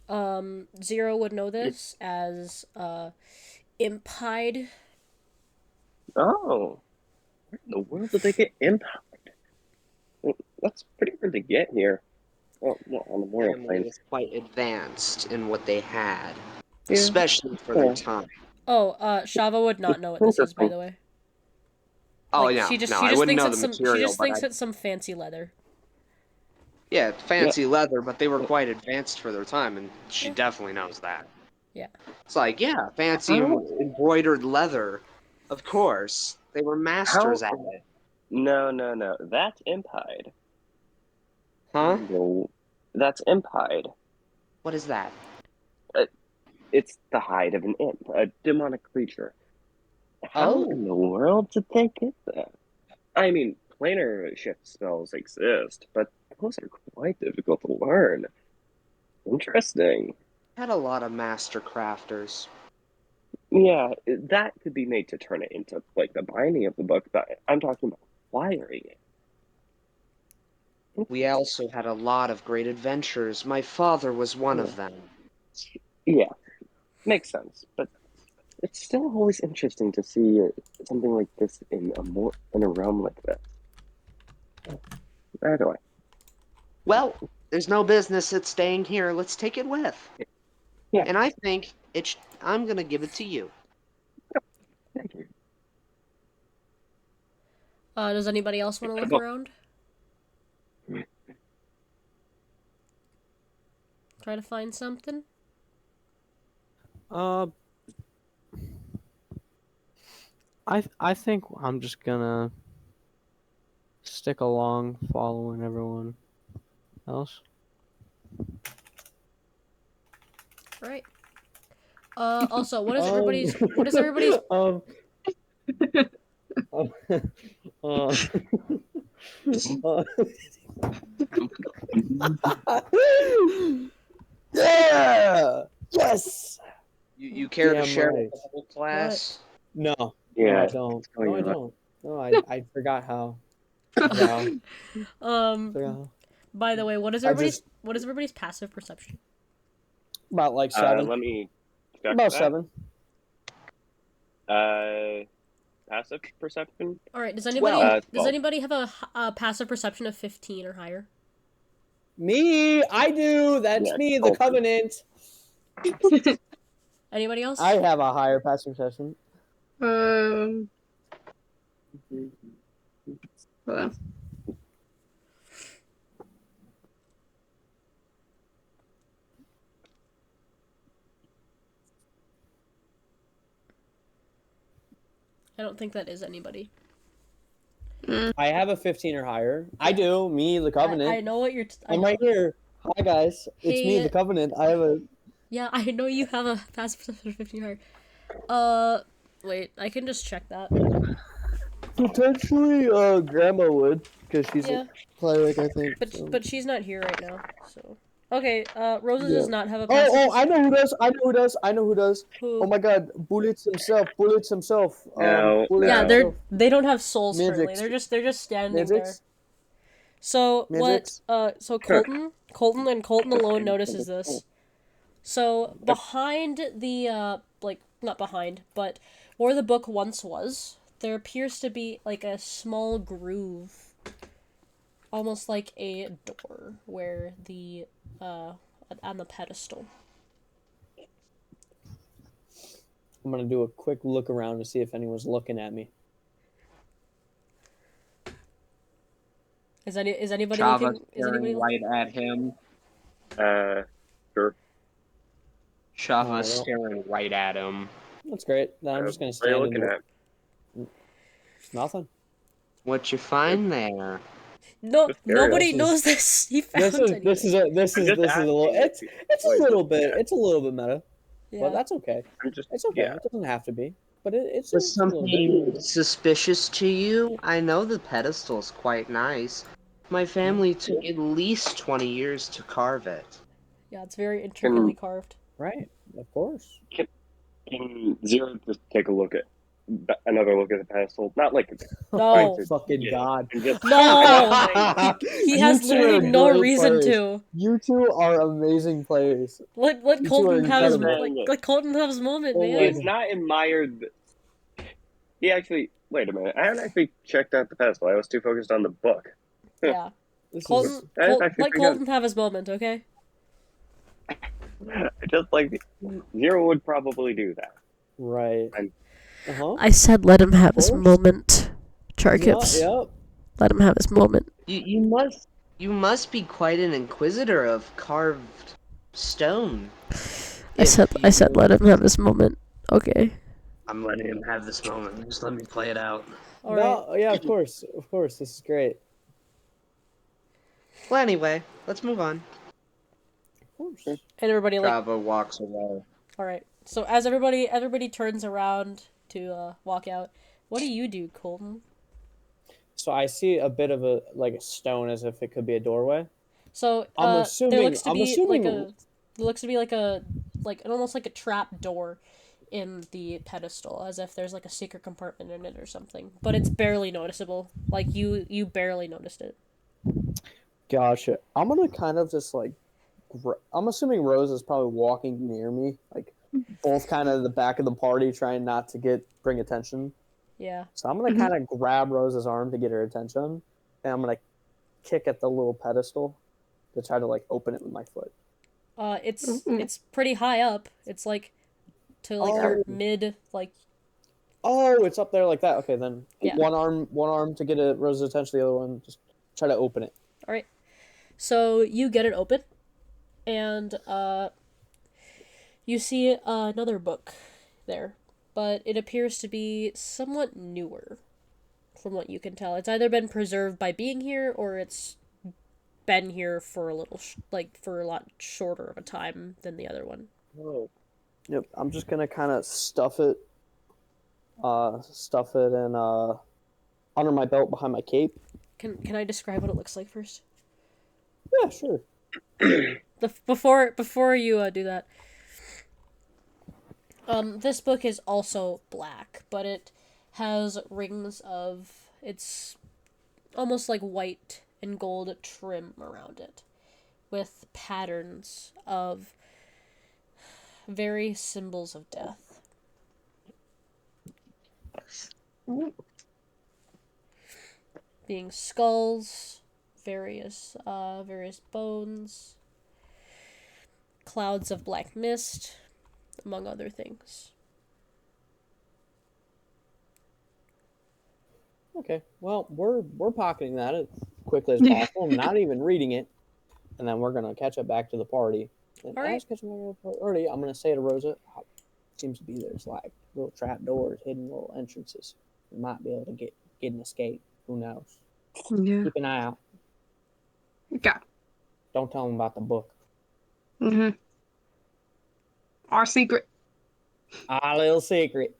Zero would know this as imp hide. Oh. Where in the world did they get impact? Well, that's pretty hard to get here. Well, on the moral Family plane. was quite advanced in what they had, Yeah. especially for their time. Oh, Shava would not know what this is, by the way. Oh Like, yeah, she just I wouldn't thinks know it's the some material, she just but thinks it's some fancy leather. yeah, it's fancy leather, but they were quite advanced for their time, and she definitely knows that. Yeah. It's like, yeah, fancy embroidered leather, of course. They were masters at it. No. That's imp hide. Huh? No, that's imp hide. What is that? It's the hide of an imp, a demonic creature. How in the world did they get that? I mean, planar shift spells exist, but those are quite difficult to learn. Interesting. Had a lot of master crafters. Yeah, that could be made to turn it into, like, the binding of the book, but I'm talking about wiring it. We also had a lot of great adventures. My father was one of them. Yeah, makes sense, but it's still always interesting to see something like this in a realm like this. Anyway. Well, there's no business at staying here. Let's take it with. Yeah. And I think I'm gonna give it to you. Thank you. Does anybody else want to look around? Try to find something? I think I'm just gonna stick along, following everyone else. Right. Also, what is everybody's Yeah! Yes! You care to share right. with the whole class? No. Yeah. No, I don't. No, I don't. No, I forgot how. Forgot how. By the way, what is everybody's passive perception? About like 7. Let me check About that. 7. Passive perception? All right. Does anybody 12. have a passive perception of 15 or higher? Me, I do. That's me, the Covenant. Anybody else? I have a higher passive perception. Hold on. I don't think that is anybody. I have a 15 or higher. I do. Me, the Covenant. I know what you're. I'm right here. Hi guys, it's me, the Covenant. I have a. Yeah, I know you have a passive perception of 15 or higher. Wait, I can just check that. Potentially, Grandma would, because she's a cleric, I think. But she's not here right now, so. Okay, Roza does not have a passive. passive. I know who does. Who? Oh my God, Bullets himself. No. They don't have souls currently. Midgets. They're just standing Midgets? there. So Midgets? so Colton alone notices this. So behind the not behind, but where the book once was, there appears to be like a small groove, almost like a door, where the on the pedestal. I'm gonna do a quick look around to see if anyone's looking at me. Is anybody Shava looking? Is anybody right at him? Sure. Shava staring right at him. That's great. Then I'm just gonna What are you stand looking in Nothing. What you find there? No, Just nobody curious. knows this. He found This is a little. It's a little bit. It's a little bit meta. Yeah. But that's okay. It's okay. Yeah. It doesn't have to be. But it's Was a little bit. something suspicious to you? I know the pedestal's quite nice. My family took at least 20 years to carve it. Yeah, it's very intricately carved. Right. Of course. Can Zero just take a look at another look at the pedestal. Not like No. to Fucking get it, God. and just No! He You has two literally are no great reason players. to. You two are amazing players. Let You two are Colton have his incredible. let Colton have his moment, Oh man. my It's not admired. He actually. Wait a minute. I haven't actually checked out the pedestal. I was too focused on the book. Yeah. This is Colton, That's actually let pretty good. Colton have his moment, okay? Just like Zero would probably do that. right. And- Uh-huh. I said let him have his Coarse? moment, Charkips. Yep. Let him have his moment. You must be quite an inquisitor of carved stone. I said let him have his moment. Okay. I'm letting him have this moment. Just let me play it out. All right. No, yeah, of course. Of course. This is great. Well, anyway, let's move on. Of course. And everybody like Shava walks away. all right. So as everybody turns around to walk out, what do you do, Colton? So I see a bit of a stone as if it could be a doorway. So I'm there looks to I'm be assuming like almost like a trap door in the pedestal, as if there's like a secret compartment in it or something. But it's barely noticeable. Like you barely noticed it. Gotcha. I'm gonna kind of just I'm assuming Rose is probably walking near me, like both kind of the back of the party, trying not to bring attention. Yeah. So I'm gonna kind of grab Rose's arm to get her attention, and I'm gonna kick at the little pedestal to try to open it with my foot. It's pretty high up. It's like to your mid Oh, it's up there like that. Okay, then Yeah. one arm to get Rose's attention, the other one just try to open it. All right. So you get it open, and you see another book there, but it appears to be somewhat newer, from what you can tell. It's either been preserved by being here, or it's been here for a little, for a lot shorter of a time than the other one. Oh. Yep. I'm just gonna kind of stuff it in under my belt behind my cape. Can I describe what it looks like first? Yeah, sure. Before you do that, this book is also black, but it has rings of, it's almost like white and gold trim around it, with patterns of various symbols of death. Being skulls, various bones, clouds of black mist, among other things. Okay. Well, we're pocketing that as quickly as possible. I'm not even reading it, and then we're gonna catch up back to the party. And All right. as catching up to the party, I'm gonna say to Rosa, seems to be there's little trap doors, hidden little entrances. We might be able to get an escape. Who knows? Yeah. Keep an eye out. Okay. Don't tell them about the book. Our secret. Our little secret.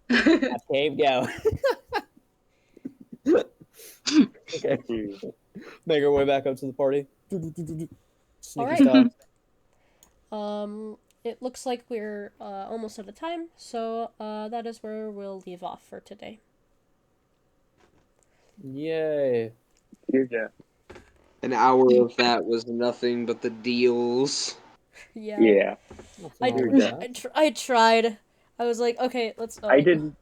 That's cave go. Okay. Make our way back up to the party. Sneaky All right. style. It looks like we're almost out of time, so that is where we'll leave off for today. Yay. Yeah. An hour of that was nothing but the deals. Yeah. Yeah. Nothing wrong with that. I tried. I was like, okay, let's. I did